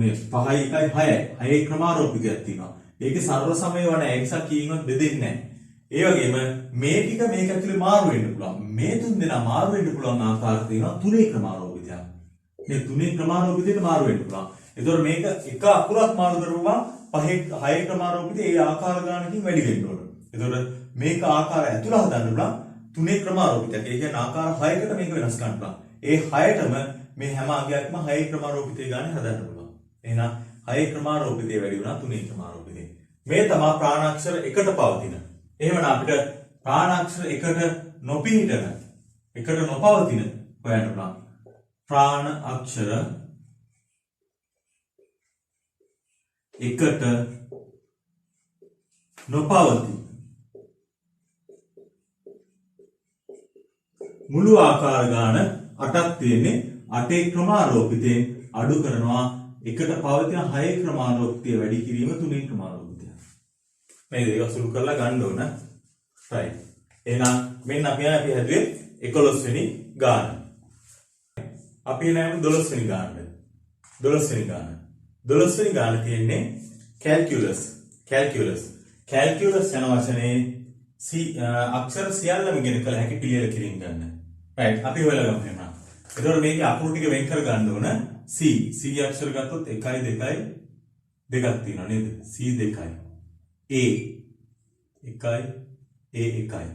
S1: මේ 5යි 1යි 6යි 6 ක්‍රමාරෝපිතයක් තියෙනවා. ඒකේ සර්ව සමය වන ඒ නිසා කීමක් දෙදෙන්නේ නැහැ. ඒ වගේම මේ ටික මේක ඇතුලේ මාරු වෙන්න පුළුවන්. මේ තුන් දෙනා මාරු වෙන්න පුළුවන් ආකාර තියෙනවා 3 ක්‍රමාරෝපිතයක්. මේ 3 ක්‍රමාරෝපිතයට මාරු වෙන්න පුළුවන්. ඒතකොට මේක එක අකුරක් මාරු කරපුවම 6 ක්‍රමාරෝපිතේ ඒ ආකාර ගානකින් වැඩි වෙන්න ඕන. ඒතකොට මේක ආකාර ඇතුළ හදන්න පුළුවන් 3 ක්‍රමාරෝපිතයක්. ඒ කියන්නේ ආකාර 6කට මේක වෙනස් කරන්න පුළුවන්. ඒ 6ටම මේ හැම අගයක්ම 6 ක්‍රමාරෝපිතේ ගානේ හදන්න පුළුවන්. එහෙනම් 6 ක්‍රමාරෝපිතේ වැඩි වුණා 3 ක්‍රමාරෝපිතේ. මේ තමයි ප්‍රාණාක්ෂර එකට පවතින. එහෙමනම් අපිට ප්‍රාණාක්ෂර එකට නොපිහිටන එකට නොපවතින හොයන්න පුළුවන්. ප්‍රාණ අක්ෂර එකට නොපවති මුළු ආකාර ගාන 8ක් තියෙන්නේ 8 ක්‍රමාරෝපිතෙන් අඩු කරනවා එකට පවතින 6 ක්‍රමාරෝපිතය වැඩි කිරීම 3 ක්‍රමාරෝපිතය. මේ දෙක සුළු කරලා ගන්න ඕන. right. එහෙනම් මෙන්න අපි හැදුවේ 11 වෙනි ගාන. අපි නෑම 12 වෙනි ගානට. 12 වෙනි ගාන. 12 වෙනි ගාන තියෙන්නේ calculus. calculus යන වචනේ අක්ෂර සියල්ලම ඉගෙන කළ හැකි පිළිවෙල කිරීම ගන්න. right. අපි හොයලා ගමු එහෙනම්. එතකොට මේකේ අකුරු ටික වෙන් කර ගන්න ඕන. C අක්ෂර ගත්තොත් 1 2 දෙකක් තියෙනවා නේද? C 2යි. A 1යි A 1යි.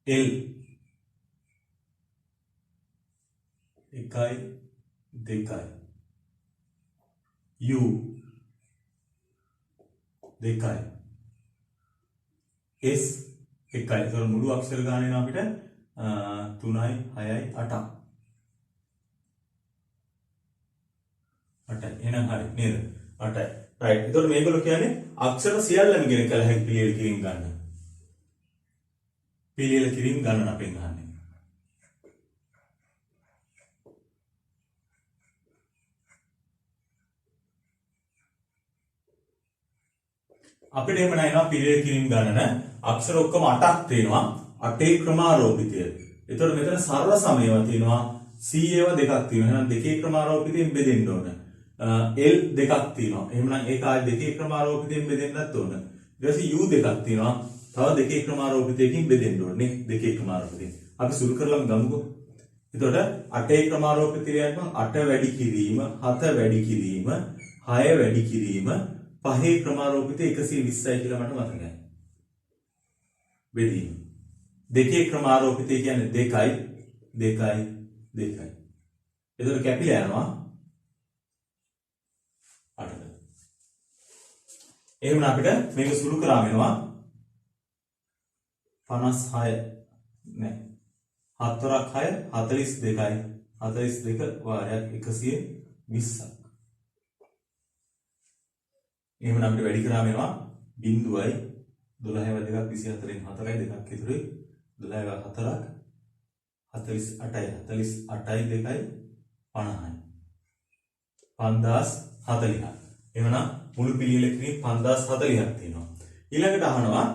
S1: L 1යි 2යි. U 2යි. S 1යි. ඒතර මුළු අක්ෂර ගානේ නම් අපිට 3යි 6යි 8ක්. එහෙනම් හරි නේද? 8යි. රයිට්. එතකොට මේගොල්ලෝ කියන්නේ අක්ෂර සියල්ලම ඉගෙන කළ හැකි පිළියෙල කිරීම ගන්න. පිළියෙල කිරීම ගන්න අපෙන් අහන්නේ. අපිට එහෙම නැිනවා පිළියෙල කිරීම ගණන අක්ෂර ඔක්කොම 8ක් තියෙනවා 8ේ ක්‍රමාරෝපිතය. එතකොට මෙතන සරල සමයව තියෙනවා C ඒවා දෙකක් තියෙනවා. එහෙනම් දෙකේ ක්‍රමාරෝපිතයෙන් බෙදෙන්න ඕන. L දෙකක් තියෙනවා. එහෙනම් ඒක ආයේ දෙකේ ක්‍රමාරෝපිතයෙන් බෙදෙන්නත් ඕන. ඊට පස්සේ U දෙකක් තියෙනවා. තව දෙකේ ක්‍රමාරෝපිතයකින් බෙදෙන්න ඕනේ. දෙකේ ක්‍රමාරෝපිතයෙන්. අපි සුළු කරලම ගමුකෝ. එතකොට 8ේ ක්‍රමාරෝපිතයෙන් 8 වැඩි කිරීම 7 වැඩි කිරීම 6 වැඩි කිරීම පහේ ක්‍රමාරෝපිතය 120යි කියලා මට මතකයි. බෙදීම. දෙකේ ක්‍රමාරෝපිතය කියන්නේ 2යි 2යි 2යි. එතකොට කැපිලා යනවා 8ට. එහෙනම් අපිට මේක සුළු කරාම වෙනවා 56 නෑ 4ක් 6 42යි 42 වාරයක් 120ක්. එහෙනම් අපිට වැඩි කරාම වෙනවා 0යි 12ව 2ක් 24න් 4යි 2ක් ඉතුරුයි 12ව 4ක් 48යි 48යි 2යි 50යි 5040ක්. එහෙනම් මුළු පිළියෙල කිරීම 5040ක් තියෙනවා. ඊළඟට අහනවා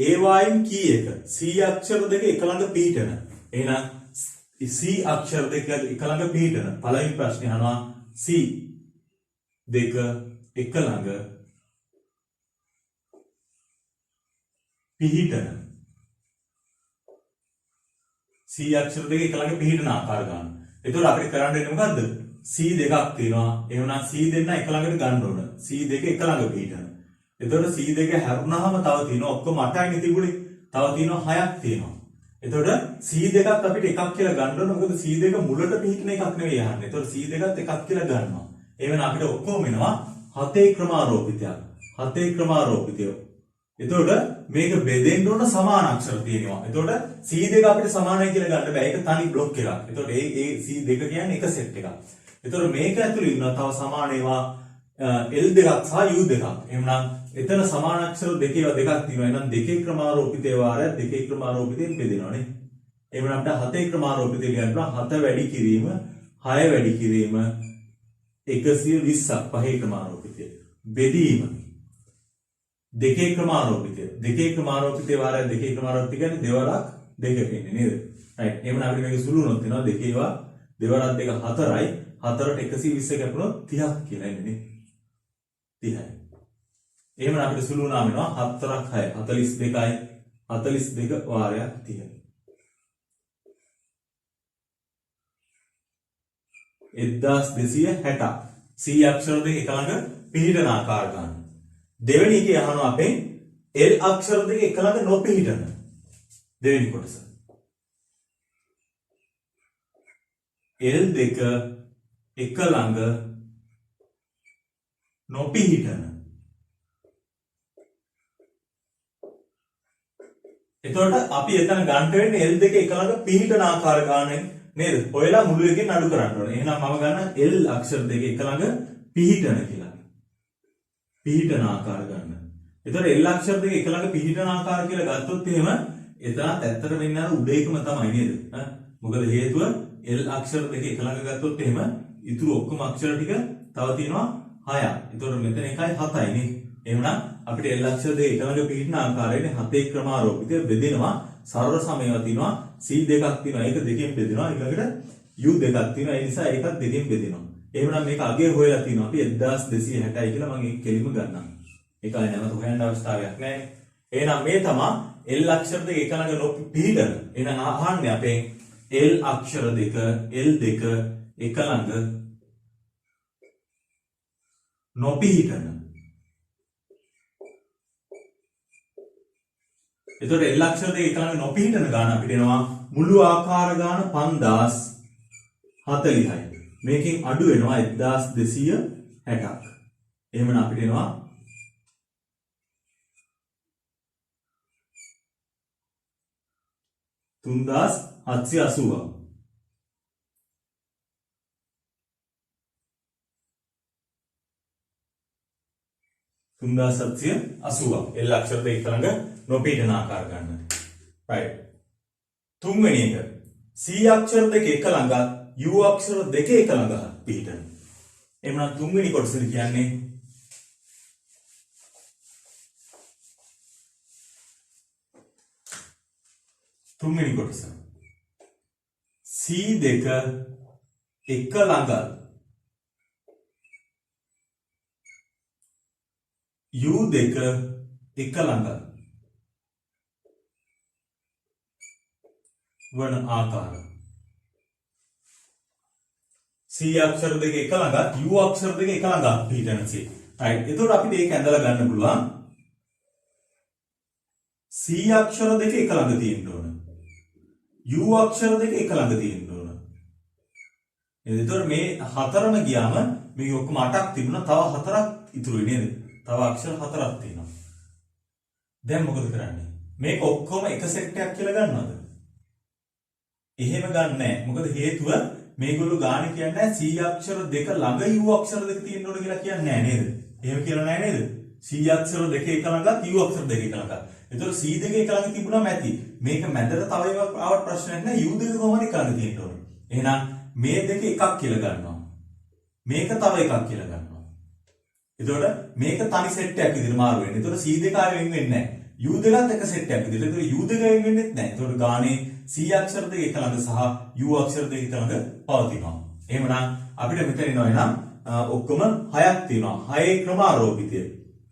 S1: ඒ වයින් කී එක C අක්ෂර දෙක එක ළඟ පිහිටන. එහෙනම් C අක්ෂර දෙක එක ළඟ පිහිටන. පළවෙනි ප්‍රශ්නේ අහනවා C දෙක එක ළඟ පිහිටන. C අක්ෂර දෙක එක ළඟ පිහිටන ආකාර ගන්න. එතකොට අපිට කරන්න වෙන්නේ මොකද්ද? C දෙකක් තියෙනවා. එහෙනම් C දෙන්න එක ළඟට ගන්න ඕන. C දෙක එක ළඟ පිහිටන. එතකොට C දෙක හැරුණාම තව තියෙනවා ඔක්කොම 8යිනේ තිබුණේ. තව තියෙනවා 6ක් තියෙනවා. එතකොට C දෙකක් අපිට එකක් කියලා ගන්න ඕන. මොකද C දෙක මුලට පිහිටන එකක් නෙවෙයි යහන්නේ. එතකොට C දෙකත් එකක් කියලා ගන්නවා. එහෙනම් අපිට ඔක්කොම වෙනවා 7ේ ක්‍රමාරෝපිතයක්. 7ේ ක්‍රමාරෝපිතය. එතකොට මේක බෙදෙන්න ඕන සමාන අක්ෂර තියෙනවා. එතකොට C දෙක අපිට සමානයි කියලා ගන්න බෑ. ඒක තනි බ්ලොක් එකක්. එතකොට ඒ C දෙක කියන්නේ එක සෙට් එකක්. එතකොට මේක ඇතුළේ ඉන්නවා තව සමාන ඒවා L දෙකක් සහ U දෙකක්. එහෙනම් එතන සමාන අක්ෂර දෙකේව දෙකක් තියෙනවා. එහෙනම් දෙකේ ක්‍රමාරෝපිතේ වාරය දෙකේ ක්‍රමාරෝපිතයෙන් බෙදෙනවානේ. එහෙනම් අපිට 7ේ ක්‍රමාරෝපිතේ කියනවා 7 වැඩි කිරීම 6 වැඩි කිරීම 120ක් පහේ ක්‍රමාරෝපිතය. බෙදීම දෙකේ ක්‍රමාරෝපිතය. දෙකේ ක්‍රමාරෝපිතේ වාරය දෙකේ ක්‍රමාරෝපිතය කියන්නේ දෙවරක් දෙක වෙන්නේ නේද? රයිට්. එහෙනම් අපිට මේක සුළු වුණොත් වෙනවා දෙකේවා දෙවරක් දෙක 4යි. 4ට 120 කැපුණොත් 30ක් කියලා එන්නේ නේ. 30යි. එහෙනම් අපිට සුළු වුණාම වෙනවා 4ක් 6 42යි 42 වාරයක් 30යි. 1260ක් C අක්ෂර දෙක එක ළඟ පිහිටන ආකාර ගන්න. දෙවෙනි එකේ අහනවා අපෙන් L අක්ෂර දෙක එක ළඟ නොපිහිටන. දෙවෙනි කොටස. L දෙක එක ළඟ නොපිහිටන. එතකොට අපි එතන ගන්න වෙන්නේ L දෙක එක ළඟ පිහිටන ආකාර ගන්න නේද? ඔයලා මුළු එකෙන් අඩු කරන්න ඕනේ. එහෙනම් මම ගන්න L අක්ෂර දෙක එක ළඟ පිහිටන කියලා. පිහිටන ආකාර ගන්න. එතකොට L අක්ෂර දෙක එක ළඟ පිහිටන ආකාර කියලා ගත්තොත් එහෙම එතනත් ඇත්තට වෙන්නේ අර උඩ එකම තමයි නේද? මොකද හේතුව L අක්ෂර දෙක එක ළඟ ගත්තොත් එහෙම ඉතුරු ඔක්කොම අක්ෂර ටික තව තියෙනවා 6ක්. එතකොට මෙතන 1යි 7යි නේ. එහෙනම් අපිට L අක්ෂර දෙක එක ළඟ පිහිටන ආකාරයෙන් 7ේ ක්‍රමාරෝපිතය බෙදෙනවා. සරල සමයව තියෙනවා C දෙකක් තියෙනවා. ඒක දෙකෙන් බෙදෙනවා. ඊළඟට U දෙකක් තියෙනවා. ඒ නිසා ඒකත් දෙකෙන් බෙදෙනවා. එහෙනම් මේක අගේ හොයලා තියෙනවා. අපි 1260යි කියලා මම ඒක කෙලින්ම ගන්නවා. ඒකයි නැවත හොයන්න අවස්ථාවක් නැහැ. එහෙනම් මේ තමයි L අක්ෂර දෙක එක ළඟ නොපිහිටන. එහෙනම් අහන්නේ අපෙන් L අක්ෂර දෙක L දෙක එක ළඟ නොපිහිටන. එතකොට L අක්ෂර දෙක එක ළඟ නොපිහිටන ගාන අපිට එනවා මුළු ආකාර ගාන 5040යි. මේකෙන් අඩු වෙනවා 1260ක්. එහෙනම් අපිට එනවා 3780ක්. 3780ක්. L අක්ෂර දෙක ළඟ නොපීඩන ආකාර ගන්න. right. තුන්වෙනි එක C අක්ෂර දෙක එක ළඟ U අක්ෂර දෙක එක ළඟ පීඩන. එහෙනම් තුන්වෙනි කොටසද කියන්නේ තුන්වෙනි කොටස C දෙක එක ළඟ U දෙක එක ළඟ වන ආකාර. C අක්ෂර දෙක එක ළඟ U අක්ෂර දෙක එක ළඟ පිටන C. right. එතකොට අපිට ඒක ඇඳලා ගන්න පුළුවන්. C අක්ෂර දෙක එක ළඟ තියෙන්න ඕන. U අක්ෂර දෙක එක ළඟ තියෙන්න ඕන. එතකොට මේ හතරම ගියාම මේක ඔක්කොම 8ක් තිබුණා. තව 4ක් ඉතුරුයි නේද? තව අක්ෂර 4ක් තියෙනවා. දැන් මොකද කරන්නේ? මේක ඔක්කොම එක සෙට් එකක් කියලා ගන්නවද? එහෙම ගන්න නැහැ. මොකද හේතුව මේගොල්ලෝ ගාන කියන්නේ C අක්ෂර දෙක ළඟ U අක්ෂර දෙක තියෙන්න ඕන කියලා කියන්නේ නැහැ නේද? එහෙම කියලා නැහැ නේද? C අක්ෂර දෙක එක ළඟත් U අක්ෂර දෙක එක ළඟත්. එතකොට C දෙක එක ළඟ තිබුණාම ඇති. මේක මැදට තව එකක් ආවට ප්‍රශ්නයක් නැහැ. U දෙක කොහොමද එක ළඟ තියෙන්න ඕනේ. එහෙනම් මේ දෙක එකක් කියලා ගන්නවා. මේක තව එකක් කියලා ගන්නවා. එතකොට මේක තනි සෙට් එකක් විදිහට මාරු වෙන්නේ. එතකොට C දෙක ආයෙ වෙන් වෙන්නේ නැහැ. U දෙකත් එක සෙට් එකක් විදිහට. එතකොට U දෙක වෙන් වෙන්නේ නැහැ. එතකොට ගානේ C අක්ෂර දෙක එක ළඟ සහ U අක්ෂර දෙක එක ළඟ පවතිනවා. එහෙමනම් අපිට මෙතන එනවා එනම් ඔක්කොම 6ක් තියෙනවා. 6 ක්‍රමාරෝපිතය.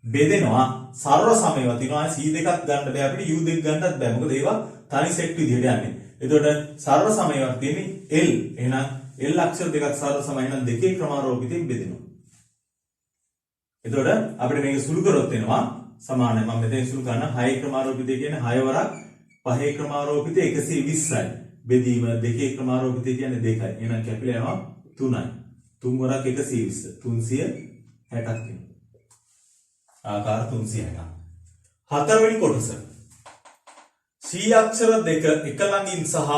S1: බෙදෙනවා සර්ව සමයව තියෙනවා. C දෙකක් ගන්න බෑ අපිට U දෙක ගන්නත් බෑ. මොකද ඒවා තනි සෙට් විදිහට යන්නේ. එතකොට සර්ව සමයවක් තියෙන්නේ L. එහෙනම් L අක්ෂර දෙකක් සර්ව සමය නම් දෙකේ ක්‍රමාරෝපිතයෙන් බෙදෙනවා. එතකොට අපිට මේක සුළු කරොත් එනවා සමානයි. මම මෙතෙන් සුළු කරන 6 ක්‍රමාරෝපිතය කියන්නේ 6 වරක් 5 ක්‍රමාරෝපිතය 120යි. බෙදීම දෙකේ ක්‍රමාරෝපිතය කියන්නේ 2යි. එහෙනම් කැපිලා යනවා 3යි. 3 වරක් 120 360ක් වෙනවා. ආකාර 360ක්. හතරවෙනි කොටස C අක්ෂර දෙක එක ළඟින් සහ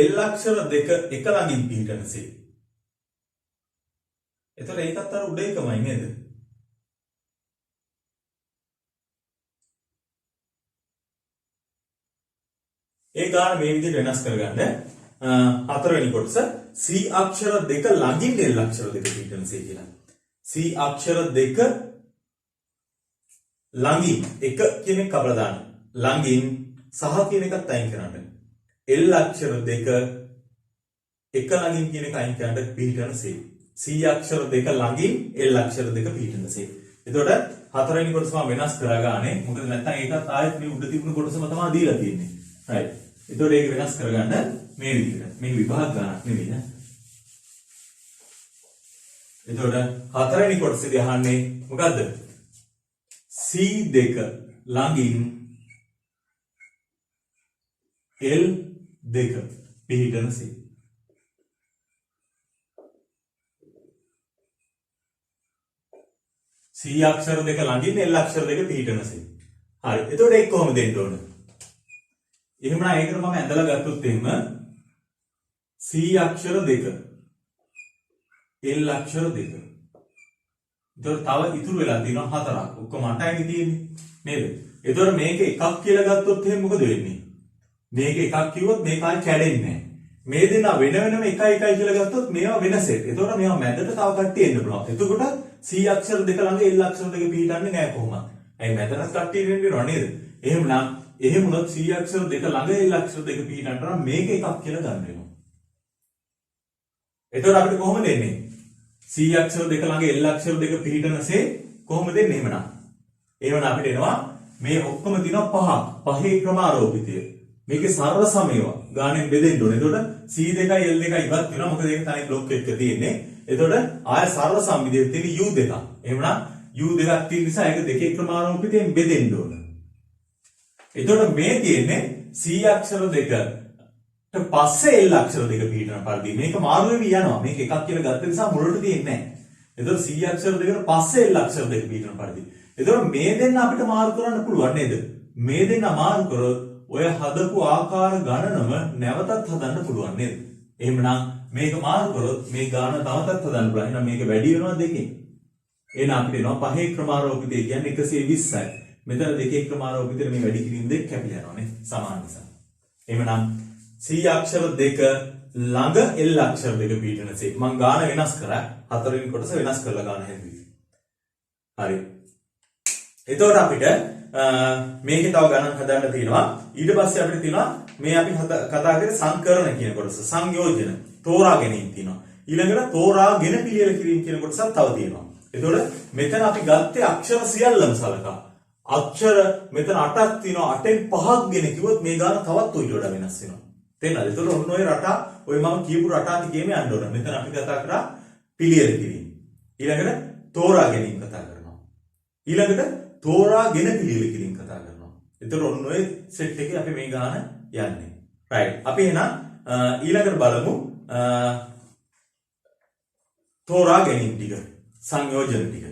S1: L අක්ෂර දෙක එක ළඟින් පිහිටන C. එතකොට ඒකත් අර උඩ එකමයි නේද? ඒ ගාන මේ විදිහට වෙනස් කරගන්න. හතරවෙනි කොටස C අක්ෂර දෙක ළඟින් L අක්ෂර දෙක පිහිටන C කියලා. C අක්ෂර දෙක ළඟින් එක කියන එක කපලා දාන්න. ළඟින් සහ කියන එකත් අයින් කරන්න. L අක්ෂර දෙක එක ළඟින් කියන එක අයින් කරන්න පිහිටන C. C අක්ෂර දෙක ළඟින් L අක්ෂර දෙක පිහිටන C. එතකොට හතරවෙනි කොටස මම වෙනස් කරගානේ. මොකද නැත්නම් ඒකත් ආයෙත් මේ උඩ තිබුණු කොටසම තමයි දීලා තියෙන්නේ. right. එතකොට ඒක වෙනස් කරගන්න මේ විදිහට. මේක විභාග ගණක් නෙවෙයි නේ. එතකොට හතරවෙනි කොටසේදී අහන්නේ මොකද්ද? C දෙක ළඟින් L දෙක පිහිටන C. C අක්ෂර දෙක ළඟින් L අක්ෂර දෙක පිහිටන C. හරි. එතකොට ඒක කොහොමද දෙන්න ඕන? එහෙමනම් ඒකට මම ඇඳලා ගත්තොත් එහෙම C අක්ෂර දෙක L අක්ෂර දෙක. එතකොට තව ඉතුරු වෙලා තියෙනවා 4ක්. ඔක්කොම 8යි තියෙන්නේ නේද? එතකොට මේක එකක් කියලා ගත්තොත් එහෙනම් මොකද වෙන්නේ? මේක එකක් කිව්වොත් මේක ආයි කැඩෙන්නේ නැහැ. මේ දෙන වෙන වෙනම එකයි කියලා ගත්තොත් මේවා වෙන සෙට්. එතකොට මේවා මැදට තව කට්ටිය එන්න පුළුවන්. එතකොට C අක්ෂර දෙක ළඟ L අක්ෂර දෙක පිහිටන්නේ නැහැ කොහොමද? ඇයි මැදට කට්ටිය වෙනවා නේද? එහෙමනම් එහෙම වුණොත් C අක්ෂර දෙක ළඟ L අක්ෂර දෙක පිහිටන්න නම් මේක එකක් කියලා ගන්න වෙනවා. එතකොට අපිට කොහොමද එන්නේ? C අක්ෂර දෙක ළඟ L අක්ෂර දෙක පිහිටන C කොහොමද එන්නේ එහෙමනම්? එහෙමනම් අපිට එනවා මේ ඔක්කොම තියෙනවා පහක්. පහේ ක්‍රමාරෝපිතය. මේකේ සර්ව සමයව ගානෙන් බෙදෙන්න ඕනේ. එතකොට C දෙකයි L දෙකයි ඉවත් වෙනවා. මොකද ඒක තනි බ්ලොක් එකක තියෙන්නේ. එතකොට ආය සර්ව සම්මිතියේ තියෙන U දෙකක්. එහෙමනම් U දෙකක් තියෙන නිසා ඒක දෙකේ ක්‍රමාරෝපිතයෙන් බෙදෙන්න ඕන. එතකොට මේ තියෙන්නේ C අක්ෂර දෙකට පස්සේ L අක්ෂර දෙක පිටින පරිදි මේක මාරු වෙවි යනවා. මේක එකක් කියලා ගත්ත නිසා මුලට තියෙන්නේ නැහැ. එතකොට C අක්ෂර දෙකට පස්සේ L අක්ෂර දෙක පිටින පරිදි. එතකොට මේ දෙන්න අපිට මාරු කරන්න පුළුවන් නේද? මේ දෙන්න මාරු කරොත් ඔය හදපු ආකාර ගණනම නැවතත් හදන්න පුළුවන් නේද? එහෙමනම් මේක මාරු කරොත් මේ ගාන තවතත් හදන්න පුළුවන්. එහෙනම් මේක වැඩි වෙනවා දෙකෙන්. එහෙනම් අපිට එනවා පහේ ක්‍රමාරෝපිතය කියන්නේ 120යි. මෙතන දෙකේ ක්‍රමාරෝපිතේ මේ වැඩි කිරීම දෙක කැපිලා යනවානේ සමාන නිසා. එහෙමනම් C අක්ෂර දෙක ළඟ L අක්ෂර දෙක පිටිනසේ මම ගාන වෙනස් කරා. හතරවෙනි කොටස වෙනස් කරලා ගාන හැදුවේ. හරි. එතකොට අපිට මේකේ තව ගණන් හදන්න තියෙනවා. ඊට පස්සේ අපිට තියෙනවා මේ අපි කතා කරේ සංකරණ කියන කොටස. සංයෝජන තෝරා ගැනීම තියෙනවා. ඊළඟට තෝරාගෙන පිළියෙල කිරීම කියන කොටසක් තව තියෙනවා. එතකොට මෙතන අපි ගත්තේ අක්ෂර සියල්ලම සලකා. අක්ෂර මෙතන 8ක් තියෙනවා. 8න් 5ක් ගෙන කිව්වොත් මේ ගාන තවත් ඊට වඩා වෙනස් වෙනවා. තේරෙනවද? එතකොට ඔන්න ඔය රටා ඔය මම කියපු රටා ටිකේම යන්න ඕන. මෙතන අපි කතා කරා පිළියෙල කිරීම. ඊළඟට තෝරා ගැනීම කතා කරනවා. ඊළඟට තෝරාගෙන පිළියෙල කිරීම කතා කරනවා. එතකොට ඔන්න ඔය සෙට් එකේ අපි මේ ගාන යන්නේ. රයිට්. අපි එහෙනම් ඊළඟට බලමු තෝරා ගැනීම ටික. සංයෝජන ටික.